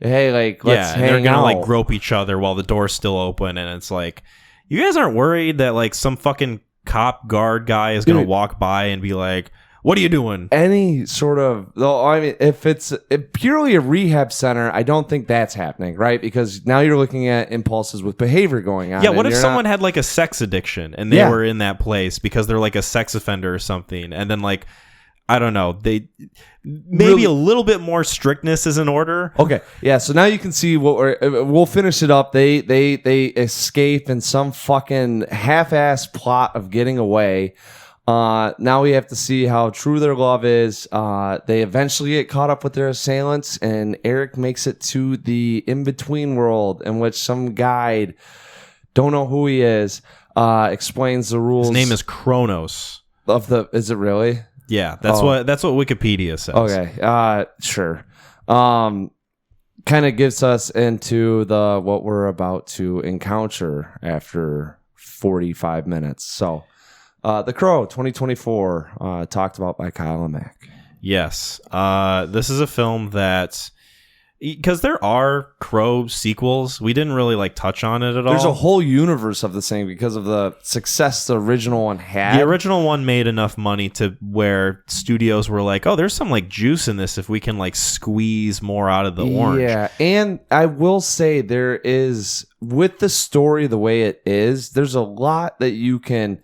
hey, like, let's hang out. They're gonna like grope each other while the door's still open, and it's like, you guys aren't worried that like some fucking cop guard guy is gonna walk by and be like, what are you doing? Any sort of, though, I mean, if it's purely a rehab center, I don't think that's happening, right? Because now you're looking at impulses with behavior going on. Yeah, what if someone had like a sex addiction and they were in that place because they're like a sex offender or something, and then like, I don't know, they maybe a little bit more strictness is in order. Okay, yeah. So now you can see we'll finish it up. They escape in some fucking half-ass plot of getting away. Now we have to see how true their love is. They eventually get caught up with their assailants, and Eric makes it to the in-between world in which some guide, don't know who he is, explains the rules. His name is Kronos. Is it really? Yeah, that's what Wikipedia says. Okay, sure. Kind of gives us into what we're about to encounter after 45 minutes. So, The Crow, 2024, talked about by Kyle and Mac. Yes, this is a film that, because there are Crow sequels, we didn't really like touch on it at all. There's a whole universe of this thing because of the success the original one had. The original one made enough money to where studios were like, oh, there's some like juice in this if we can like squeeze more out of the orange. Yeah, and I will say there is, with the story the way it is, there's a lot that you can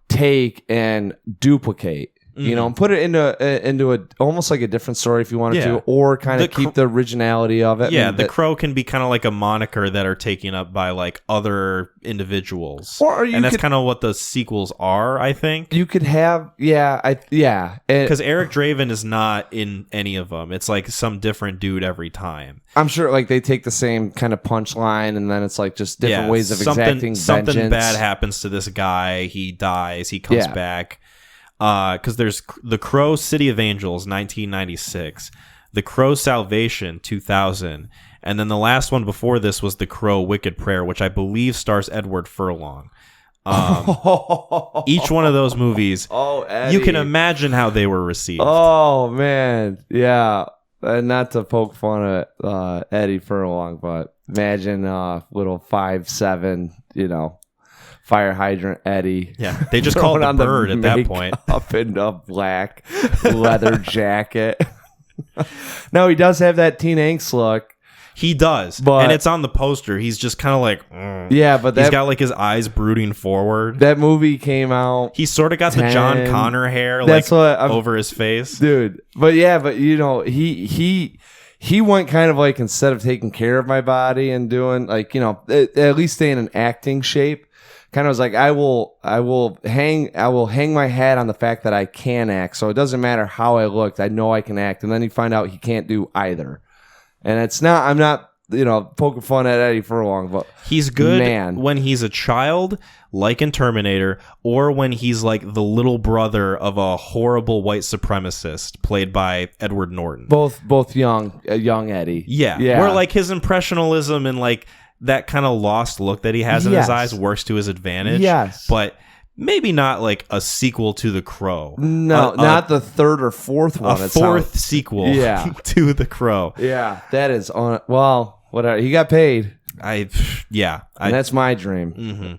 take and duplicate. you know, and put it into a almost like a different story if you wanted to, or kind of keep the originality of it. Yeah, the Crow can be kind of like a moniker that are taken up by like other individuals, and that's kind of what the sequels are. I think you could have, because Eric Draven is not in any of them. It's like some different dude every time. I'm sure, like they take the same kind of punchline, and then it's like just different ways of exacting something vengeance. Bad happens to this guy. He dies. He comes back. Because there's The Crow, City of Angels, 1996, The Crow Salvation, 2000, and then the last one before this was The Crow Wicked Prayer, which I believe stars Edward Furlong. Each one of those movies, you can imagine how they were received. Oh man, yeah. Not to poke fun at Eddie Furlong, but imagine little 5'7", you know, fire hydrant Eddie. Yeah, they just called the bird at that point. Up in a black leather jacket. No, he does have that teen angst look. He does, and it's on the poster. He's just kind of like, yeah, but he's got like his eyes brooding forward. That movie came out. He sort of got the John Connor hair, like over his face, dude. But you know, he went kind of like, instead of taking care of my body and doing like, you know, at least stay in an acting shape. Kind of was like, I will hang my hat on the fact that I can act. So it doesn't matter how I looked. I know I can act. And then you find out he can't do either. And I'm not, you know, poking fun at Eddie Furlong, but he's good when he's a child, like in Terminator, or when he's like the little brother of a horrible white supremacist played by Edward Norton. Both young Eddie. Yeah. Where like his impressionism and like that kind of lost look that he has in his eyes works to his advantage. Yes. But maybe not like a sequel to The Crow. No, not the third or fourth one. A fourth sequel to The Crow. Yeah, that is on. Well, whatever. He got paid. And that's my dream.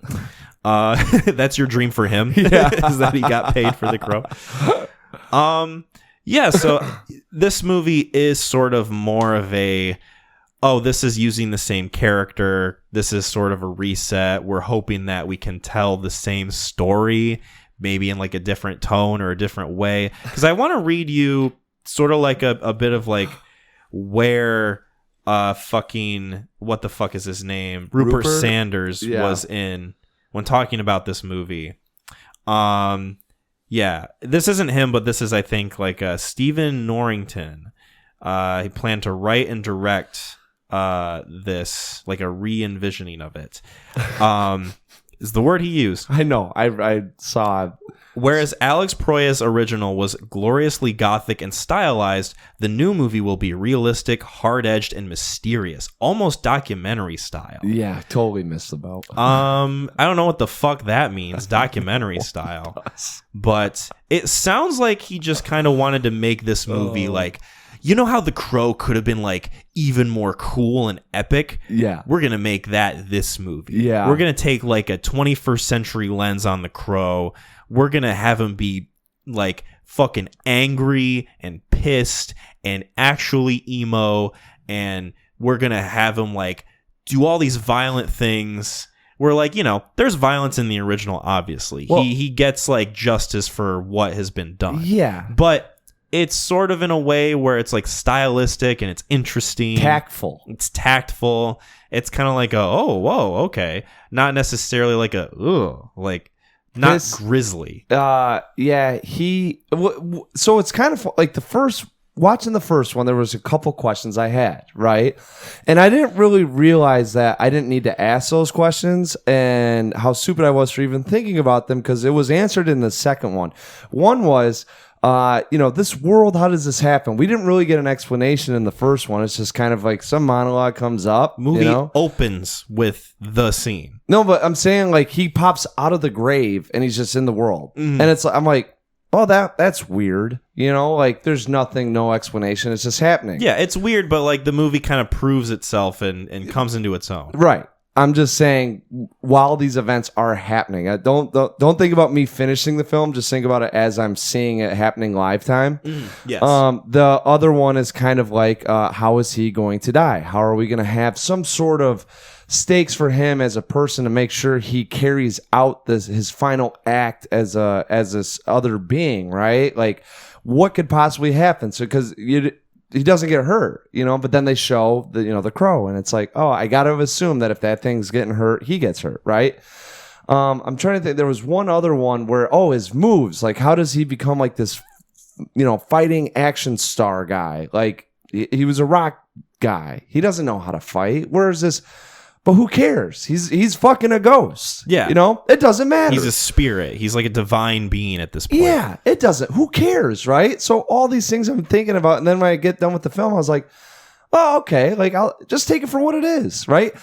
Mm-hmm. That's your dream for him? Yeah. Is that he got paid for The Crow? Yeah, so this movie is sort of more of a, this is using the same character. This is sort of a reset. We're hoping that we can tell the same story, maybe in like a different tone or a different way. Because I want to read you sort of like a bit of like where fucking, what the fuck is his name? Rupert Sanders was in when talking about this movie. Yeah, this isn't him, but this is, I think, like Stephen Norrington. He planned to write and direct this, like a re-envisioning of it. Is the word he used. I know. I saw it. Whereas Alex Proyas' original was gloriously gothic and stylized, the new movie will be realistic, hard-edged, and mysterious, almost documentary style. Yeah, totally missed the boat. I don't know what the fuck that means, documentary style. But it sounds like he just kind of wanted to make this movie like, you know how The Crow could have been like even more cool and epic? Yeah. We're going to make that this movie. Yeah. We're going to take like a 21st century lens on The Crow. We're going to have him be like fucking angry and pissed and actually emo. And we're going to have him like do all these violent things. Where like, you know, there's violence in the original, obviously. Well, he gets like justice for what has been done. Yeah. But it's sort of in a way where it's like stylistic and it's interesting. Tactful. It's tactful. It's kind of like a, whoa, okay. Not necessarily like a, like not grisly. Yeah. So it's kind of like watching the first one, there was a couple questions I had, right? And I didn't really realize that I didn't need to ask those questions and how stupid I was for even thinking about them because it was answered in the second one. One was, this world, how does this happen? We didn't really get an explanation in the first one. It's just kind of like some monologue comes up. Movie opens with the scene. No, but I'm saying like he pops out of the grave and he's just in the world. Mm-hmm. And it's like, I'm like, oh, that's weird. Like there's nothing, no explanation. It's just happening. Yeah, it's weird, but like the movie kind of proves itself and comes into its own. Right. I'm just saying, while these events are happening, I don't think about me finishing the film. Just think about it as I'm seeing it happening live time. Yes. The other one is kind of like, how is he going to die? How are we going to have some sort of stakes for him as a person to make sure he carries out his final act as this other being, right? Like, what could possibly happen? So because he doesn't get hurt, but then they show the crow, and it's like, oh, I got to assume that if that thing's getting hurt, he gets hurt, right? I'm trying to think. There was one other one where, his moves, like, how does he become like this, fighting action star guy? Like, he was a rock guy. He doesn't know how to fight. Where is this? But who cares? He's fucking a ghost. Yeah. It doesn't matter. He's a spirit. He's like a divine being at this point. Yeah, it doesn't. Who cares, right? So all these things I'm thinking about, and then when I get done with the film, I was like, oh, okay. Like, I'll just take it for what it is, right?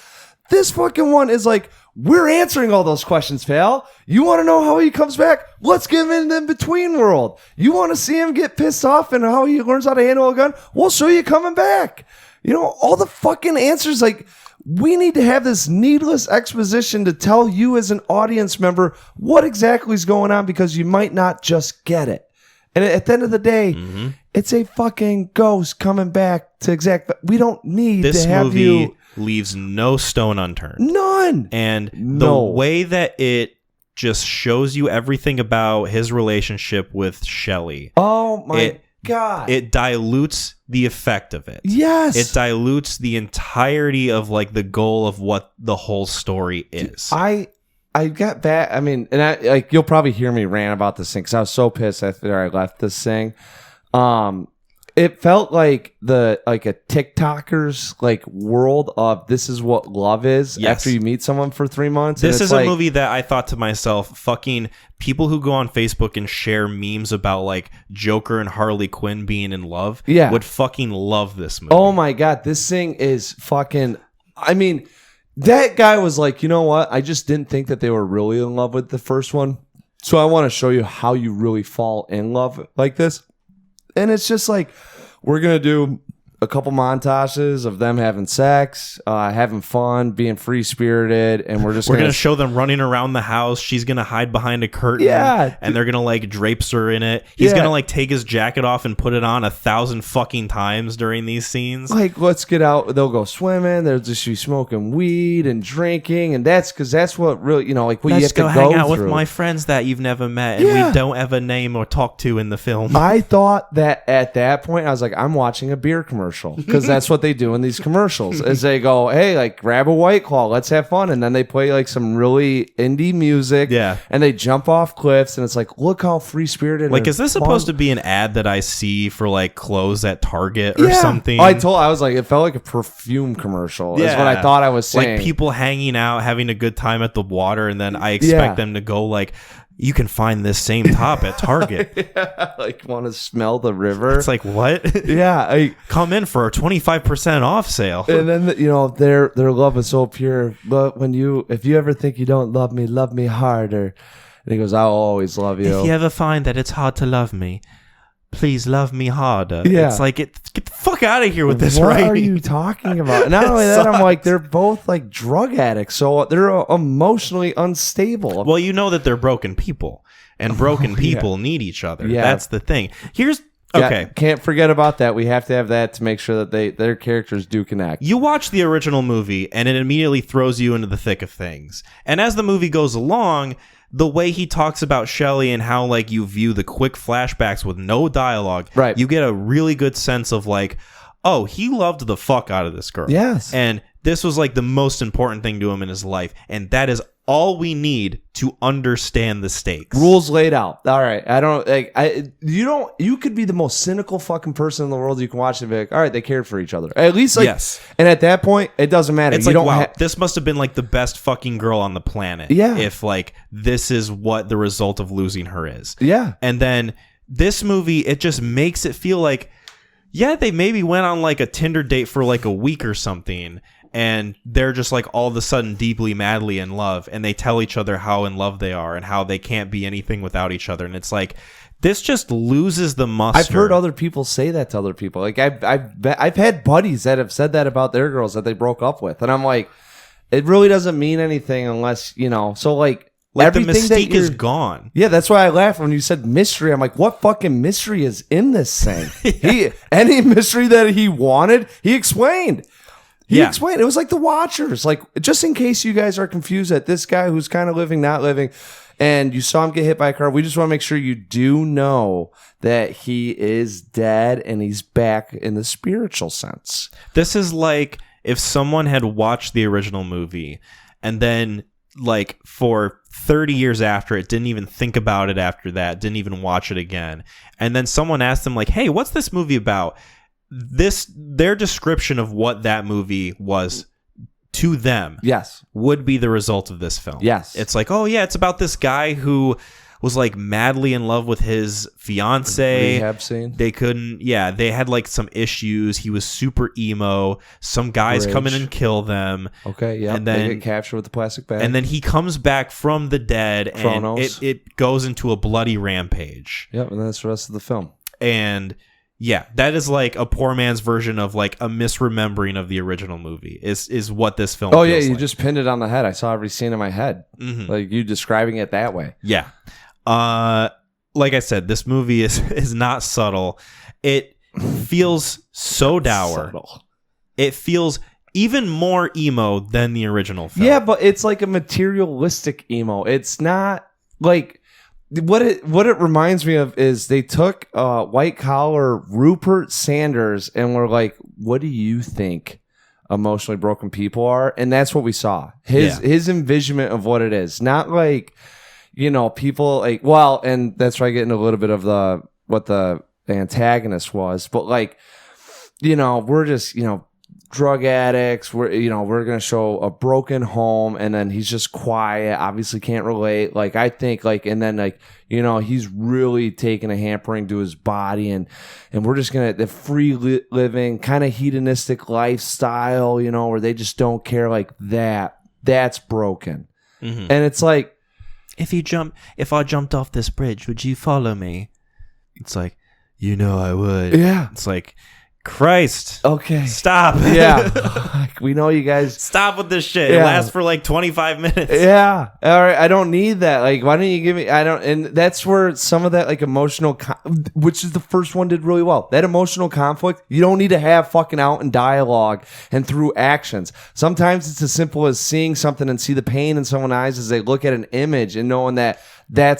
This fucking one is like, we're answering all those questions, pal. You want to know how he comes back? Let's give him the in-between world. You want to see him get pissed off and how he learns how to handle a gun? We'll show you coming back. All the fucking answers, like, we need to have this needless exposition to tell you as an audience member what exactly is going on, because you might not just get it. And at the end of the day, it's a fucking ghost coming back to exact. We don't need this to have movie you. Leaves no stone unturned. None. And the way that it just shows you everything about his relationship with Shelley. Oh my God. It dilutes the effect of it. Yes. It dilutes the entirety of like the goal of what the whole story is. I got back. I mean, and I you'll probably hear me rant about this thing because I was so pissed after I left this thing. It felt like a TikToker's like world of this is what love is after you meet someone for 3 months. This is a movie that I thought to myself, fucking people who go on Facebook and share memes about like Joker and Harley Quinn being in love would fucking love this movie. Oh my God, this thing is fucking, I mean, that guy was like, you know what? I just didn't think that they were really in love with the first one. So I want to show you how you really fall in love like this. And it's just like, we're going to do a couple montages of them having sex, having fun, being free-spirited, and we're going to show them running around the house. She's going to hide behind a curtain, and they're going to like drapes her in it. He's going to like take his jacket off and put it on 1,000 fucking times during these scenes. Like, let's get out. They'll go swimming. They'll just be smoking weed and drinking, and that's because that's what really, like what you have to go hang out through. With my friends that you've never met and we don't ever name or talk to in the film. I thought that at that point, I was like, I'm watching a beer commercial. Because that's what they do in these commercials is they go, hey, like grab a White Claw, let's have fun. And then they play like some really indie music. Yeah. And they jump off cliffs. And it's like, look how free-spirited. Like, is this supposed to be an ad that I see for like clothes at Target or something? I was like, it felt like a perfume commercial is what I thought I was saying. Like people hanging out, having a good time at the water. And then I expect them to go like, you can find this same top at Target. Like, want to smell the river? It's like, what? Come in for a 25% off sale. And then their love is so pure. But if you ever think you don't love me harder. And he goes, I'll always love you. If you ever find that it's hard to love me, please love me harder. Yeah. It's like, get the fuck out of here with this what writing. What are you talking about? Not only that, I'm like, they're both like drug addicts, so they're emotionally unstable. Well, you know that they're broken people, and broken people need each other. Yeah. That's the thing. Can't forget about that. We have to have that to make sure that their characters do connect. You watch the original movie, and it immediately throws you into the thick of things. And as the movie goes along, the way he talks about Shelley and how like you view the quick flashbacks with no dialogue, right? You get a really good sense of like, oh, he loved the fuck out of this girl. Yes. And this was like the most important thing to him in his life. And that is all we need to understand the stakes. Rules laid out. All right. You could be the most cynical fucking person in the world. You can watch it and be like, all right, they cared for each other. At least like, yes. And at that point, it doesn't matter. It's wow, this must have been like the best fucking girl on the planet. Yeah. If like, this is what the result of losing her is. Yeah. And then this movie, it just makes it feel like, yeah, they maybe went on like a Tinder date for like a week or something. And they're just like all of a sudden deeply, madly in love. And they tell each other how in love they are and how they can't be anything without each other. And it's like, this just loses the muster. I've heard other people say that to other people. Like I've had buddies that have said that about their girls that they broke up with. And I'm like, it really doesn't mean anything unless, so like everything the mystique is gone. Yeah, that's why I laughed when you said mystery. I'm like, what fucking mystery is in this thing? Any mystery that he wanted, he explained. He explained it was like The Watchers. Like, just in case you guys are confused that this guy who's kind of living, not living, and you saw him get hit by a car, we just want to make sure you do know that he is dead and he's back in the spiritual sense. This is like if someone had watched the original movie and then, like, for 30 years after it, didn't even think about it after that, didn't even watch it again. And then someone asked them, like, hey, what's this movie about? Their description of what that movie was to them would be the result of this film. Yes. It's like, oh yeah, it's about this guy who was like madly in love with his fiance. Rehab scene. They had like some issues. He was super emo. Some guys come in and kill them. Okay, yeah. And then they get captured with the plastic bag. And then he comes back from the dead Chronos. and it goes into a bloody rampage. Yep, and that's the rest of the film. And yeah, that is like a poor man's version of like a misremembering of the original movie is what this film feels like. You just pinned it on the head. I saw every scene in my head. Mm-hmm. Like you describing it that way. Yeah. Like I said, this movie is not subtle. It feels so dour. Subtle. It feels even more emo than the original film. Yeah, but it's like a materialistic emo. It's not like what it reminds me of is they took white collar Rupert Sanders and were like, what do you think emotionally broken people are? And that's what we saw. His envisionment of what it is. Not like, people like, well, and that's why I get into a little bit of what the antagonist was, but like, we're just, drug addicts. We're going to show a broken home, and then he's just quiet, obviously can't relate. Like, I think like, and then like, he's really taking a hampering to his body, and we're just going to, the free living kind of hedonistic lifestyle, where they just don't care, like that's broken. Mm-hmm. And it's like, if I jumped off this bridge, would you follow me? It's like, I would. Yeah. It's like, Christ. Okay. Stop. Yeah. Like, we know you guys. Stop with this shit. Yeah. It lasts for like 25 minutes. Yeah. All right. I don't need that. Like, why don't you give me, and that's where some of that like emotional, which is the first one did really well. That emotional conflict, you don't need to have fucking out in dialogue and through actions. Sometimes it's as simple as seeing something and see the pain in someone's eyes as they look at an image and knowing that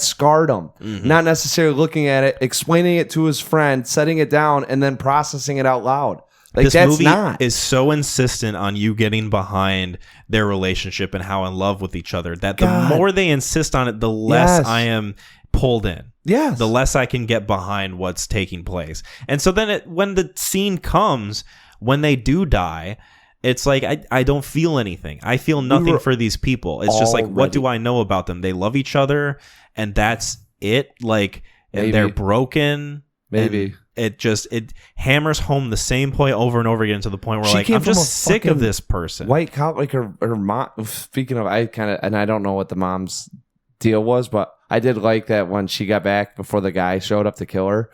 scarred him. Mm-hmm. Not necessarily looking at it, explaining it to his friend, setting it down, and then processing it out loud. Like, this movie is so insistent on you getting behind their relationship and how in love with each other that the more they insist on it, the less I am pulled in. Yes. The less I can get behind what's taking place. And so then when the scene comes, when they do die, it's like I don't feel anything. I feel nothing for these people. It's just like, what do I know about them? They love each other, and that's it. Like, and they're broken. Maybe it hammers home the same point over and over again to the point where like I'm just sick of this person. White cop, like her mom. Speaking of, I don't know what the mom's deal was, but I did like that when she got back before the guy showed up to kill her.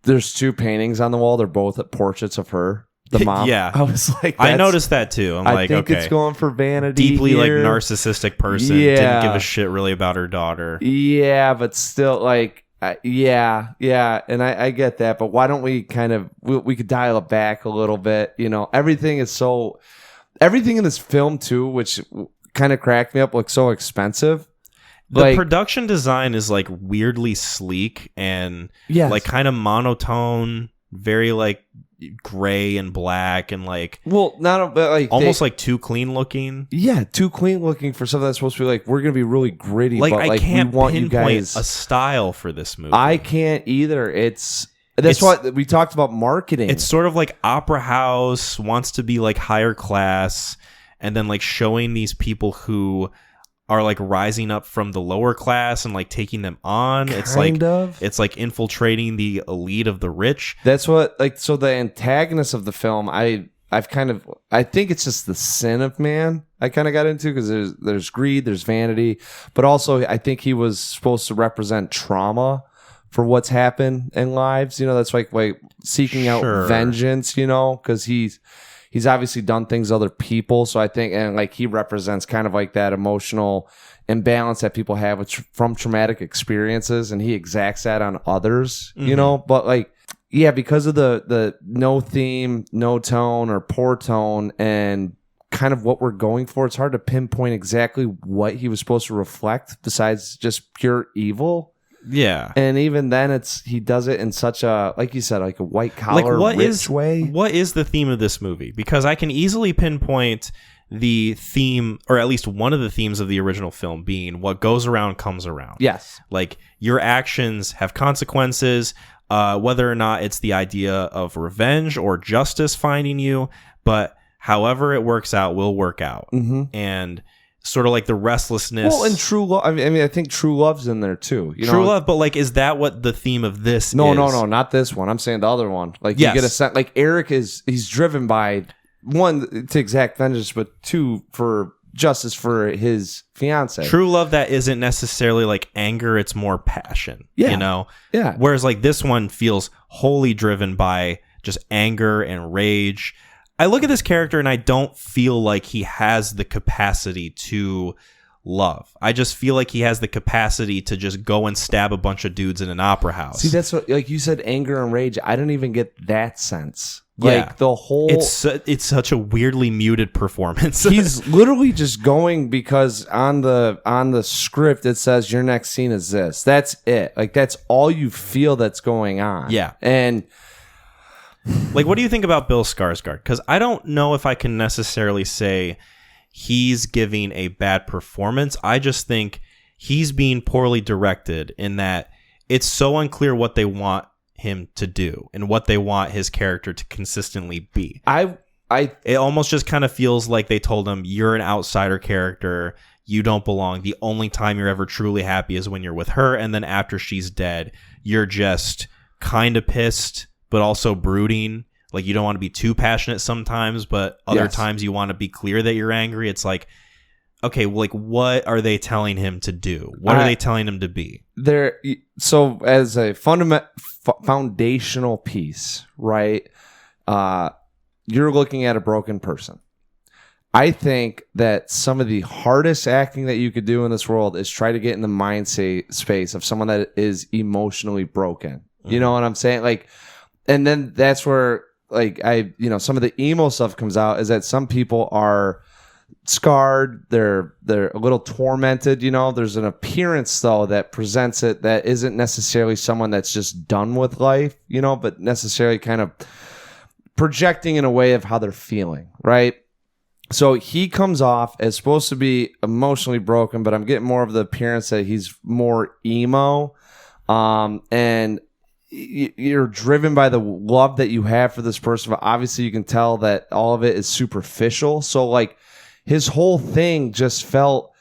There's two paintings on the wall. They're both portraits of her. The mom. Yeah. I was like, I noticed that too. I think it's going for vanity. Deeply here. like narcissistic person. Yeah. Didn't give a shit really about her daughter. Yeah, but still like, yeah. And I get that. But why don't we we could dial it back a little bit? Everything in this film too, which kind of cracked me up, looks so expensive. The production design is like weirdly sleek and like kind of monotone, very like gray and black and like almost like too clean looking. Yeah, too clean looking for something that's supposed to be like, we're gonna be really gritty. Like, but I can't we want pinpoint you guys a style for this movie. I can't either. That's what we talked about marketing. It's sort of like Opera House wants to be like higher class, and then like showing these people who are like rising up from the lower class and like taking them on. It's like infiltrating the elite of the rich. That's what so the antagonist of the film, I think it's just the sin of man I kind of got into, because there's greed, there's vanity, but also I think he was supposed to represent trauma for what's happened in lives. That's like seeking out vengeance, because he's obviously done things to other people. So I think, and like he represents kind of like that emotional imbalance that people have from traumatic experiences, and he exacts that on others, Mm-hmm. But like, Yeah, because of the no theme, no tone, or poor tone, and kind of what we're going for, it's hard to pinpoint exactly what he was supposed to reflect besides just pure evil. Yeah. And even then, he does it in such a, like you said, like a white collar rich way. What is the theme of this movie? Because I can easily pinpoint the theme, or at least one of the themes of the original film being what goes around comes around. Yes. Like, your actions have consequences, whether or not it's the idea of revenge or justice finding you, but however it works out will work out. Mm-hmm. And sort of like the restlessness. Well, and true love. I mean, I think true love's in there too. True love, but like, is that what the theme of this is? No, not this one. I'm saying the other one. Like, yes. You get a sense, like Eric he's driven by, one, to exact vengeance, but two, for justice for his fiance. True love that isn't necessarily like anger, it's more passion. Yeah. You know? Yeah. Whereas like this one feels wholly driven by just anger and rage. I look at this character and I don't feel like he has the capacity to love. I just feel like he has the capacity to just go and stab a bunch of dudes in an opera house. See, that's what, like you said, anger and rage. I didn't even get that sense. Like the whole, it's such a weirdly muted performance. He's literally just going because on the script it says your next scene is this. That's it. Like, that's all you feel that's going on. Yeah. And like, what do you think about Bill Skarsgård? Because I don't know if I can necessarily say he's giving a bad performance. I just think he's being poorly directed in that it's so unclear what they want him to do and what they want his character to consistently be. It almost just kind of feels like they told him, you're an outsider character, you don't belong. The only time you're ever truly happy is when you're with her, and then after she's dead, you're just kind of pissed, but also brooding. Like, you don't want to be too passionate sometimes, but other times you want to be clear that you're angry. It's like, okay, well, like, what are they telling him to do? What are they telling him to be? So as a foundational piece, right? You're looking at a broken person. I think that some of the hardest acting that you could do in this world is try to get in the mind space of someone that is emotionally broken. You know what I'm saying? Like, and then that's where, like, some of the emo stuff comes out, is that some people are scarred, they're a little tormented. There's an appearance though that presents it that isn't necessarily someone that's just done with life, but necessarily kind of projecting in a way of how they're feeling, right? So he comes off as supposed to be emotionally broken, but I'm getting more of the appearance that he's more emo, and you're driven by the love that you have for this person, but obviously you can tell that all of it is superficial. So like, his whole thing just felt,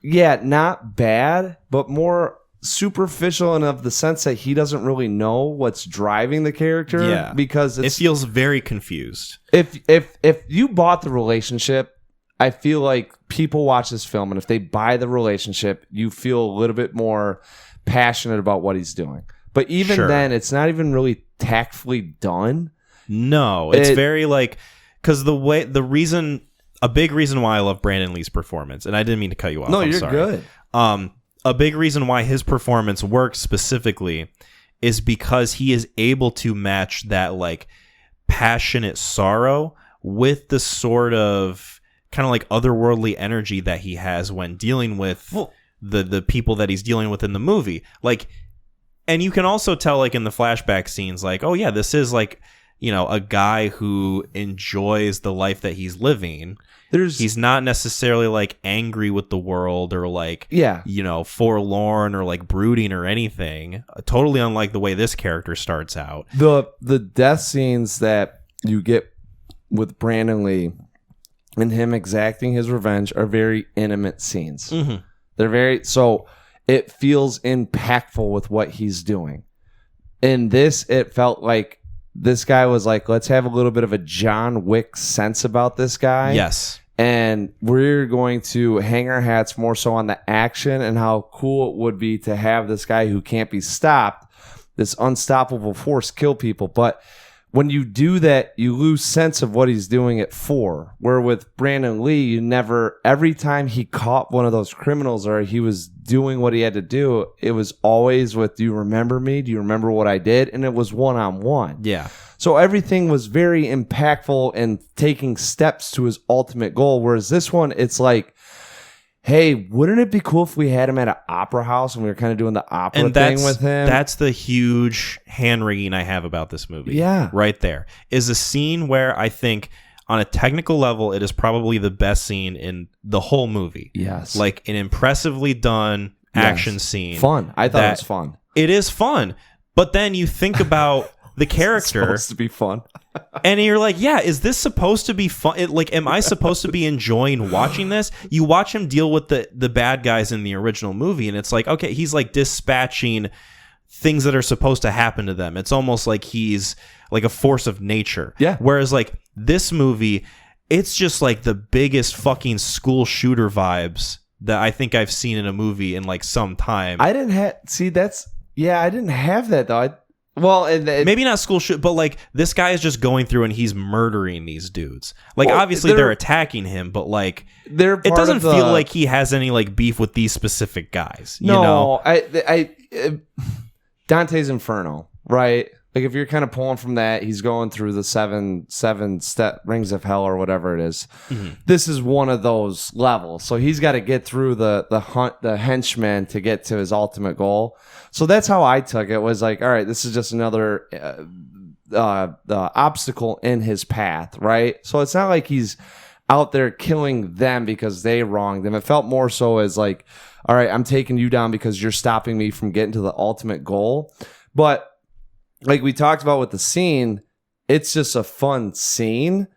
not bad, but more superficial, and of the sense that he doesn't really know what's driving the character. Yeah, because it feels very confused. If you bought the relationship, I feel like people watch this film, and if they buy the relationship, you feel a little bit more passionate about what he's doing. But even then, it's not even really tactfully done. No, it's very like, because a big reason why I love Brandon Lee's performance, and I didn't mean to cut you off. No, you're good. A big reason why his performance works specifically is because he is able to match that like passionate sorrow with the sort of kind of like otherworldly energy that he has when dealing with the people that he's dealing with in the movie. Like, and you can also tell like in the flashback scenes, like, oh yeah, this is like, a guy who enjoys the life that he's living. He's not necessarily like angry with the world or like, forlorn or like brooding or anything. Totally unlike the way this character starts out. The death scenes that you get with Brandon Lee and him exacting his revenge are very intimate scenes. Mm-hmm. They're so it feels impactful with what he's doing. In this, it felt like this guy was like, let's have a little bit of a John Wick sense about this guy. Yes. And we're going to hang our hats more so on the action and how cool it would be to have this guy who can't be stopped, this unstoppable force, kill people. But when you do that, you lose sense of what he's doing it for. Where with Brandon Lee, you never, every time he caught one of those criminals or he was doing what he had to do, it was always with, do you remember me? Do you remember what I did? And it was one-on-one. Yeah. So everything was very impactful and taking steps to his ultimate goal. Whereas this one, it's like, hey, wouldn't it be cool if we had him at an opera house and we were kind of doing the opera thing with him? That's the huge hand-wringing I have about this movie. Yeah. Right there. Is a scene where I think on a technical level, it is probably the best scene in the whole movie. Yes. Like an impressively done action scene. Fun. I thought it was fun. It is fun. But then you think about the character. It's supposed to be fun. And you're like, yeah, is this supposed to be fun? Like, am I supposed to be enjoying watching this? You watch him deal with the bad guys in the original movie, and it's like, okay, he's like dispatching things that are supposed to happen to them. It's almost like he's like a force of nature. Yeah. Whereas like this movie, it's just like the biggest fucking school shooter vibes that I think I've seen in a movie in like some time. I didn't have, I didn't have that though. Maybe not school shoot, but like this guy is just going through and he's murdering these dudes. Like obviously they're attacking him, but like it doesn't feel like he has any like beef with these specific guys. You know? Dante's Inferno, right? Like if you're kind of pulling from that, he's going through the seven step rings of hell or whatever it is. Mm-hmm. This is one of those levels, so he's got to get through the henchmen to get to his ultimate goal. So that's how I took it. Was like, all right, this is just another obstacle in his path, right? So it's not like he's out there killing them because they wronged him. It felt more so as like, all right, I'm taking you down because you're stopping me from getting to the ultimate goal. But like we talked about with the scene, it's just a fun scene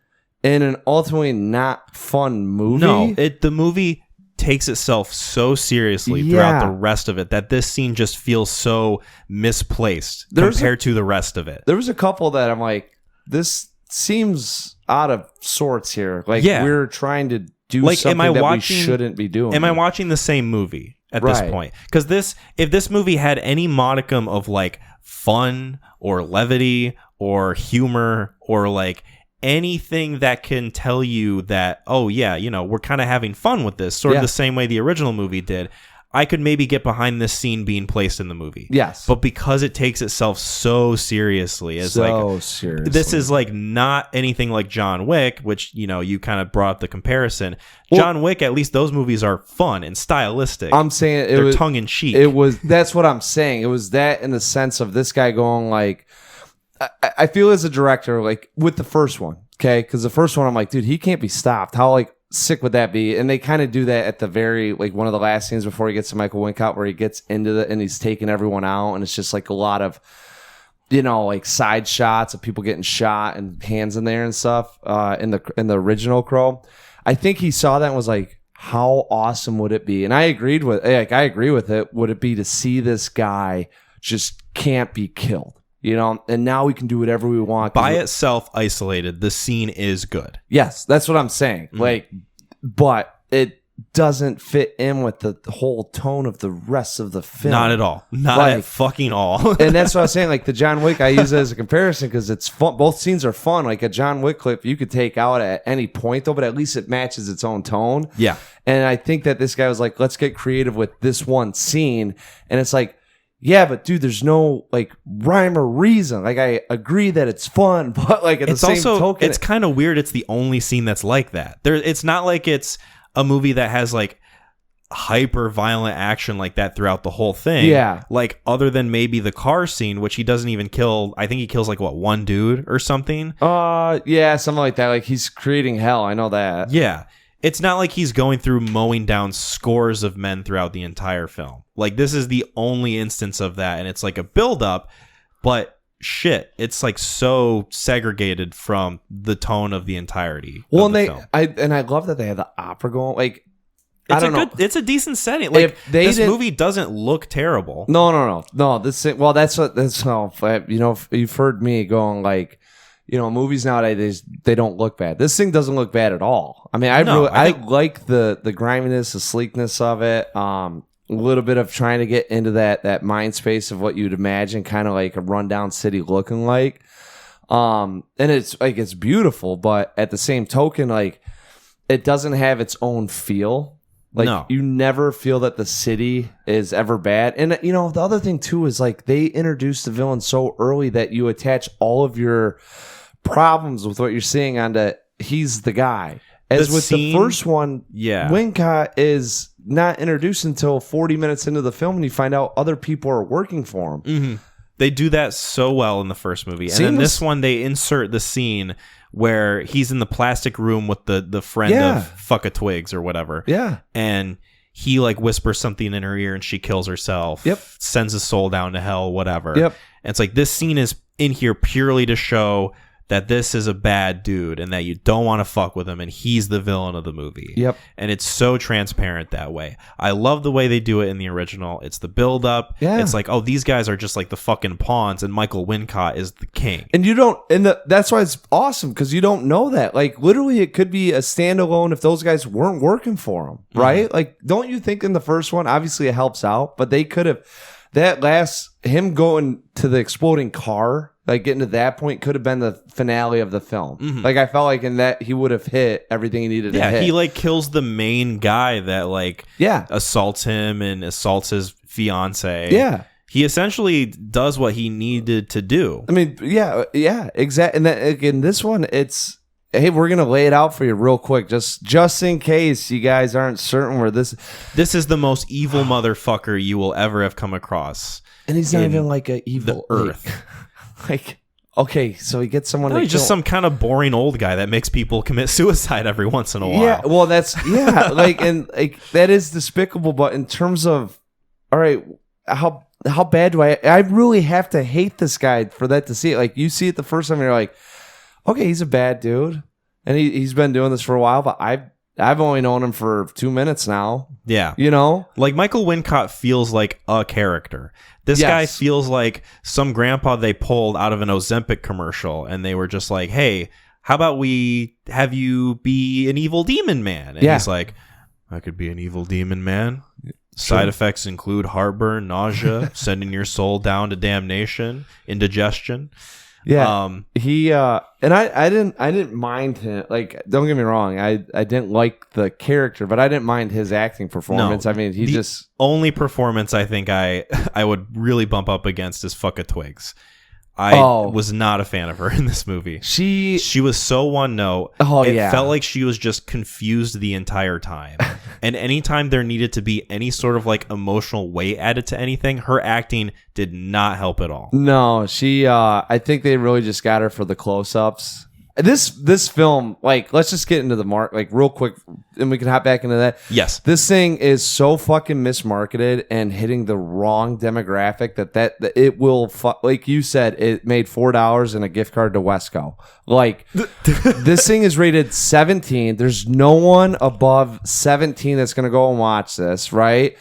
in an ultimately not fun movie. No, the movie takes itself so seriously throughout the rest of it that this scene just feels so misplaced compared to the rest of it. There was a couple that I'm like, this seems out of sorts here. Like we're trying to do like, something that we shouldn't be doing. Am I watching the same movie at this point? Because if this movie had any modicum of like fun or levity or humor or like anything that can tell you that, oh yeah, you know, we're kind of having fun with this, sort of the same way the original movie did, I could maybe get behind this scene being placed in the movie. Yes. But because it takes itself so seriously, it's this is like not anything like John Wick, which, you know, you kind of brought up the comparison. Well, John Wick, at least those movies are fun and stylistic. I'm saying they're tongue in cheek. That's what I'm saying. It was that in the sense of this guy going like, I feel as a director, like with the first one, okay? Because the first one, I'm like, dude, he can't be stopped. How like sick would that be? And they kind of do that at the very, like one of the last scenes before he gets to Michael Wincott, where he gets into and he's taking everyone out, and it's just like a lot of, you know, like side shots of people getting shot and hands in there and stuff. In the original Crow, I think he saw that and was like, how awesome would it be? And I agree with it. Would it be to see this guy just can't be killed? You know, and now we can do whatever we want. By itself, isolated, the scene is good. Yes, that's what I'm saying. Mm-hmm. Like, but it doesn't fit in with the whole tone of the rest of the film. Not at all. Not at fucking all. And that's what I was saying. Like the John Wick, I use it as a comparison because it's fun. Both scenes are fun. Like a John Wick clip, you could take out at any point though, but at least it matches its own tone. Yeah. And I think that this guy was like, let's get creative with this one scene. And it's like, yeah, but dude, there's no like rhyme or reason. Like I agree that it's fun, but like at the same token, it's kind of weird. It's the only scene that's like that. It's not like it's a movie that has like hyper violent action like that throughout the whole thing. Yeah, like other than maybe the car scene, which he doesn't even kill. I think he kills like one dude or something. Yeah, something like that. Like he's creating hell. I know that. Yeah. It's not like he's going through mowing down scores of men throughout the entire film. Like, this is the only instance of that, and it's like a build-up, but shit, it's like so segregated from the tone of the entirety of the film. I love that they have the opera going. Like, it's a decent setting. Like, this movie doesn't look terrible. No. That's how, you know, you've heard me going like, you know, movies nowadays, they don't look bad. This thing doesn't look bad at all. I mean, I like the griminess, the sleekness of it. A little bit of trying to get into that mind space of what you'd imagine kind of like a rundown city looking like. And it's like it's beautiful, but at the same token, like it doesn't have its own feel. Like No. you never feel that the city is ever bad. And you know, the other thing too is like they introduced the villain so early that you attach all of your problems with what you're seeing onto he's the guy. As with the first one, Wincott is not introduced until 40 minutes into the film and you find out other people are working for him. Mm-hmm. They do that so well in the first movie. And then this one, they insert the scene where he's in the plastic room with the friend of FKA Twigs or whatever. Yeah. And he like whispers something in her ear and she kills herself. Yep. Sends his soul down to hell, whatever. Yep. And it's like this scene is in here purely to show that this is a bad dude and that you don't want to fuck with him and he's the villain of the movie. Yep. And it's so transparent that way. I love the way they do it in the original. It's the build up. Yeah. It's like, oh, these guys are just like the fucking pawns and Michael Wincott is the king. And you don't, that's why it's awesome because you don't know that. Like literally it could be a standalone if those guys weren't working for him, right? Mm-hmm. Like, don't you think in the first one, obviously it helps out, but they could have, him going to the exploding car, like getting to that point could have been the finale of the film. Mm-hmm. Like I felt like in that he would have hit everything he needed to hit. Yeah, he like kills the main guy that like assaults him and assaults his fiance. Yeah. He essentially does what he needed to do. I mean, yeah, exactly. And that, again, this one, it's, hey, we're gonna lay it out for you real quick, just in case you guys aren't certain where this is the most evil motherfucker you will ever have come across. And he's not even like a evil Earth. Like, okay, so he gets someone. No, he's just some kind of boring old guy that makes people commit suicide every once in a while. Yeah, well, that's like, and like that is despicable. But in terms of, all right, how bad do I really have to hate this guy for that to see it? Like, you see it the first time, and you're like, okay, he's a bad dude, and he's been doing this for a while, but I've only known him for 2 minutes now. Yeah. You know? Like, Michael Wincott feels like a character. This guy feels like some grandpa they pulled out of an Ozempic commercial, and they were just like, hey, how about we have you be an evil demon man? And he's like, I could be an evil demon man. Side effects include heartburn, nausea, sending your soul down to damnation, indigestion. Yeah, he and I didn't mind him. Like, don't get me wrong, I didn't like the character, but I didn't mind his acting performance. No, I mean, the only performance I think I would really bump up against is FKA Twigs. I was not a fan of her in this movie. She was so one note. It felt like she was just confused the entire time. And anytime there needed to be any sort of like emotional weight added to anything, her acting did not help at all. No, I think they really just got her for the close-ups. This film, like, let's just get into the like real quick, and we can hop back into that. Yes, this thing is so fucking mismarketed and hitting the wrong demographic that it will, like you said, it made $4 and a gift card to Wesco. Like, this thing is rated 17. There's no one above 17 that's gonna go and watch this, right?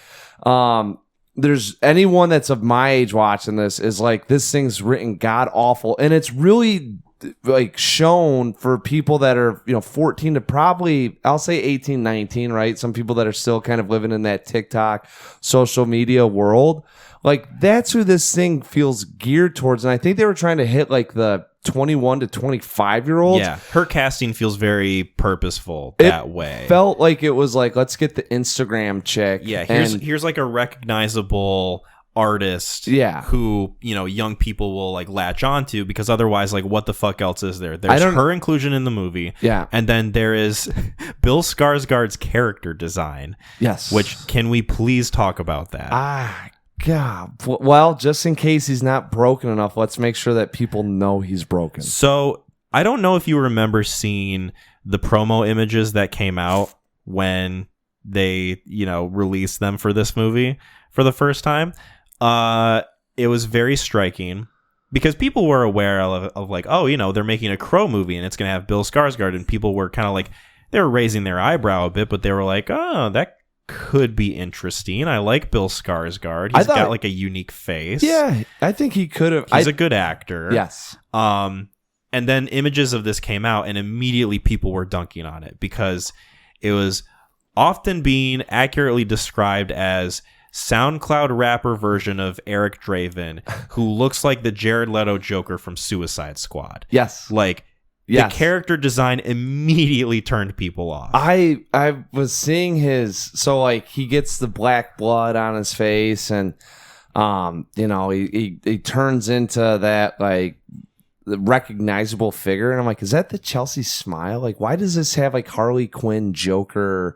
There's anyone that's of my age watching this is like, this thing's written god awful, and it's really like shown for people that are 14 to probably, I'll say 18, 19, right? Some people that are still kind of living in that TikTok social media world. Like, that's who this thing feels geared towards. And I think they were trying to hit like the 21 to 25 year olds. Yeah, her casting feels very purposeful that way. Felt like it was like, let's get the Instagram chick. Yeah, here's like a recognizable artist who young people will like latch onto, because otherwise, like, what the fuck else is there? There's her inclusion in the movie, and then there is Bill Skarsgård's character design, which, can we please talk about that? God, well, just in case he's not broken enough, let's make sure that people know he's broken. So I don't know if you remember seeing the promo images that came out when they released them for this movie for the first time. It was very striking because people were aware of like, oh, they're making a Crow movie and it's going to have Bill Skarsgård, and people were kind of like, they were raising their eyebrow a bit, but they were like, oh, that could be interesting. I like Bill Skarsgård. He's got like a unique face. Yeah, I think he could have. He's a good actor. Yes. And then images of this came out, and immediately people were dunking on it because it was often being accurately described as SoundCloud rapper version of Eric Draven, who looks like the Jared Leto Joker from Suicide Squad. Yes. Like, the character design immediately turned people off. I was seeing so like he gets the black blood on his face, and he turns into that like the recognizable figure, and I'm like, is that the Chelsea Smile? Like, why does this have like Harley Quinn Joker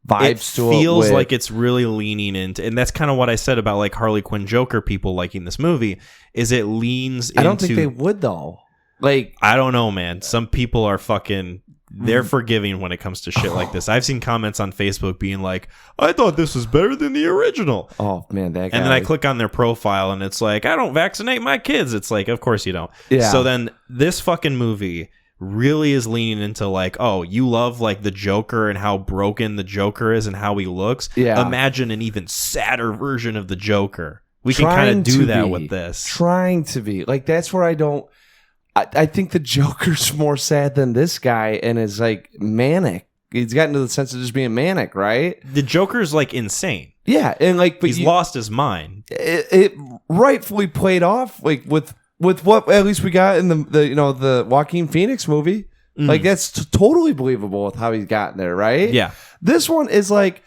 vibes to it? It feels like it's really leaning into, and that's kind of what I said about like Harley Quinn Joker people liking this movie, is it leans into... I don't think they would though. Like, I don't know, man. Some people are they're forgiving when it comes to shit like this. I've seen comments on Facebook being like, I thought this was better than the original. Oh, man, that guy. And then I click on their profile and it's like, I don't vaccinate my kids. It's like, of course you don't. Yeah. So then this fucking movie really is leaning into like, oh, you love like the Joker and how broken the Joker is and how he looks. Yeah. Imagine an even sadder version of the Joker. We can kind of do that with this. Trying to be. Like, that's where I think the Joker's more sad than this guy and is like manic. He's gotten to the sense of just being manic, right? The Joker's like insane. Yeah, and like, but he's lost his mind. It rightfully played off like with what at least we got in the Joaquin Phoenix movie. Mm. Like, that's totally believable with how he's gotten there, right? Yeah. This one is like,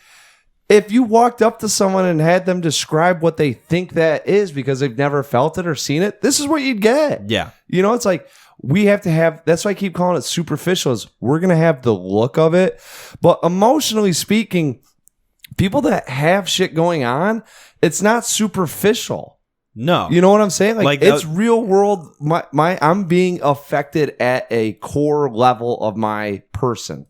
if you walked up to someone and had them describe what they think that is because they've never felt it or seen it, this is what you'd get. Yeah. It's like, we have to have, that's why I keep calling it superficial, is we're going to have the look of it. But emotionally speaking, people that have shit going on, it's not superficial. No. You know what I'm saying? Like it's real world. I'm being affected at a core level of my person,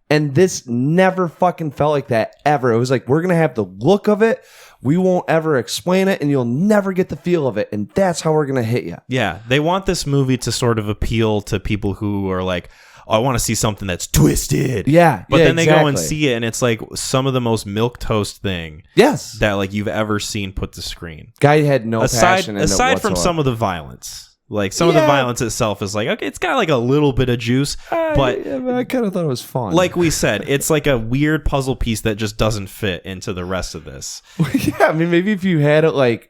And this never fucking felt like that ever. It was like, we're going to have the look of it. We won't ever explain it, and you'll never get the feel of it. And that's how we're going to hit you. Yeah. They want this movie to sort of appeal to people who are like, oh, I want to see something that's twisted. Yeah. But then they go and see it, and it's like some of the most milquetoast thing that like you've ever seen put to screen. Guy had no passion in it aside from some of the violence. Like, some of the violence itself is like, okay, it's got like a little bit of juice, but I kind of thought it was fun. Like we said, it's like a weird puzzle piece that just doesn't fit into the rest of this. Yeah, I mean, maybe if you had it like,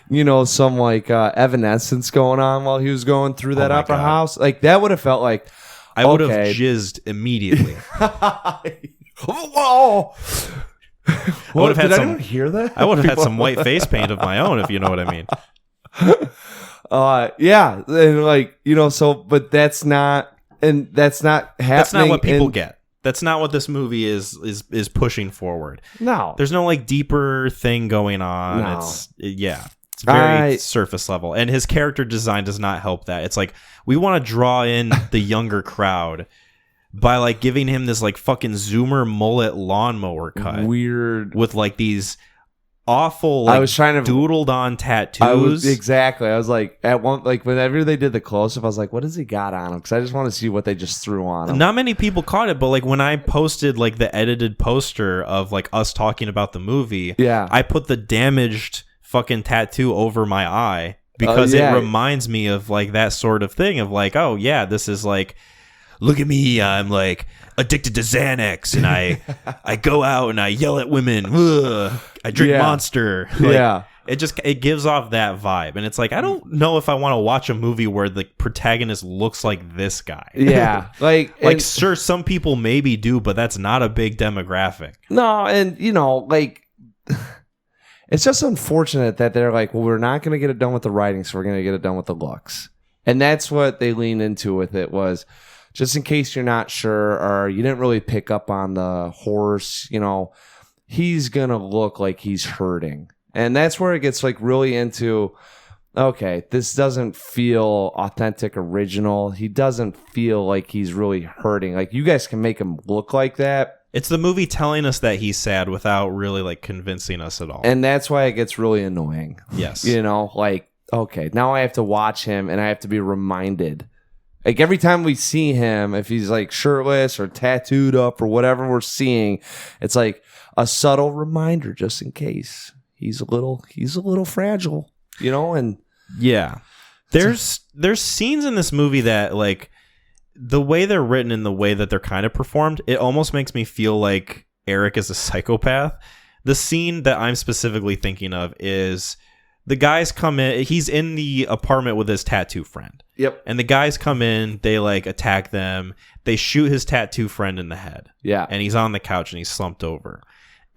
some like evanescence going on while he was going through that opera house, like that would have felt like, I would have jizzed immediately. Whoa! Did anyone hear that? I would have had some white face paint of my own, if you know what I mean. Yeah, and like, but that's not happening. That's not what people get. That's not what this movie is pushing forward. No, there's no like deeper thing going on. No. It's very surface level, and his character design does not help that. It's like, we want to draw in the younger crowd by like giving him this like fucking Zoomer mullet lawnmower cut, weird with like these awful, like, I was trying to doodled on tattoos. I was like, at one, like, whenever they did the close up, I was like, what has he got on him? Because I just want to see what they just threw on him. Not many people caught it, but like when I posted like the edited poster of like us talking about the movie, I put the damaged fucking tattoo over my eye because it reminds me of like that sort of thing of like, oh yeah, this is like, look at me, I'm like addicted to Xanax, and I go out and I yell at women. Ugh, I drink Monster. Like, it gives off that vibe, and it's like, I don't know if I want to watch a movie where the protagonist looks like this guy. Yeah, like sure, some people maybe do, but that's not a big demographic. No, and like, it's just unfortunate that they're like, well, we're not going to get it done with the writing, so we're going to get it done with the looks, and that's what they lean into with it was. Just in case you're not sure or you didn't really pick up on the horse, he's going to look like he's hurting. And that's where it gets like really into, okay, this doesn't feel authentic, original. He doesn't feel like he's really hurting. Like, you guys can make him look like that. It's the movie telling us that he's sad without really like convincing us at all. And that's why it gets really annoying. Yes. Like, okay, now I have to watch him and I have to be reminded. Like, every time we see him, if he's like shirtless or tattooed up or whatever we're seeing, it's like a subtle reminder just in case he's a little fragile, and yeah. There's scenes in this movie that like the way they're written and the way that they're kind of performed, it almost makes me feel like Eric is a psychopath. the scene that I'm specifically thinking of is the guys come in. He's in the apartment with his tattoo friend. Yep. And the guys come in. They like attack them. They shoot his tattoo friend in the head. Yeah. And he's on the couch and he's slumped over.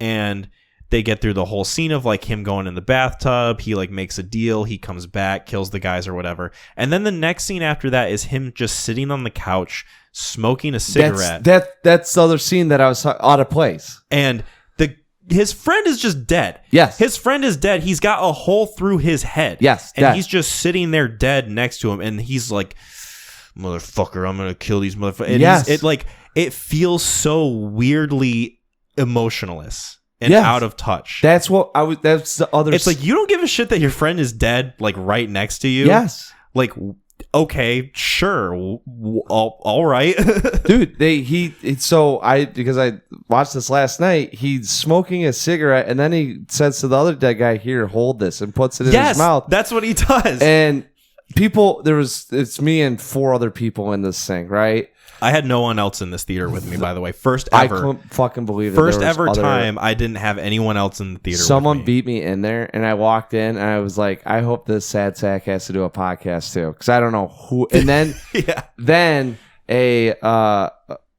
And they get through the whole scene of like him going in the bathtub. He like makes a deal. He comes back, kills the guys or whatever. And then the next scene after that is him just sitting on the couch smoking a cigarette. That's the other scene that I was out of place. And his friend is just dead. Yes. His friend is dead. He's got a hole through his head. Yes. And he's just sitting there dead next to him. And he's like, motherfucker, I'm going to kill these motherfuckers. And yes. It feels so weirdly emotionless and out of touch. That's the other. It's like, you don't give a shit that your friend is dead, like right next to you. Yes. Like, okay, sure, all right, dude. Because I watched this last night. He's smoking a cigarette, and then he says to the other dead guy, "Here, hold this," and puts it in his mouth. That's what he does. And it's me and 4 other people in this thing, right? I had no one else in this theater with me, by the way. First ever. I couldn't fucking believe it. First ever time I didn't have anyone else in the theater. Someone beat me in there, and I walked in, and I was like, I hope this sad sack has to do a podcast too, because I don't know who. And then, then a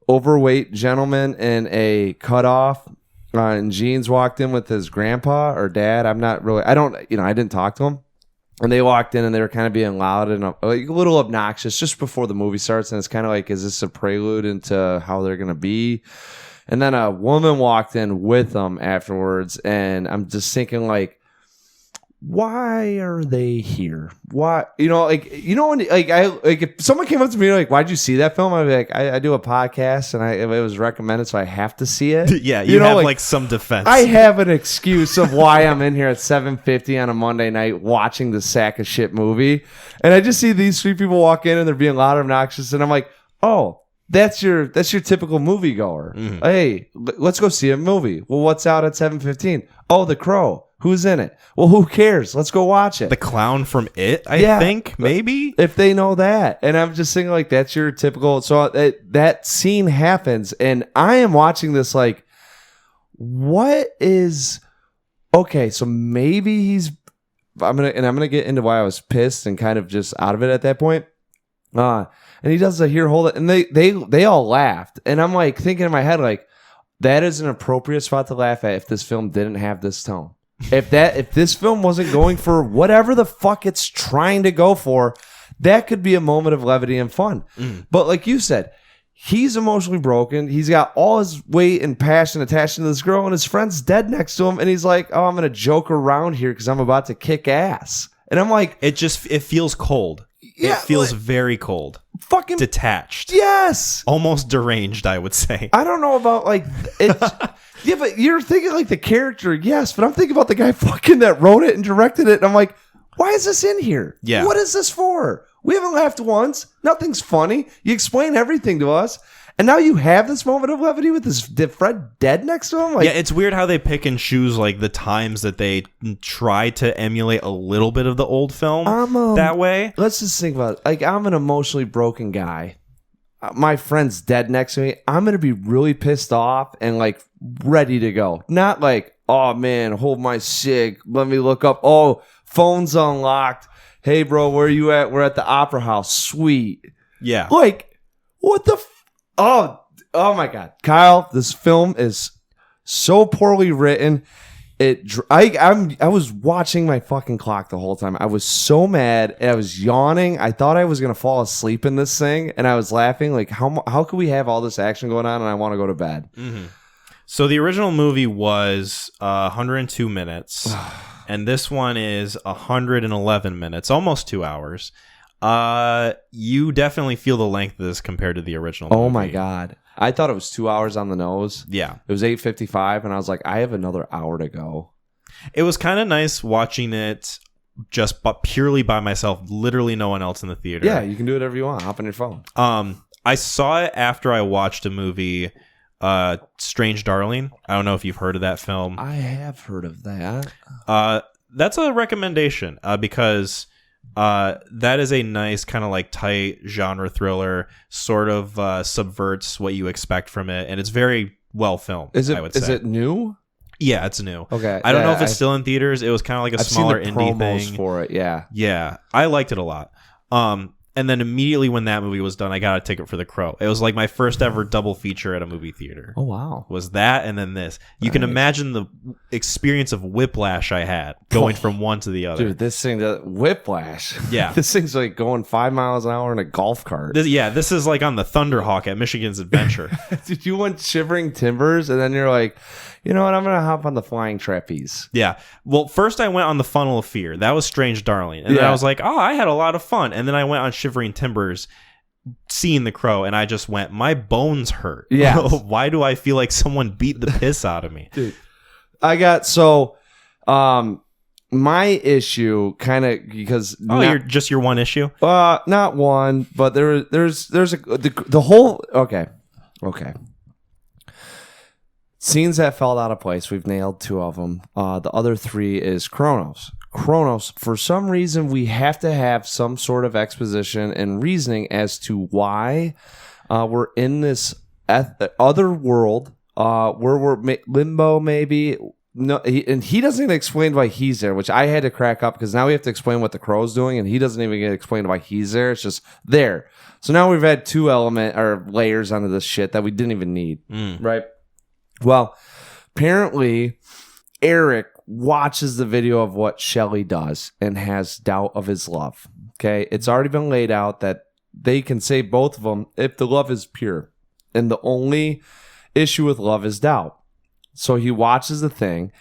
overweight gentleman in a cutoff and jeans walked in with his grandpa or dad. I didn't talk to him. And they walked in and they were kind of being loud and like a little obnoxious just before the movie starts. And it's kind of like, is this a prelude into how they're going to be? And then a woman walked in with them afterwards. And I'm just thinking like, why are they here? Why, when if someone came up to me like, why'd you see that film? I'd be like, I do a podcast and it was recommended, so I have to see it. Yeah, you have like some defense. I have an excuse of why I'm in here at 7:50 on a Monday night watching the sack of shit movie, and I just see these 3 people walk in and they're being loud and obnoxious, and I'm like, oh, that's your typical moviegoer. Mm-hmm. Hey, let's go see a movie. Well, what's out at 7:15? Oh, The Crow. Who's in it? Well, who cares? Let's go watch it. The clown from It, I think, maybe? If they know that. And I'm just thinking, like, that's your typical... So that scene happens, and I am watching this like, what is... Okay, so maybe he's... I'm gonna get into why I was pissed and kind of just out of it at that point. And he does the here, hold it. And they all laughed. And I'm like thinking in my head, like, that is an appropriate spot to laugh at if this film didn't have this tone. If this film wasn't going for whatever the fuck it's trying to go for, that could be a moment of levity and fun. But like you said, he's emotionally broken. He's got all his weight and passion attached to this girl, and his friend's dead next to him. And he's like, "Oh, I'm gonna joke around here because I'm about to kick ass." And I'm like, it feels cold. Yeah, it feels very cold. Fucking detached. Yes. Almost deranged, I would say. I don't know about like it. Yeah, but you're thinking like the character, yes, but I'm thinking about the guy fucking that wrote it and directed it, and I'm like, why is this in here? Yeah. What is this for? We haven't laughed once. Nothing's funny. You explain everything to us, and now you have this moment of levity with this Fred dead next to him? Like, yeah, it's weird how they pick and choose like the times that they try to emulate a little bit of the old film that way. Let's just think about it. Like, I'm an emotionally broken guy. My friend's dead next to me. I'm going to be really pissed off and like ready to go. Not like, oh man, hold my cig. Let me look up. Oh, phone's unlocked. Hey bro, where you at? We're at the Opera House. Sweet. Yeah. Like, what the oh my God. Kyle, this film is so poorly written. I was watching my fucking clock the whole time. I was so mad. And I was yawning. I thought I was gonna fall asleep in this thing, and I was laughing. Like, how could we have all this action going on, and I want to go to bed? Mm-hmm. So the original movie was 102 minutes, and this one is 111 minutes, almost 2 hours. You definitely feel the length of this compared to the original movie. Oh my God. I thought it was 2 hours on the nose. Yeah. It was 8:55, and I was like, I have another hour to go. It was kind of nice watching it just purely by myself, literally no one else in the theater. Yeah, you can do whatever you want. Hop on your phone. I saw it after I watched a movie, Strange Darling. I don't know if you've heard of that film. I have heard of that. That's a recommendation because... that is a nice kind of like tight genre thriller, sort of subverts what you expect from it, and it's very well filmed. Is I would say. Is it new? Yeah, it's new. Okay. I don't know if it's still in theaters. It was kind of like a smaller seen the indie promos thing for it. Yeah. Yeah, I liked it a lot. And then immediately when that movie was done, I got a ticket for The Crow. It was like my first ever double feature at a movie theater. Oh, wow. Was that and then this. You can imagine the experience of whiplash I had going from one to the other. Dude, this thing, whiplash. Yeah. This thing's like going 5 miles an hour in a golf cart. This is like on the Thunderhawk at Michigan's Adventure. Dude, you went shivering timbers and then you're like, you know what? I'm going to hop on the flying trapeze. Yeah. Well, first I went on the Funnel of Fear. That was Strange Darling. And then I was like, oh, I had a lot of fun. And then I went on Shivering Timbers, seeing The Crow, and I just went, my bones hurt. Yeah. Why do I feel like someone beat the piss out of me? Dude, I got my issue kind of because you're just your one issue? Not one, but there's the whole okay. Scenes that fell out of place. We've nailed 2 of them. The other 3 is Kronos. For some reason, we have to have some sort of exposition and reasoning as to why we're in this other world where we're limbo, maybe. No, he doesn't even explain why he's there, which I had to crack up because now we have to explain what the Crow's doing, and he doesn't even get explained why he's there. It's just there. So now we've had 2 layers onto this shit that we didn't even need, right? Well, apparently, Eric watches the video of what Shelley does and has doubt of his love. Okay, it's already been laid out that they can say both of them if the love is pure, and the only issue with love is doubt. So he watches the thing.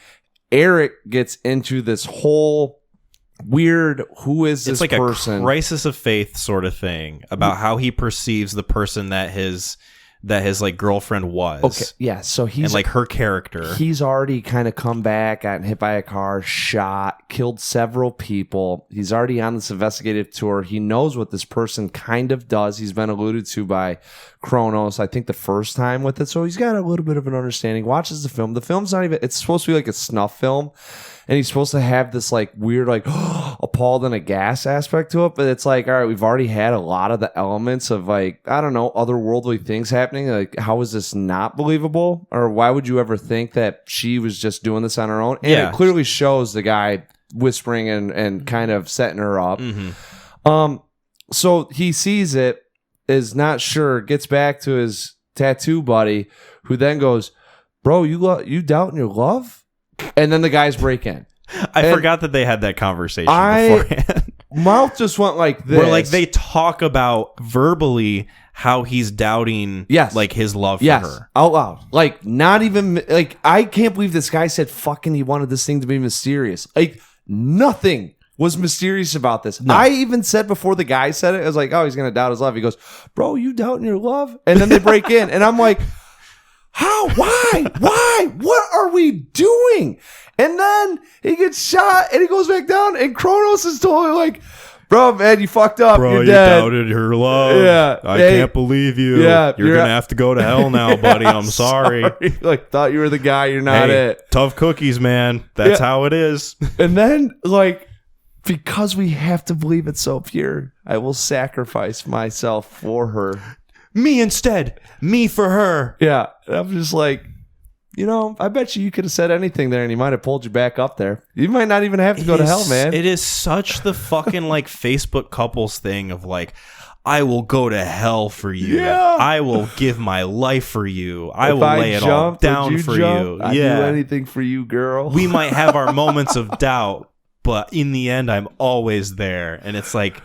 Eric gets into this whole weird, who is this person? It's like a crisis of faith sort of thing about how he perceives the person that his like girlfriend was. Okay, yeah. So he's and like her character. He's already kind of come back, gotten hit by a car, shot, killed several people. He's already on this investigative tour. He knows what this person kind of does. He's been alluded to by Kronos, I think, the first time with it. So he's got a little bit of an understanding. Watches the film. The film's not even. It's supposed to be like a snuff film. And he's supposed to have this like weird, like appalled and aghast aspect to it. But it's like, all right, we've already had a lot of the elements of like, I don't know, otherworldly things happening. Like, how is this not believable? Or why would you ever think that she was just doing this on her own? And it clearly shows the guy whispering and kind of setting her up. Mm-hmm. So he sees it, is not sure, gets back to his tattoo buddy, who then goes, bro, you doubting your love? And then the guys break in. I forgot that they had that conversation beforehand. Mouth just went like this. Where like they talk about verbally how he's doubting like his love for her. Out loud. Like not even like I can't believe this guy said fucking he wanted this thing to be mysterious. Like nothing was mysterious about this. No. I even said before the guy said it, I was like, oh, he's gonna doubt his love. He goes, bro, you doubting your love? And then they break in and I'm like, how? Why? What are we doing? And then he gets shot and he goes back down and Kronos is totally like, bro, man, you fucked up. Bro, you're you dead. Doubted her love. Yeah. I can't believe you. Yeah, you're going to have to go to hell now, buddy. I'm sorry. Like, thought you were the guy. You're not it. Tough cookies, man. That's how it is. And then, like, because we have to believe it's so pure, I will sacrifice myself for her. Me instead. Me for her. Yeah. And I'm just like, you know, I bet you could have said anything there and he might have pulled you back up there. You might not even have to go to hell, man. It is such the fucking like Facebook couples thing of like, I will go to hell for you. Yeah. I will give my life for you. I will lay it all down for you. I'd do anything for you, girl. We might have our moments of doubt, but in the end, I'm always there. And it's like,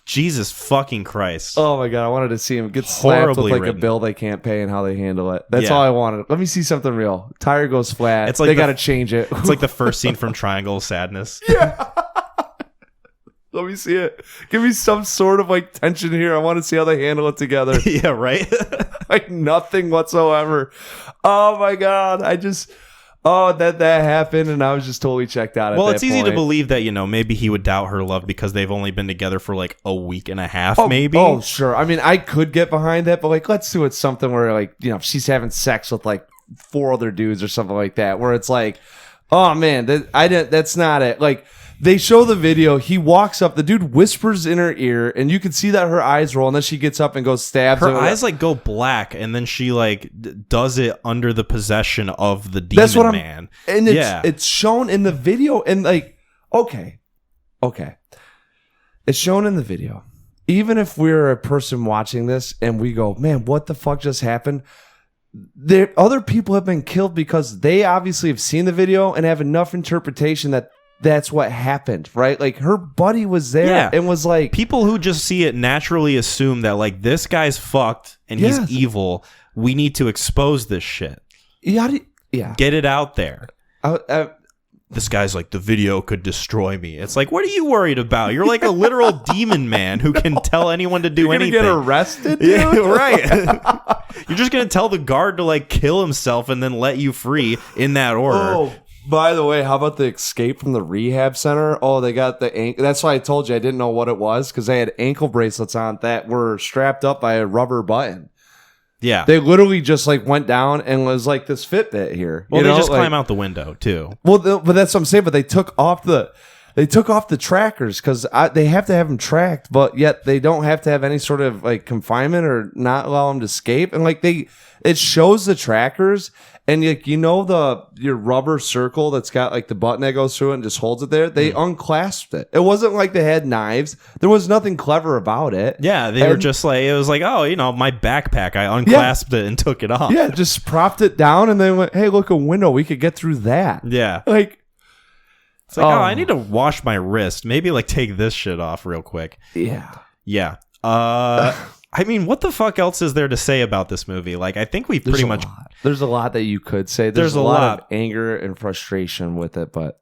Jesus fucking Christ. Oh my God, I wanted to see him get slapped with like a bill they can't pay and how they handle it. That's all I wanted. Let me see something real. Tire goes flat. It's like they got to change it. It's like the first scene from Triangle of Sadness. Yeah. Let me see it. Give me some sort of like tension here. I want to see how they handle it together. Yeah, right? Like nothing whatsoever. Oh my God. That happened, and I was just totally checked out. Well, it's easy to believe that, you know, maybe he would doubt her love because they've only been together for like a week and a half, maybe. Oh, sure. I mean, I could get behind that, but like, let's do it something where like, you know, she's having sex with like 4 other dudes or something like that, where it's like, oh man, that's not it. Like, They show the video. He walks up. The dude whispers in her ear, and you can see that her eyes roll. And then she gets up and goes stabs. Her eyes like go black, and then she like does it under the possession of the demon man. And it's shown in the video. And like, okay, it's shown in the video. Even if we're a person watching this and we go, man, what the fuck just happened? Other people have been killed because they obviously have seen the video and have enough interpretation that that's what happened, right? Like her buddy was there and was like, people who just see it naturally assume that like this guy's fucked and he's evil. We need to expose this shit. Yeah, get it out there. This guy's like, the video could destroy me. It's like, what are you worried about? You're like a literal demon man who can tell anyone to do anything. You're gonna get arrested, dude? Yeah, right. You're just gonna tell the guard to like kill himself and then let you free in that order. Oh, by the way, how about the escape from the rehab center? Oh, they got the ankle. That's why I told you I didn't know what it was, because they had ankle bracelets on that were strapped up by a rubber button. Yeah. They literally just like went down and was like this Fitbit here. Well, they just climb out the window too. Well, but that's what I'm saying. But they took off the trackers because they have to have them tracked, but yet they don't have to have any sort of like confinement or not allow them to escape. And like it shows the trackers, and like your rubber circle that's got like the button that goes through it and just holds it there. They unclasped it. It wasn't like they had knives. There was nothing clever about it. Yeah, they were just like, it was like, oh, my backpack. I unclasped it and took it off. Yeah, just propped it down and then went, hey, look, a window. We could get through that. Yeah, like. It's like, I need to wash my wrist. Maybe like take this shit off real quick. Yeah. Yeah. I mean, what the fuck else is there to say about this movie? Like, I think we've pretty much... There's a lot that you could say. There's a lot of anger and frustration with it, but...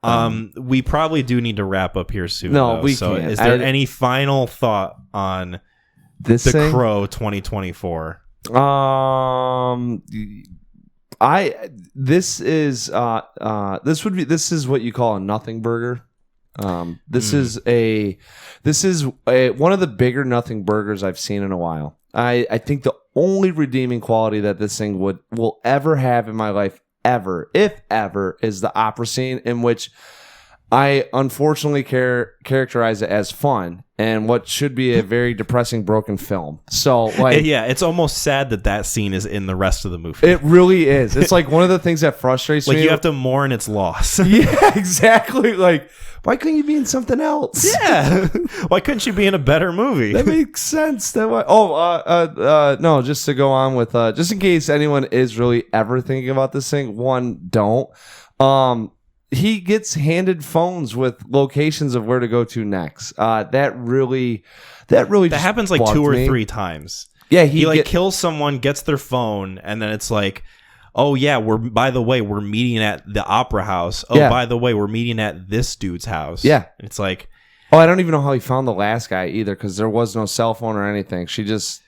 we probably do need to wrap up here soon. No, though. we so can't. Is there any final thought on this The Crow 2024? This is what you call a nothing burger. This is one of the bigger nothing burgers I've seen in a while. I think the only redeeming quality that this thing will ever have in my life, if ever, is the opera scene, in which I unfortunately characterize it as fun and what should be a very depressing, broken film. So, like, yeah, it's almost sad that scene is in the rest of the movie. It really is. It's like one of the things that frustrates me. Like, you have to mourn its loss. Yeah, exactly. Like, why couldn't you be in something else? Yeah. Why couldn't you be in a better movie? That makes sense. No, just to go on with, just in case anyone is really ever thinking about this thing, don't. He gets handed phones with locations of where to go to next. That happens like 2 or 3 times. Yeah, he kills someone, gets their phone, and then it's like, oh yeah, we're meeting at the opera house. Oh, by the way, we're meeting at this dude's house. Yeah, and it's like, oh, I don't even know how he found the last guy either, because there was no cell phone or anything.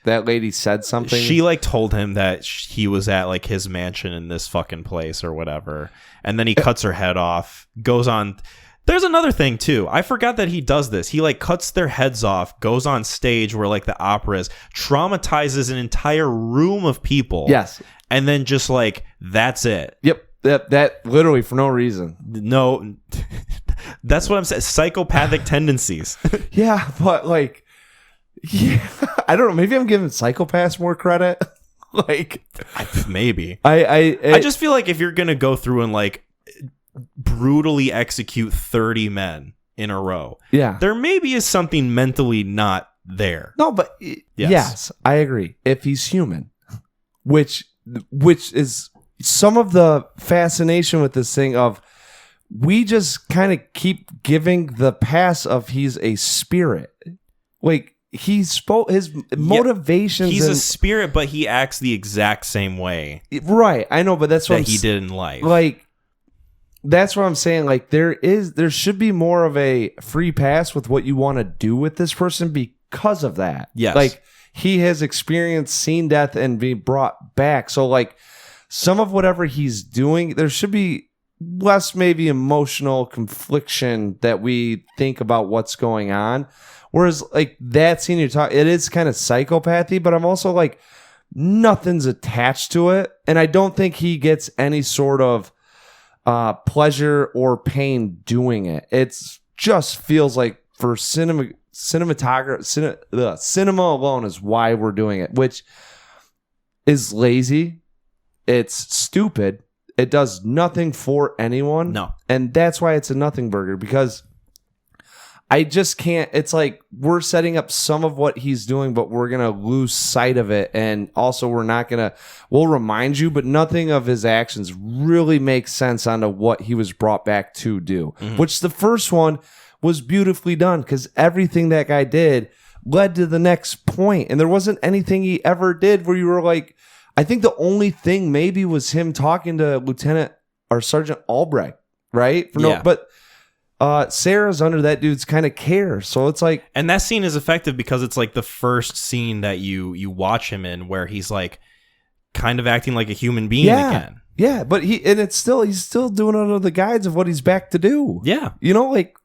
That lady said something. She like told him that he was at like his mansion in this fucking place or whatever. And then he cuts her head off, goes on. There's another thing too. I forgot that he does this. He like cuts their heads off, goes on stage where like the opera is, traumatizes an entire room of people. Yes. And then just like, that's it. Yep. That literally for no reason. No, that's what I'm saying. Psychopathic tendencies. Yeah, but like, yeah, I don't know. Maybe I'm giving psychopaths more credit. Like, maybe. I just feel like if you're gonna go through and like brutally execute 30 men in a row, yeah, there maybe is something mentally not there. No, but yes, I agree. If he's human, which is some of the fascination with this thing of, we just kind of keep giving the pass of he's a spirit. Like, his motivations. He's a spirit, but he acts the exact same way. Right. I know, but that's what he did in life. Like, that's what I'm saying. Like, there should be more of a free pass with what you want to do with this person because of that. Yes. Like, he has experienced, seen death, and be brought back. So, like, some of whatever he's doing, there should be less maybe emotional confliction that we think about what's going on. Whereas, like, that scene you're talking, it is kind of psychopathy, but I'm also like, nothing's attached to it. And I don't think he gets any sort of pleasure or pain doing it. It's just feels like for cinema alone is why we're doing it, which is lazy. It's stupid. It does nothing for anyone. No. And that's why it's a nothing burger, because I just can't. It's like we're setting up some of what he's doing, but we're going to lose sight of it. And also we'll remind you, but nothing of his actions really makes sense onto what he was brought back to do, which the first one was beautifully done, because everything that guy did led to the next point. And there wasn't anything he ever did where you were like, I think the only thing maybe was him talking to Lieutenant or Sergeant Albrecht, right? But Sarah's under that dude's kind of care. So it's like... And that scene is effective because it's like the first scene that you watch him in where he's like kind of acting like a human being again. Yeah, but he's still doing it under the guise of what he's back to do. Yeah. You know, like...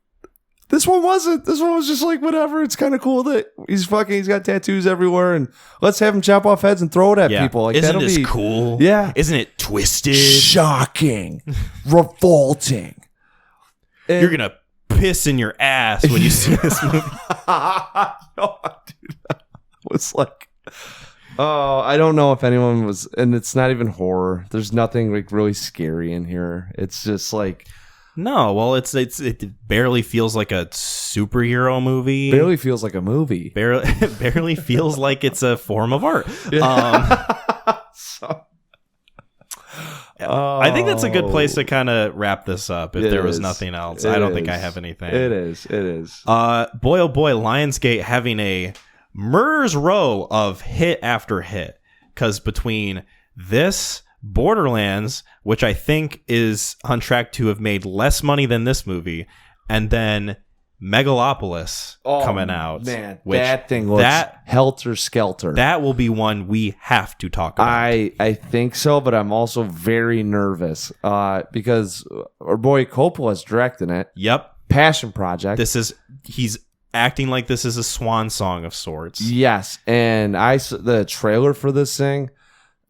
This one wasn't. This one was just like, whatever. It's kind of cool that he's got tattoos everywhere, and let's have him chop off heads and throw it at people. Like, isn't this cool? Yeah. Isn't it twisted? Shocking. Revolting. You're going to piss in your ass when you see this movie. No, dude. It's like, oh, I don't know if anyone was, and it's not even horror. There's nothing like really scary in here. It's just like... No, well, it barely feels like a superhero movie. Barely feels like a movie. Barely feels like it's a form of art. I think that's a good place to kind of wrap this up. If there was nothing else, I don't think I have anything. It is. Boy, oh boy, Lionsgate having a murderer's row of hit after hit, because between this, Borderlands, which I think is on track to have made less money than this movie, and then Megalopolis coming out. Man, that thing looks helter skelter. That will be one we have to talk about. I think so, but I'm also very nervous because our boy Coppola's directing it. Yep. Passion project. He's acting like this is a swan song of sorts. Yes, and the trailer for this thing.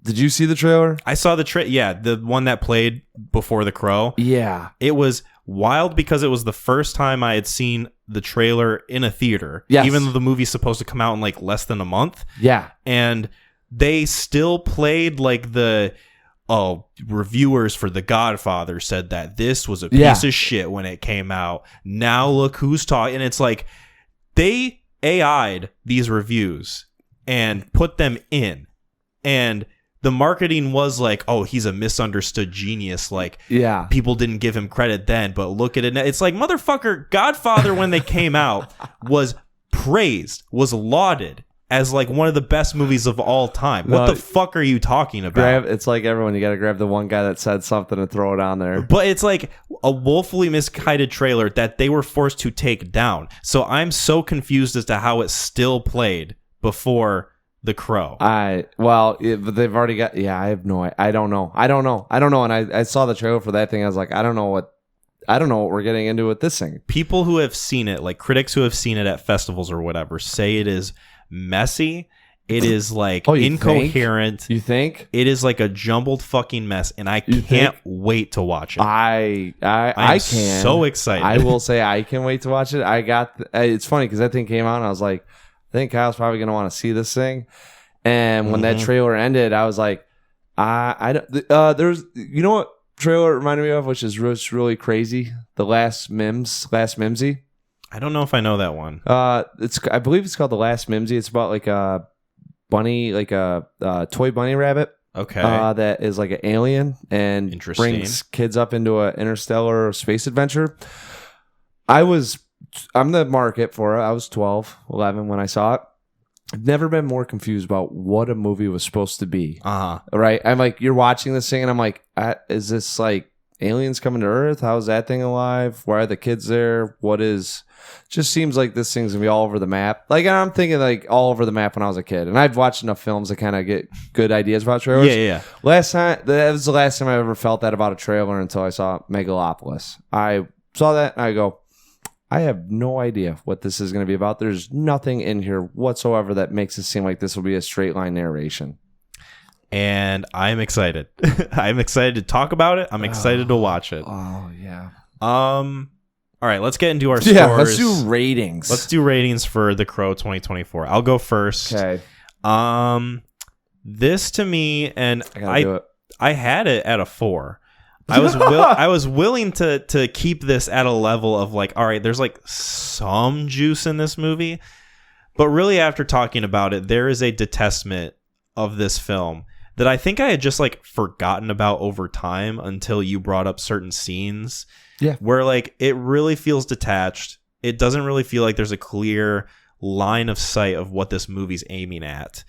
Did you see the trailer? I saw the the one that played before The Crow. Yeah. It was wild because it was the first time I had seen the trailer in a theater. Yes. Even though the movie's supposed to come out in like less than a month. Yeah. And they still played like reviewers for The Godfather said that this was a piece of shit when it came out. Now look who's talking. And it's like they AI'd these reviews and put them in. And the marketing was like, oh, he's a misunderstood genius. Like, people didn't give him credit then, but look at it now. It's like, motherfucker, Godfather, when they came out, was praised, was lauded as like one of the best movies of all time. What the fuck are you talking about? It's like everyone, you got to grab the one guy that said something and throw it on there. But it's like a woefully misguided trailer that they were forced to take down. So I'm so confused as to how it still played before The Crow. But they've already got. I have no. I don't know. And I saw the trailer for that thing. I was like, I don't know what we're getting into with this thing. People who have seen it, like critics who have seen it at festivals or whatever, say it is messy. It is like incoherent. You think? It is like a jumbled fucking mess, and I can't wait to watch it. I can. So excited. I will say I can wait to watch it. It's funny because that thing came out and I was like, I think Kyle's probably going to want to see this thing. And when that trailer ended, I was like, I don't, there's, you know what trailer it reminded me of, which is really crazy? The Last Mimsy. I don't know if I know that one. I believe it's called The Last Mimsy. It's about like a bunny, like a toy bunny rabbit. Okay. That is like an alien and brings kids up into an interstellar space adventure. I'm the market for it. I was 12, 11 when I saw it. I've never been more confused about what a movie was supposed to be. Right? I'm like, you're watching this thing and I'm like, is this like aliens coming to Earth? How's that thing alive? Why are the kids there? Just seems like this thing's gonna be all over the map. Like, I'm thinking like all over the map when I was a kid. And I've watched enough films to kind of get good ideas about trailers. Yeah. That was the last time I ever felt that about a trailer until I saw Megalopolis. I saw that and I go, I have no idea what this is going to be about. There's nothing in here whatsoever that makes it seem like this will be a straight line narration. And I'm excited. I'm excited to talk about it. I'm excited to watch it. Oh, yeah. All right, let's get into our scores. Yeah, let's do ratings. Let's do ratings for The Crow 2024. I'll go first. Okay. This to me, and I had it at a 4. I was willing to keep this at a level of like, all right, there's like some juice in this movie, but really after talking about it, there is a detestment of this film that I think I had just like forgotten about over time until you brought up certain scenes. Yeah. Where like it really feels detached. It doesn't really feel like there's a clear line of sight of what this movie's aiming at.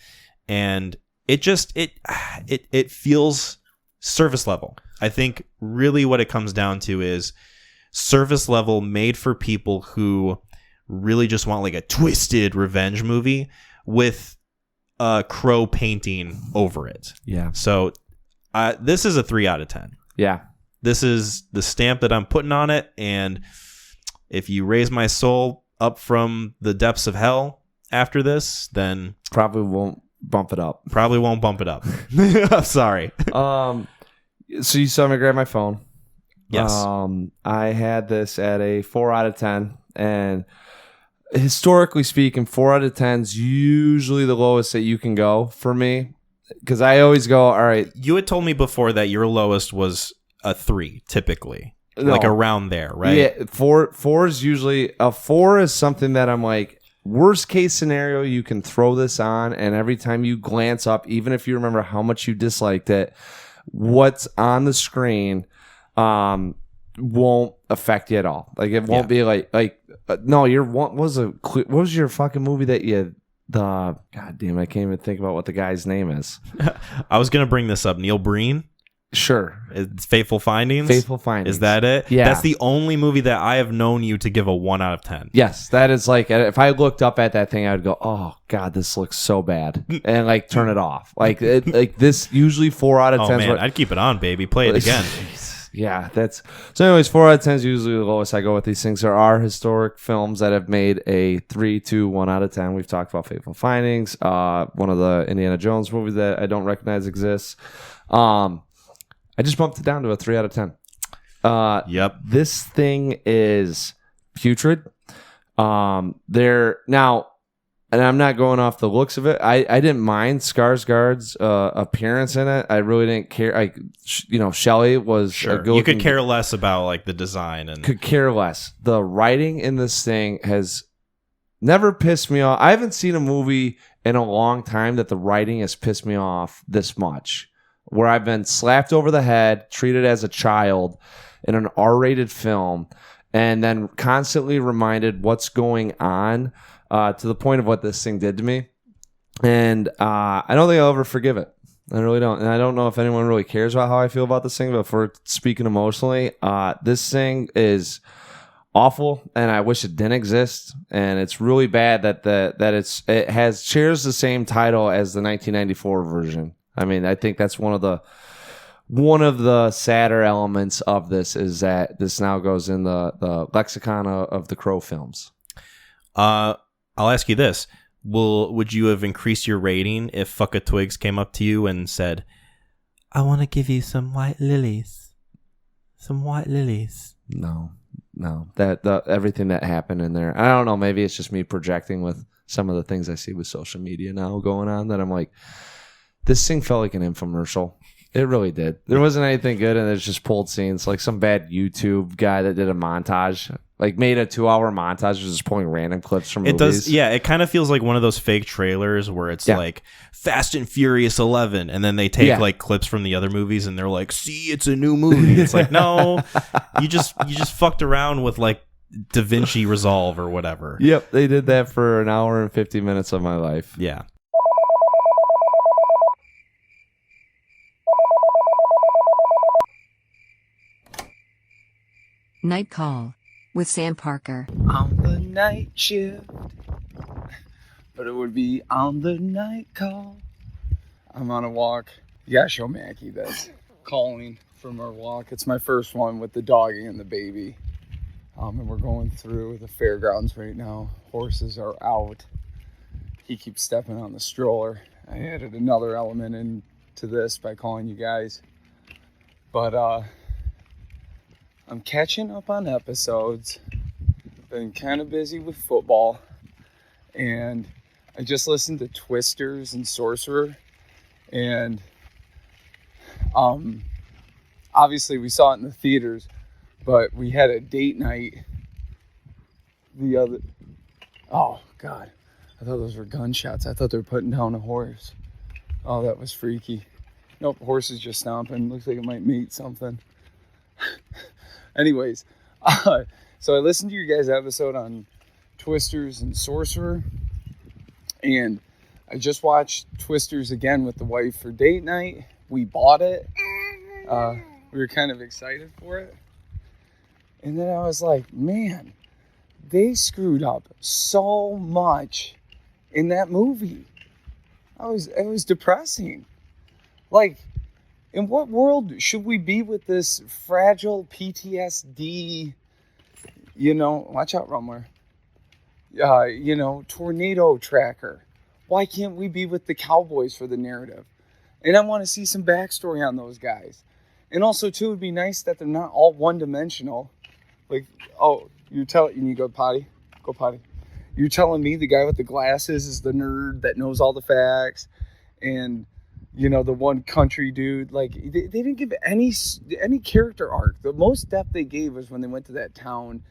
And it just it feels surface level. I think really what it comes down to is surface level made for people who really just want like a twisted revenge movie with a crow painting over it. Yeah. So this is a 3 out of 10. Yeah. This is the stamp that I'm putting on it. And if you raise my soul up from the depths of hell after this, then probably won't bump it up. I'm sorry. So you saw me grab my phone. Yes. I had this at a 4 out of 10. And historically speaking, 4 out of 10 is usually the lowest that you can go for me. Because I always go, all right. You had told me before that your lowest was a 3, typically. No. Like around there, right? Yeah, 4 is usually... A 4 is something that I'm like, worst case scenario, you can throw this on, and every time you glance up, even if you remember how much you disliked it, what's on the screen won't affect you at all. Like it won't be like no. What was your fucking movie that you God damn, I can't even think about what the guy's name is. I was gonna bring this up. Neil Breen. Sure. It's Fateful Findings. Is that it? Yeah. That's the only movie that I have known you to give a 1 out of 10. Yes, that is like, if I looked up at that thing, I would go, oh God, this looks so bad, and like turn it off. Like this usually 4 out of 10. Oh man, I'd keep it on, baby. Play it again. Yeah, so. Anyways, 4 out of 10 is usually the lowest I go with these things. There are historic films that have made a 3, 2, 1 out of 10. We've talked about Fateful Findings. One of the Indiana Jones movies that I don't recognize exists. I just bumped it down to a 3 out of 10. Yep. This thing is putrid. Now, and I'm not going off the looks of it. I didn't mind Skarsgård's appearance in it. I really didn't care. Shelley was sure. You could care less about like the design and could care less. The writing in this thing has never pissed me off. I haven't seen a movie in a long time that the writing has pissed me off this much. Where I've been slapped over the head, treated as a child in an R-rated film, and then constantly reminded what's going on to the point of what this thing did to me. And I don't think I'll ever forgive it. I really don't. And I don't know if anyone really cares about how I feel about this thing, but if we're speaking emotionally, this thing is awful, and I wish it didn't exist. And it's really bad that it shares the same title as the 1994 version. I mean, I think that's one of the sadder elements of this is that this now goes in the lexicon of the Crow films. I'll ask you this. Would you have increased your rating if FKA Twigs came up to you and said, I want to give you some white lilies? Some white lilies. No. That everything that happened in there. I don't know. Maybe it's just me projecting with some of the things I see with social media now going on that I'm like, this thing felt like an infomercial. It really did. There wasn't anything good, and it's just pulled scenes. Like some bad YouTube guy that did a montage, like made a 2-hour montage just pulling random clips from movies. It does, yeah. It kind of feels like one of those fake trailers where it's like Fast and Furious 11, and then they take like clips from the other movies, and they're like, "See, it's a new movie." It's like, no, you just fucked around with like DaVinci Resolve or whatever. Yep, they did that for an hour and 50 minutes of my life. Yeah. Night Call with Sam Parker. On the night shift, but it would be on the night call. I'm on a walk. You gotta show Mackie this. Calling from our walk. It's my first one with the doggy and the baby. And we're going through the fairgrounds right now. Horses are out. He keeps stepping on the stroller. I added another element into this by calling you guys. But I'm catching up on episodes. been kind of busy with football, and I just listened to Twisters and Sorcerer, and obviously we saw it in the theaters, but we had a date night oh God, I thought those were gunshots. I thought they were putting down a horse. Oh, that was freaky. Nope, horse is just stomping. Looks like it might mate something. Anyways, so I listened to your guys' episode on Twisters and Sorcerer, and I just watched Twisters again with the wife for date night. We bought it. We were kind of excited for it. And then I was like, man, they screwed up so much in that movie. It was depressing. Like, in what world should we be with this fragile PTSD, watch out, Rumler, tornado tracker? Why can't we be with the Cowboys for the narrative? And I want to see some backstory on those guys. And also, too, it would be nice that they're not all one-dimensional. Like, oh, you need to go potty? Go potty. You're telling me the guy with the glasses is the nerd that knows all the facts, and the one country dude, like they didn't give any character arc. The most depth they gave was when they went to that town,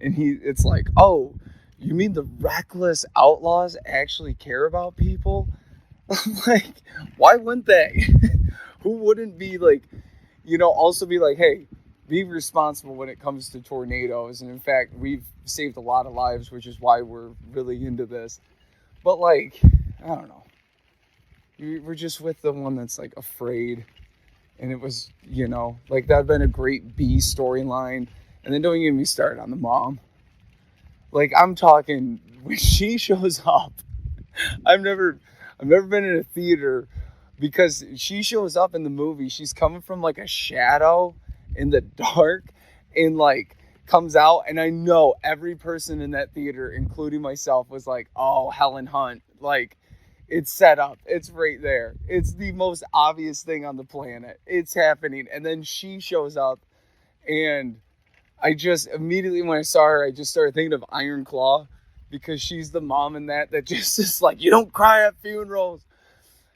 and it's like, oh, you mean the reckless outlaws actually care about people? Like, why wouldn't they? Who wouldn't be like, also be like, hey, be responsible when it comes to tornadoes. And in fact, we've saved a lot of lives, which is why we're really into this. But like, I don't know. We're just with the one that's like afraid. And it was, like that'd been a great B storyline. And then don't get me started on the mom. Like, I'm talking when she shows up. I've never been in a theater because she shows up in the movie. She's coming from like a shadow in the dark and like comes out, and I know every person in that theater, including myself, was like, oh, Helen Hunt, like, it's set up, it's right there, it's the most obvious thing on the planet, it's happening. And then she shows up, and I just immediately, when I saw her, I just started thinking of Iron Claw, because she's the mom in that just is like, you don't cry at funerals.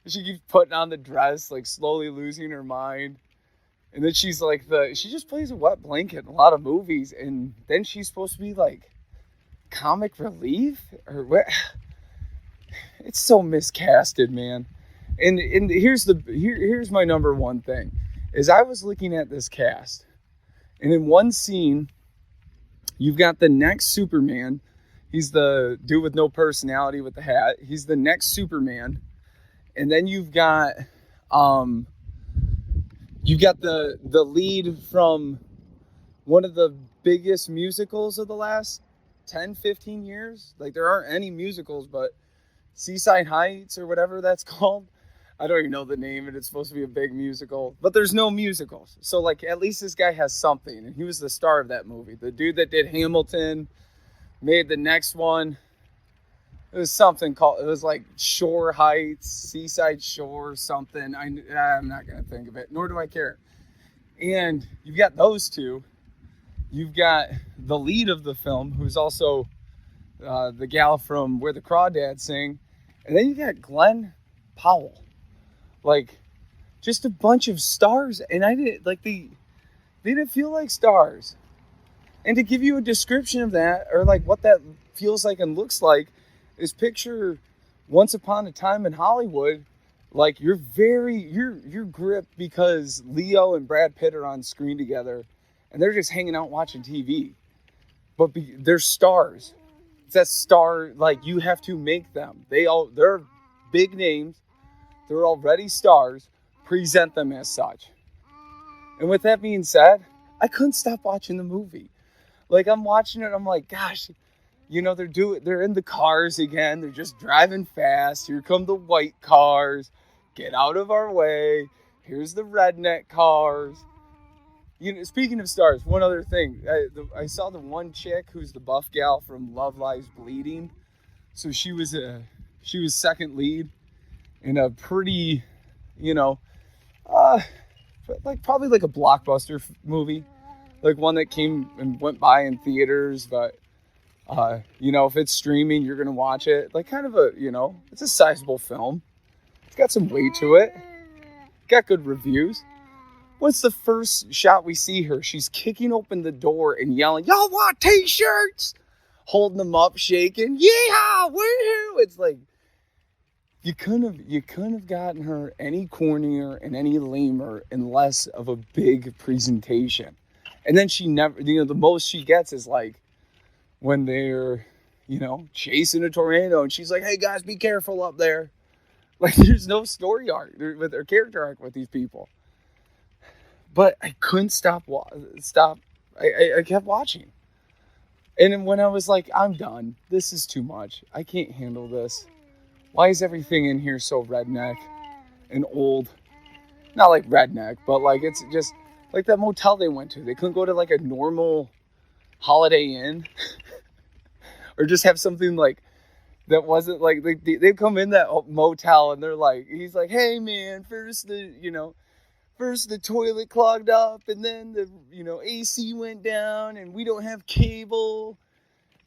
She keeps putting on the dress, like slowly losing her mind. And then she's like she just plays a wet blanket in a lot of movies. And then she's supposed to be like comic relief or what? It's so miscasted, man. And here's my number one thing is I was looking at this cast, and in one scene, you've got the next Superman. He's the dude with no personality with the hat. He's the next Superman. And then you've got the lead from one of the biggest musicals of the last 10, 15 years. Like, there aren't any musicals, but Seaside Heights or whatever that's called. I don't even know the name, and it's supposed to be a big musical. But there's no musicals. So, like, at least this guy has something. And he was the star of that movie. The dude that did Hamilton made the next one. It was something called, it was like Shore Heights, Seaside Shore, something. I'm not going to think of it, nor do I care. And you've got those two. You've got the lead of the film, who's also the gal from Where the Crawdads Sing. And then you got Glenn Powell. Like, just a bunch of stars. And I didn't, like, they didn't feel like stars. And to give you a description of that, or like what that feels like and looks like, is picture Once Upon a Time in Hollywood. Like, you're gripped because Leo and Brad Pitt are on screen together, and they're just hanging out watching TV. But they're stars. It's that star, like, you have to make them. They're big names. They're already stars. Present them as such. And with that being said, I couldn't stop watching the movie. Like, I'm watching it, I'm like, gosh, they're in the cars again. They're just driving fast. Here come the white cars. Get out of our way. Here's the redneck cars. Speaking of stars, one other thing. I saw the one chick who's the buff gal from Love Lies Bleeding. So she was second lead in a pretty, probably like a blockbuster movie. Like one that came and went by in theaters, but If it's streaming, you're going to watch it. Like kind of it's a sizable film. It's got some weight to it. Got good reviews. What's the first shot we see her? She's kicking open the door and yelling, "Y'all want t-shirts?" Holding them up, shaking. Yeah, woohoo! It's like, you couldn't have gotten her any cornier and any lamer and less of a big presentation. And then she never, the most she gets is like when they're, chasing a tornado and she's like, "Hey guys, be careful up there." Like there's no story arc with their character arc with these people. But I couldn't stop. I kept watching. And then when I was like, I'm done. This is too much. I can't handle this. Why is everything in here so redneck and old? Not like redneck, but like it's just like that motel they went to. They couldn't go to like a normal Holiday Inn or just have something like that wasn't like they come in that motel and they're like, he's like, "Hey man, first the toilet clogged up and then the AC went down and we don't have cable."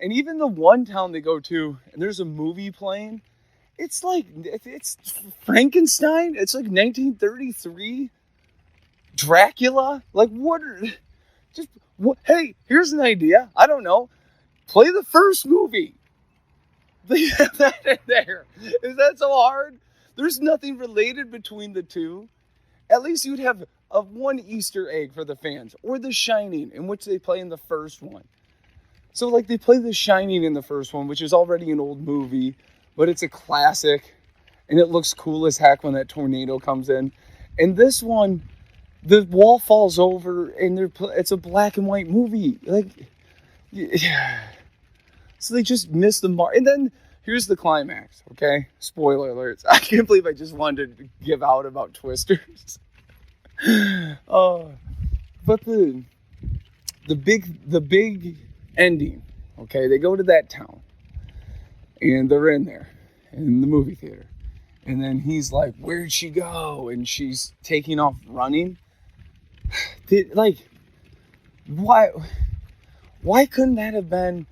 And even the one town they go to and there's a movie playing, it's like it's Frankenstein. It's like 1933 Dracula. Like hey, here's an idea. I don't know. Play the first movie. They have that in there. Is that so hard? There's nothing related between the two. At least you'd have one Easter egg for the fans. Or The Shining, in which they play in the first one. So, like, they play The Shining in the first one, which is already an old movie, but it's a classic, and it looks cool as heck when that tornado comes in. And this one, the wall falls over, and it's a black and white movie. Like, yeah. So they just missed the mark. And then here's the climax, okay? Spoiler alerts. I can't believe I just wanted to give out about Twisters. But the big ending, okay? They go to that town, and they're in there, in the movie theater. And then he's like, "Where'd she go?" And she's taking off running. Why couldn't that have been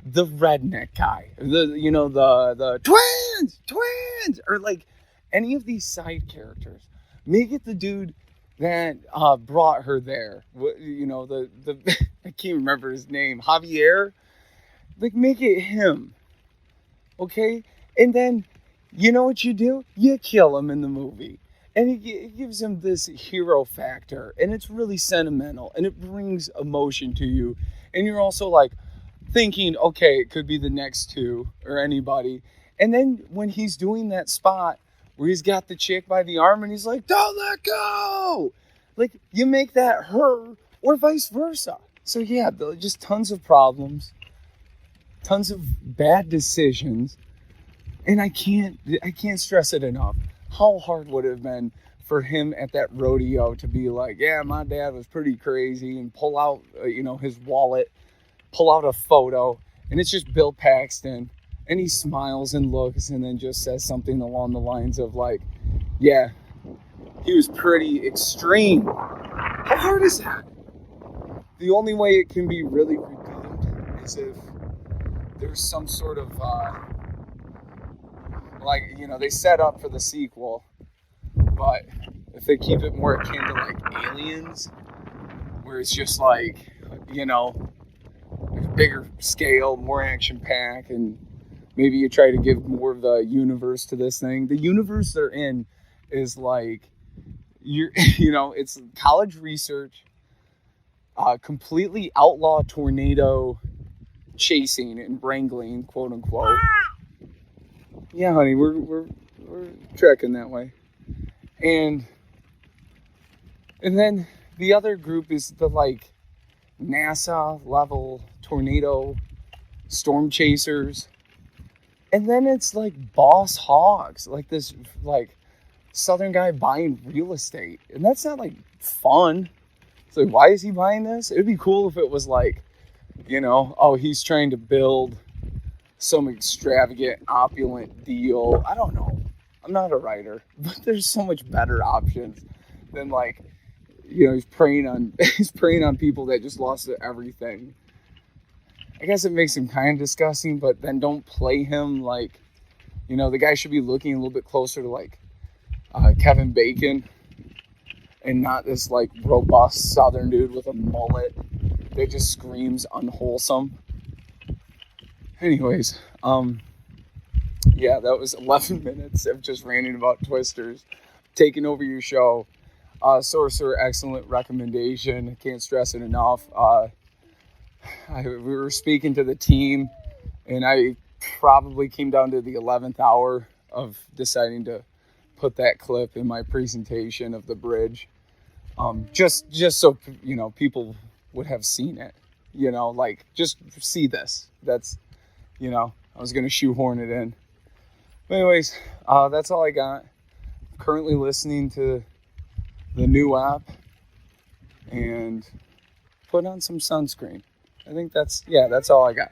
the redneck guy, the twins, or like any of these side characters? Make it the dude that brought her there. The I can't remember his name, Javier. Like, make it him, okay? And then you know what you do? You kill him in the movie, and it gives him this hero factor, and it's really sentimental, and it brings emotion to you, and you're also like thinking, okay, it could be the next two or anybody. And then when he's doing that spot where he's got the chick by the arm and he's like, "Don't let go!" Like, you make that her or vice versa. So yeah, just tons of problems, tons of bad decisions. And I can't stress it enough. How hard would it have been for him at that rodeo to be like, "Yeah, my dad was pretty crazy," and pull out, his wallet, pull out a photo, and it's just Bill Paxton, and he smiles and looks and then just says something along the lines of like, "Yeah, he was pretty extreme." How hard is that? The only way it can be really redeemed is if there's some sort of they set up for the sequel, but if they keep it more akin to like Aliens, where it's just like, a bigger scale, more action pack, and maybe you try to give more of the universe to this thing. The universe they're in is like, it's college research, completely outlaw tornado chasing and wrangling, quote unquote. Yeah, honey, we're trekking that way. And then the other group is the like NASA level tornado storm chasers. And then it's like boss hogs, like this like Southern guy buying real estate. And that's not like fun. It's like, why is he buying this? It'd be cool if it was like, he's trying to build some extravagant, opulent deal. I don't know. I'm not a writer, but there's so much better options than like, he's preying on people that just lost everything. I guess it makes him kind of disgusting, but then don't play him like, the guy should be looking a little bit closer to like Kevin Bacon and not this like robust Southern dude with a mullet that just screams unwholesome. Anyways, yeah, that was 11 minutes of just ranting about Twisters, taking over your show. Sorcerer, excellent recommendation. Can't stress it enough. We were speaking to the team, and I probably came down to the 11th hour of deciding to put that clip in my presentation of the bridge. Just so, people would have seen it, like just see this. That's, I was going to shoehorn it in. But anyways, that's all I got. Currently listening to the new app and put on some sunscreen. I think that's all I got.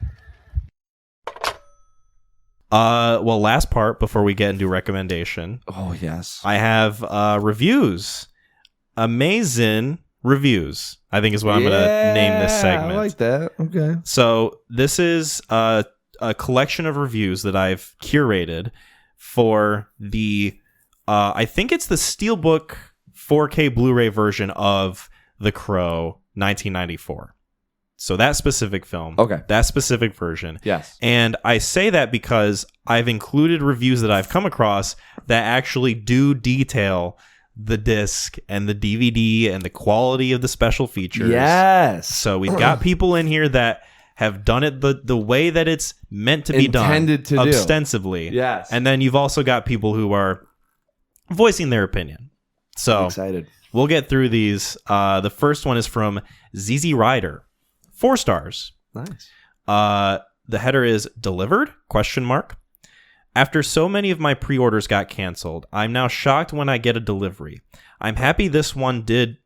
Well, last part before we get into recommendation. Oh, yes. I have reviews. AmazIN Reviews, I think is what I'm going to name this segment. I like that. Okay. So this is a collection of reviews that I've curated for the, I think it's the Steelbook 4K Blu-ray version of The Crow 1994. So that specific film. Okay. That specific version. Yes. And I say that because I've included reviews that I've come across that actually do detail the disc and the DVD and the quality of the special features. Yes. So we've got people in here that have done it the way that it's meant to be done. Intended to do. Ostensibly. Yes. And then you've also got people who are voicing their opinion. So I'm excited. We'll get through these. The first one is from ZZ Rider. 4 stars. Nice. The header is delivered? ? After so many of my pre-orders got canceled, I'm now shocked when I get a delivery. I'm happy this one did,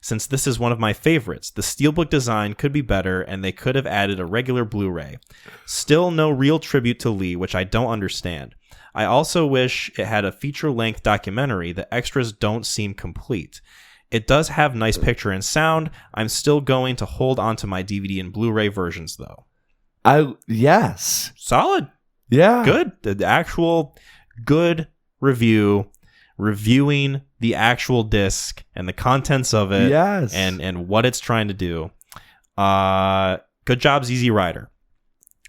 since this is one of my favorites. The Steelbook design could be better, and they could have added a regular Blu-ray. Still no real tribute to Lee, which I don't understand. I also wish it had a feature-length documentary. The extras don't seem complete. It does have nice picture and sound. I'm still going to hold on to my DVD and Blu-ray versions, though. Yes. Solid. Yeah. Good. The actual good review, reviewing the actual disc and the contents of it. Yes. And what it's trying to do. Good job, ZZ Rider.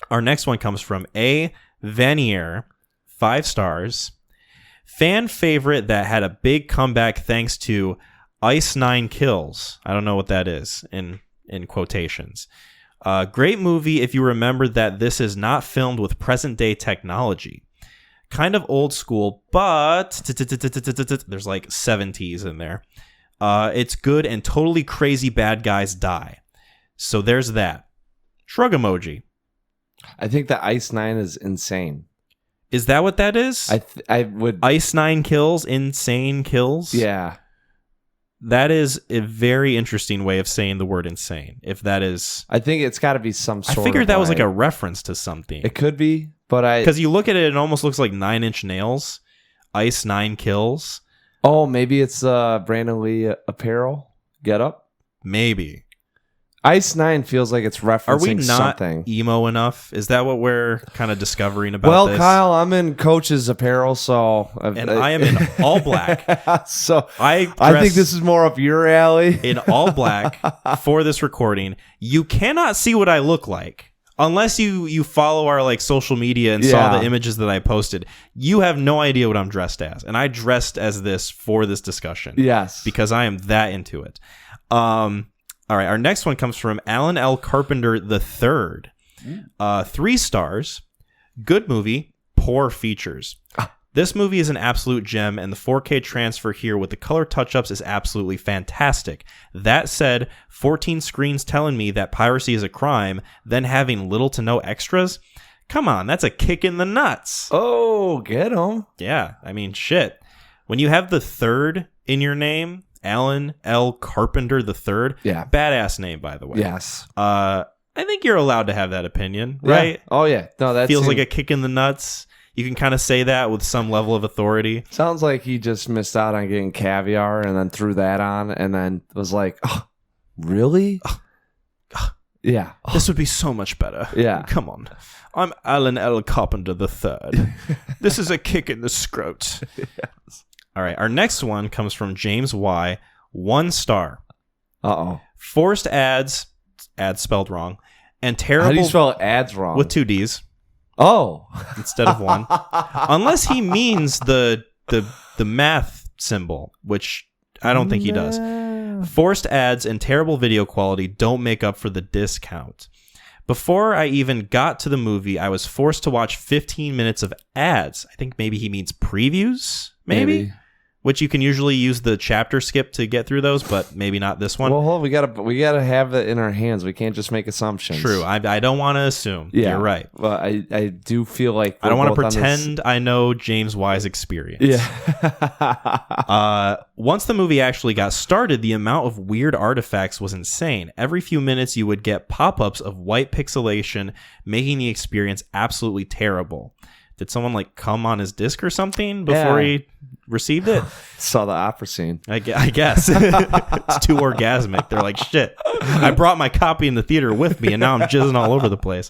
Our next one comes from A. Vanier, 5 stars. Fan favorite that had a big comeback thanks to Ice 9 Kills. I don't know what that is in quotations. Great movie if you remember that this is not filmed with present day technology. Kind of old school, but there's like 70s in there. It's good and totally crazy bad guys die. So there's that. Shrug emoji. I think the Ice 9 is insane. Is that what that is? I would. Ice 9 Kills, insane kills? Yeah. That is a very interesting way of saying the word insane. If that is... I think it's got to be some sort of... I figured that was like a reference to something. It could be, but because you look at it, it almost looks like 9 Inch Nails. Ice 9 Kills. Oh, maybe it's Brandon Lee apparel getup? Maybe. Ice 9 feels like it's referencing Are we not something. Emo enough? Is that what we're kind of discovering about well, this? Kyle, I'm in Coach's apparel, so... And I am in all black. So I think this is more up your alley. In all black for this recording. You cannot see what I look like. Unless you follow our like social media and saw the images that I posted. You have no idea what I'm dressed as. And I dressed as this for this discussion. Yes. Because I am that into it. All right, our next one comes from Alan L. Carpenter III. 3 stars. Good movie, poor features. This movie is an absolute gem, and the 4K transfer here with the color touch-ups is absolutely fantastic. That said, 14 screens telling me that piracy is a crime, then having little to no extras? Come on, that's a kick in the nuts. Oh, get him. Yeah, I mean, shit. When you have the third in your name... Alan L. Carpenter III. Yeah. Badass name, by the way. Yes. I think you're allowed to have that opinion, right? Yeah. Oh, yeah. No, that feels like a kick in the nuts. You can kind of say that with some level of authority. Sounds like he just missed out on getting caviar and then threw that on and then was like, oh, really? Yeah. This would be so much better. Yeah. Come on. I'm Alan L. Carpenter III. This is a kick in the scrot. Yes. All right. Our next one comes from James Y. 1 star. Uh-oh. Forced ads spelled wrong, and terrible. How do you spell ads wrong? with 2 Ds Oh. instead of 1. Unless he means the math symbol, which I don't think he does. Forced ads and terrible video quality don't make up for the discount. Before I even got to the movie, I was forced to watch 15 minutes of ads. I think maybe he means previews, maybe? Which you can usually use the chapter skip to get through those, but maybe not this one. Well, hold on, we gotta have it in our hands. We can't just make assumptions. True. I don't want to assume. Yeah, You're right. But I do feel like I don't want to both on this- pretend I know James Y's experience. Yeah. Once the movie actually got started, the amount of weird artifacts was insane. Every few minutes, you would get pop-ups of white pixelation, making the experience absolutely terrible. Did someone like come on his disc or something before he received it? Saw the opera scene. I guess. It's too orgasmic. They're like, shit, I brought my copy in the theater with me and now I'm jizzing all over the place.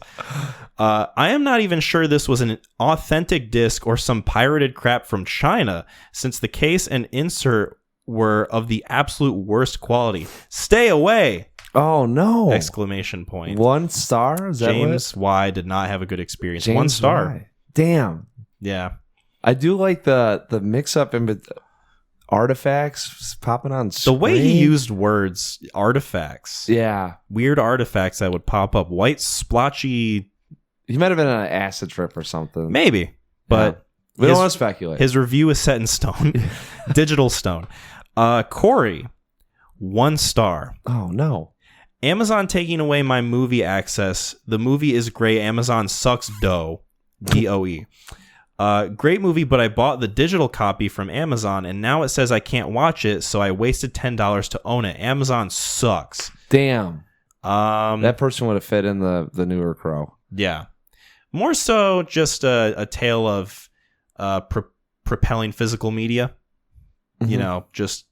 I am not even sure this was an authentic disc or some pirated crap from China, since the case and insert were of the absolute worst quality. Stay away! Oh no! Exclamation point. 1 star? Is that James Y did not have a good experience. James 1 star. Y. Damn. Yeah. I do like the mix up in artifacts popping on screen. The way he used words, artifacts. Yeah. Weird artifacts that would pop up. White, splotchy. He might have been on an acid trip or something. Maybe. But we don't want to speculate. His review is set in stone. Digital stone. Corey, 1 star. Oh, no. Amazon taking away my movie access. The movie is great. Amazon sucks dough. DOE. Great movie, but I bought the digital copy from Amazon, and now it says I can't watch it, so I wasted $10 to own it. Amazon sucks. Damn. That person would have fit in the newer Crow. Yeah. More so just a tale of propelling physical media. Mm-hmm. You know, just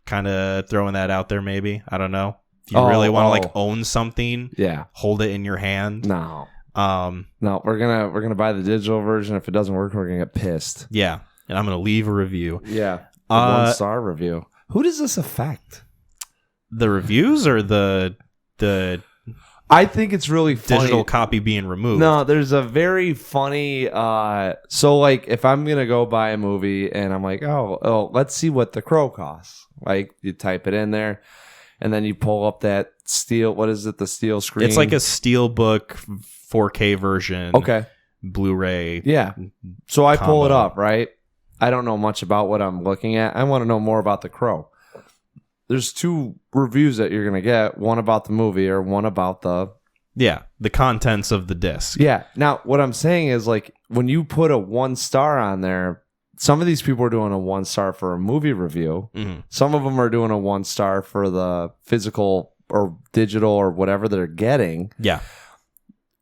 kind of throwing that out there maybe. I don't know. If you really want to like own something, hold it in your hand. No. No, we're gonna buy the digital version. If it doesn't work, we're gonna get pissed. Yeah, and I'm gonna leave a review. Yeah, 1 star review. Who does this affect? The reviews or the I think it's really funny. Digital copy being removed. No, there's a very funny. So like, if I'm gonna go buy a movie and I'm like, oh, let's see what The Crow costs. Like, you type it in there, and then you pull up that steel. What is it? The steel screen. It's like a Steelbook 4K version. Okay. Blu-ray. Yeah. So I pull it combo. up, right? I don't know much about what I'm looking at. I want to know more about The Crow. There's 2 reviews that you're going to get. One about the movie or one about the contents of the disc. Yeah. Now, what I'm saying is, like, when you put a 1 star on there, some of these people are doing a 1 star for a movie review. Mm-hmm. Some of them are doing a 1 star for the physical or digital or whatever they're getting. Yeah.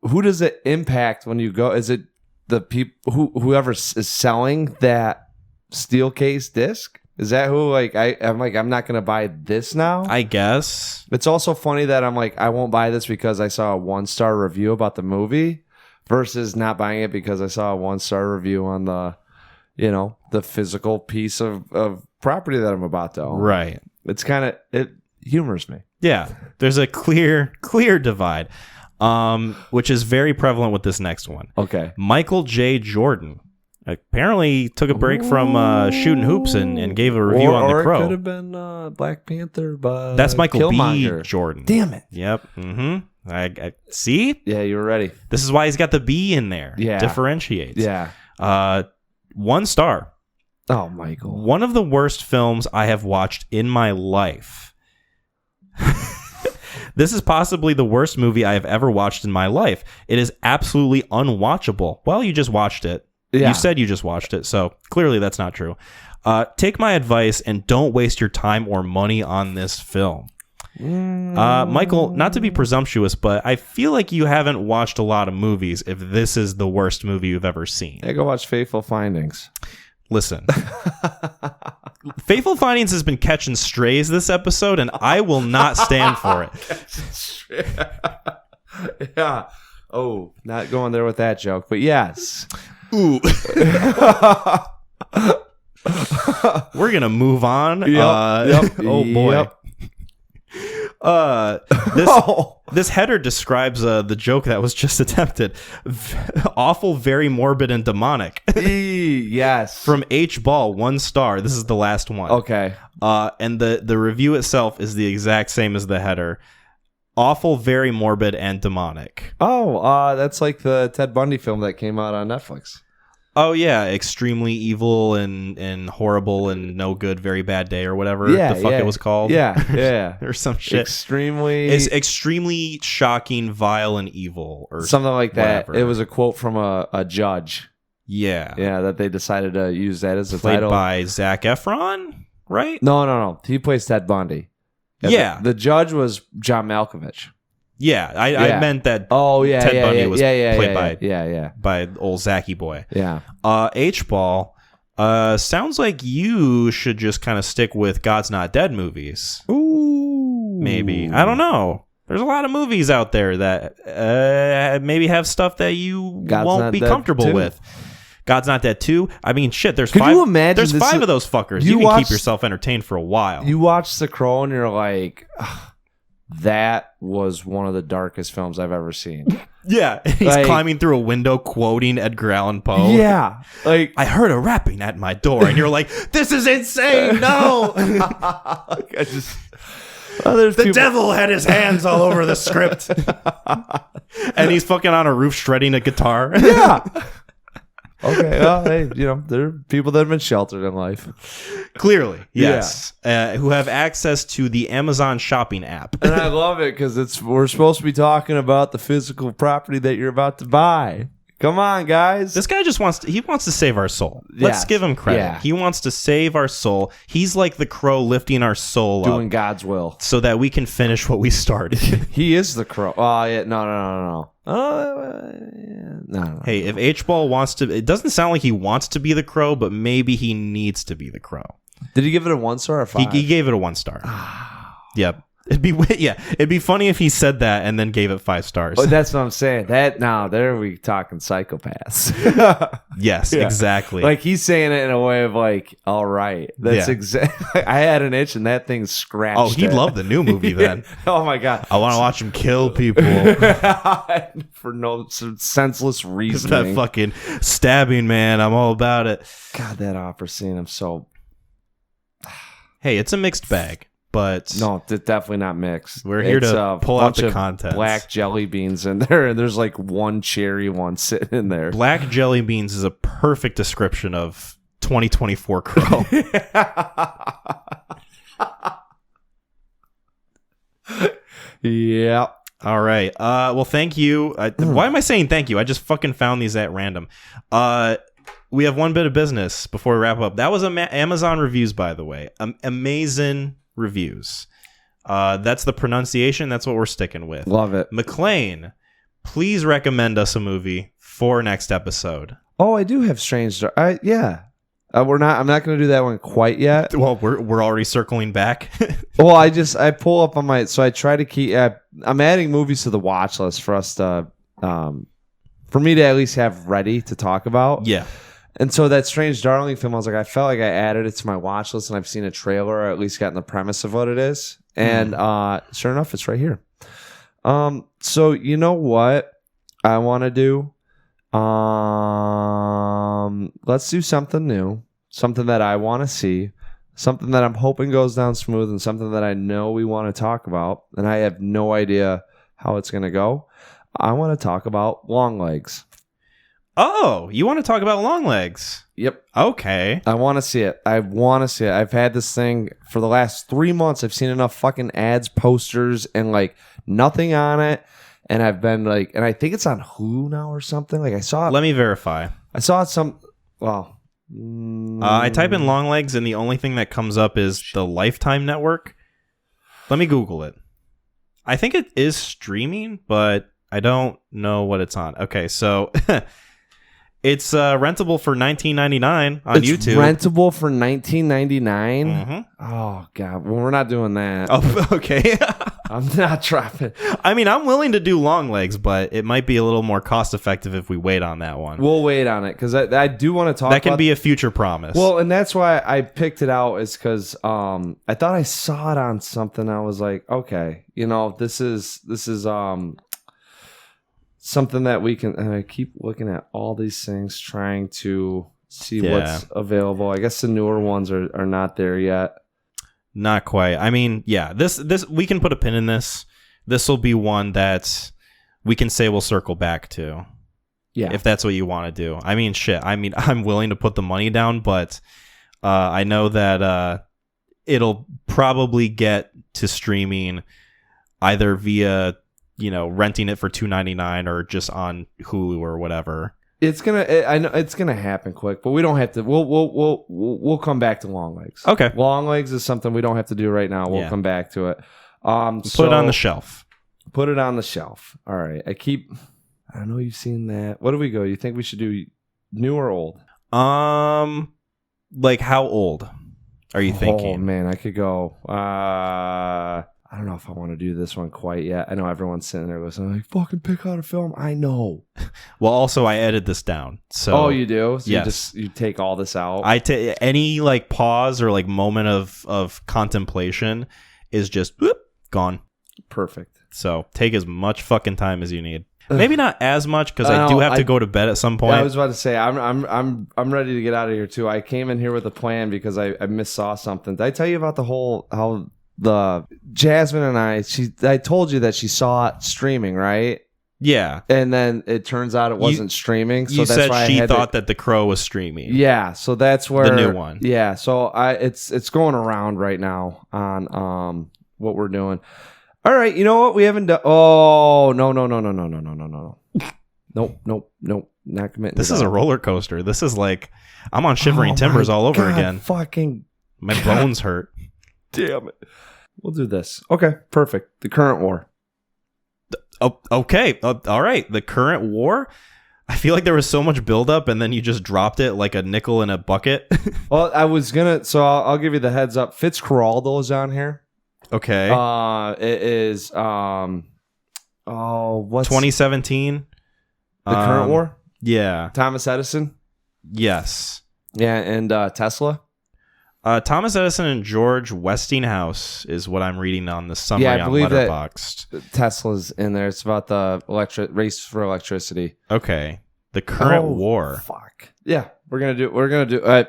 Who does it impact when you go? Is it the people whoever is selling that steel case disc? Is that who? Like, I'm not going to buy this now. I guess It's also funny that I'm like, I won't buy this because I saw a 1 star review about the movie versus not buying it because I saw a 1 star review on the, the physical piece of property that I'm about to own. right. It's it humors me. Yeah. There's a clear divide. Which is very prevalent with this next one. Okay. Michael J. Jordan apparently took a break from shooting hoops and gave a review on The Crow. Or it could have been Black Panther, but That's Michael Killmonger. B. Jordan. Damn it. Yep. Mm-hmm. I see. Yeah, you were ready. This is why he's got the B in there. Yeah. Differentiates. Yeah. 1 star. Oh, Michael. One of the worst films I have watched in my life. This is possibly the worst movie I have ever watched in my life. It is absolutely unwatchable. Well, you just watched it. Yeah. You said you just watched it, so clearly that's not true. Take my advice and don't waste your time or money on this film. Michael, not to be presumptuous, but I feel like you haven't watched a lot of movies if this is the worst movie you've ever seen. Yeah, go watch Fateful Findings. Listen. Fateful Findings has been catching strays this episode, and I will not stand for it. Yeah. Oh, not going there with that joke, but yes. Ooh. We're gonna move on. Yep. Oh boy. Yep. This header describes the joke that was just attempted. Awful, very morbid, and demonic. Yes. From H Ball, 1 star. This is the last one. Okay. And the review itself is the exact same as the header. Awful, very morbid, and demonic. Oh, that's like the Ted Bundy film that came out on Netflix. Oh yeah, extremely evil and horrible and no good, very bad day or whatever the fuck it was called. Yeah. Or some shit. It's extremely shocking, vile, and evil, or something like that. whatever. It was a quote from a judge. Yeah, that they decided to use that as a played title. by Zac Efron, right? No. He plays Ted Bundy. Yeah. The judge was John Malkovich. Yeah, I meant that. Oh yeah, Ted Bundy was played by old Zachy boy. Yeah. H Ball. Sounds like you should just kind of stick with God's Not Dead movies. Ooh. Maybe. I don't know. There's a lot of movies out there that maybe have stuff that you won't be comfortable with. God's Not Dead 2. I mean, shit, there's Could five. you imagine there's 5 of those fuckers. You can keep yourself entertained for a while. You watch The Crow and you're like, that was one of the darkest films I've ever seen. Yeah, he's climbing through a window quoting Edgar Allan Poe. Yeah, like I heard a rapping at my door, and you're like, "This is insane!" No, the devil had his hands all over the script, and he's fucking on a roof shredding a guitar. Yeah. Okay, well, hey, there are people that have been sheltered in life. Clearly, yes. Who have access to the Amazon shopping app. And I love it because we're supposed to be talking about the physical property that you're about to buy. Come on, guys. This guy just wants to save our soul. Let's give him credit. Yeah. He wants to save our soul. He's like the crow lifting our soul doing up God's will so that we can finish what we started. He is the crow. Oh, yeah. No. No. Hey, if H-Ball wants to, it doesn't sound like he wants to be the crow, but maybe he needs to be the crow. Did he give it a 1 star or 5? He gave it a 1 star. Yep. It'd be funny if he said that and then gave it 5 stars. Oh, that's what I'm saying. There we talking psychopaths. Yes, exactly. Like he's saying it in a way of like, all right, that's exactly. I had an itch and that thing scratched. Oh, he'd love the new movie then. Oh my god, I want to watch him kill people for no senseless reason. That fucking stabbing, man. I'm all about it. God, that opera scene. I'm so. Hey, it's a mixed bag. But no, it's definitely not mixed. We're here to pull out the contents. Black jelly beans in there, and there's like one cherry one sitting in there. Black jelly beans is a perfect description of 2024 Crow. Yeah. All right. Well, thank you. Why am I saying thank you? I just fucking found these at random. We have one bit of business before we wrap up. That was Amazon Reviews, by the way. AmazIN Reviews. That's the pronunciation. That's what we're sticking with. Love it. McLean, please recommend us a movie for next episode. Oh, I do have Strange. Yeah. I'm not going to do that one quite yet. Well, we're already circling back. Well, I pull up on my, so I try to keep, I'm adding movies to the watch list for us to, for me to at least have ready to talk about. Yeah. And so that Strange Darling film, I felt like I added it to my watch list and I've seen a trailer or at least gotten the premise of what it is. And sure enough, it's right here. So you know what I want to do? Let's do something new, something that I want to see, something that I'm hoping goes down smooth, and something that I know we want to talk about. And I have no idea how it's going to go. I want to talk about Longlegs. Oh, you want to talk about Longlegs? Yep. Okay. I want to see it. I've had this thing for the last 3 months. I've seen enough fucking ads, posters, and like nothing on it. And I've been like, and I think it's on Hulu now or something. Like I saw it. Let me verify. I saw it I type in Longlegs and the only thing that comes up is the Lifetime Network. Let me Google it. I think it is streaming, but I don't know what it's on. Okay, so it's rentable for $19.99 on YouTube. Rentable for $19.99. Mm-hmm. Oh god, well we're not doing that. Oh, okay. I'm not dropping. I mean, I'm willing to do long legs, but it might be a little more cost effective if we wait on that one. We'll wait on it because I do want to talk. That can be a future promise. Well, and that's why I picked it out is because I thought I saw it on something. I was like, okay, this is something that we can. And I keep looking at all these things, trying to see what's available. I guess the newer ones are not there yet. Not quite. I mean, yeah, this we can put a pin in this. This will be one that we can say we'll circle back to. Yeah. If that's what you want to do. I mean, shit. I mean, I'm willing to put the money down, but I know that it'll probably get to streaming either via, renting it for $2.99 or just on Hulu or whatever. I know it's gonna happen quick, but we don't have to. We'll come back to long legs. Okay, long legs is something we don't have to do right now. We'll come back to it. Put it on the shelf. Put it on the shelf. All right. I don't know. You've seen that. What do we go? You think we should do new or old? Like how old are you thinking? Oh man, I could go. I don't know if I want to do this one quite yet. I know everyone's sitting there listening, fucking pick out a film. I know. Well, also I edited this down. So you do? So yes. You take all this out. Any like pause or like moment of contemplation is just gone. Perfect. So take as much fucking time as you need. Maybe not as much because I do have to go to bed at some point. I was about to say I'm ready to get out of here too. I came in here with a plan because I missaw something. Did I tell you about how the Jasmine and I told you that she saw it streaming, right? Yeah. And then it turns out it wasn't streaming. So you that's said why she thought that The Crow was streaming. Yeah. So that's where the new one. Yeah. So it's going around right now on what we're doing. All right. You know what? We haven't done. Oh, no. Nope. Not committing. This is a roller coaster. This is like I'm on Shivering Timbers all over again. Fucking my bones hurt. Damn it. We'll do this. Okay, perfect. The current war. Okay. All right. The current war? I feel like there was so much buildup and then you just dropped it like a nickel in a bucket. Well, I was going to... So I'll give you the heads up. Fitzcarraldo is on here. Okay. It is... what's... 2017? The current war? Yeah. Thomas Edison? Yes. Yeah, and Tesla? Thomas Edison and George Westinghouse is what I'm reading on the summary on Letterboxd. Tesla's in there. It's about the race for electricity. Okay. The current war. Fuck. Yeah, we're gonna do.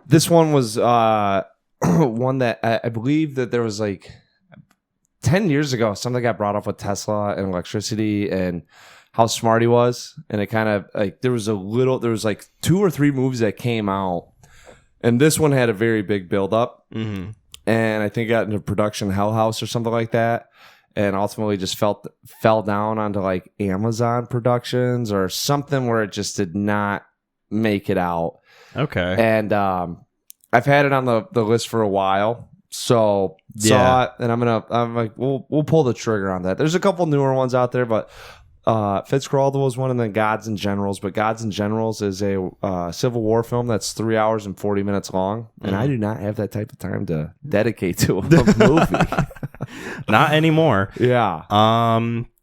This one was one that I believe that there was like 10 years ago. Something got brought up with Tesla and electricity and how smart he was, and it kind of like there was like 2 or 3 movies that came out. And this one had a very big build-up, and I think it got into production Hell House or something like that, and ultimately just fell down onto like Amazon Productions or something where it just did not make it out. Okay. And I've had it on the list for a while, so saw it, and I'm like, we'll pull the trigger on that. There's a couple newer ones out there, but. Fitzcarraldo was one, and then Gods and Generals. But Gods and Generals is a Civil War film that's 3 hours and 40 minutes long, and I do not have that type of time to dedicate to a movie. Not anymore. Yeah.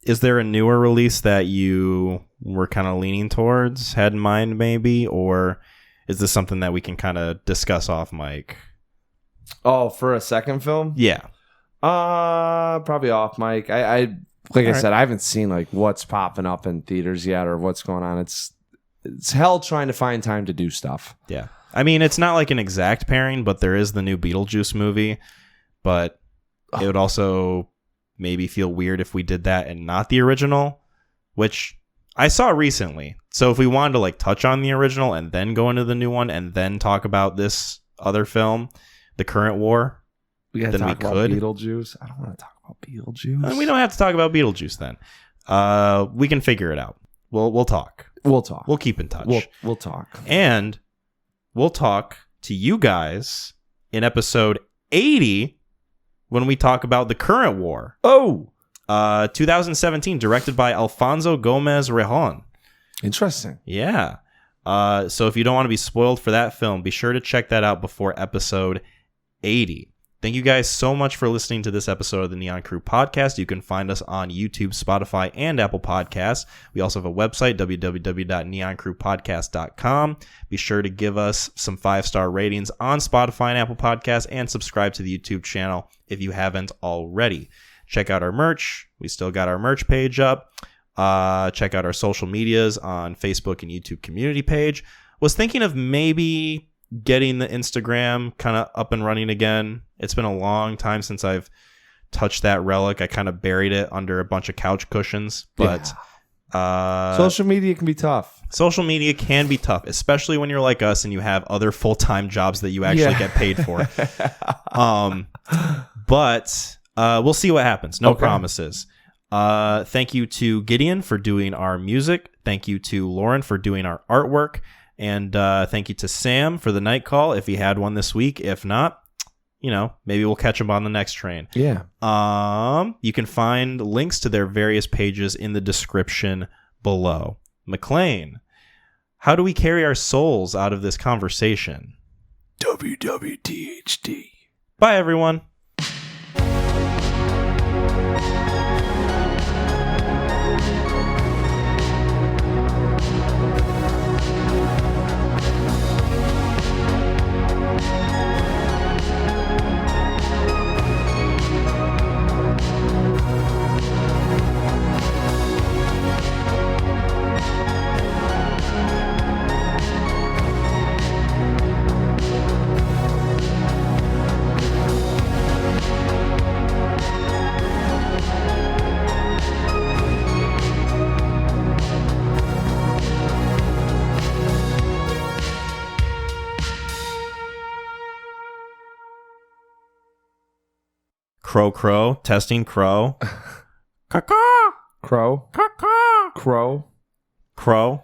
Is there a newer release that you were kind of leaning towards, had in mind maybe, or is this something that we can kind of discuss off mic? Oh, for a second film? Yeah. Probably off mic. Like I said, I haven't seen like what's popping up in theaters yet or what's going on. It's hell trying to find time to do stuff. Yeah. I mean, it's not like an exact pairing, but there is the new Beetlejuice movie. But it would also maybe feel weird if we did that and not the original, which I saw recently. So if we wanted to like touch on the original and then go into the new one and then talk about this other film, The Current War, then we could. Beetlejuice. I don't want to talk about Beetlejuice. We don't have to talk about Beetlejuice then. We can figure it out. We'll talk. We'll keep in touch. We'll talk. And we'll talk to you guys in episode 80 when we talk about The Current War. 2017, directed by Alfonso Gomez Rejon. Interesting. Yeah. So if you don't want to be spoiled for that film, be sure to check that out before episode 80. Thank you guys so much for listening to this episode of the Neon Crew Podcast. You can find us on YouTube, Spotify, and Apple Podcasts. We also have a website, www.neoncrewpodcast.com. Be sure to give us some 5-star ratings on Spotify and Apple Podcasts, and subscribe to the YouTube channel if you haven't already. Check out our merch. We still got our merch page up. Check out our social medias on Facebook and YouTube community page. Was thinking of maybe getting the Instagram kind of up and running again. It's been a long time since I've touched that relic. I kind of buried it under a bunch of couch cushions, but social media can be tough. Social media can be tough, especially when you're like us and you have other full-time jobs that you actually get paid for. But we'll see what happens. No promises. Thank you to Gideon for doing our music. Thank you to Lauren for doing our artwork. And thank you to Sam for the night call, if he had one this week. If not, maybe we'll catch him on the next train. Yeah. You can find links to their various pages in the description below. McLean, how do we carry our souls out of this conversation? WWTHD. Bye, everyone. Crow, crow, testing, crow. Caw-caw. Crow. Caw-caw. Crow. Crow.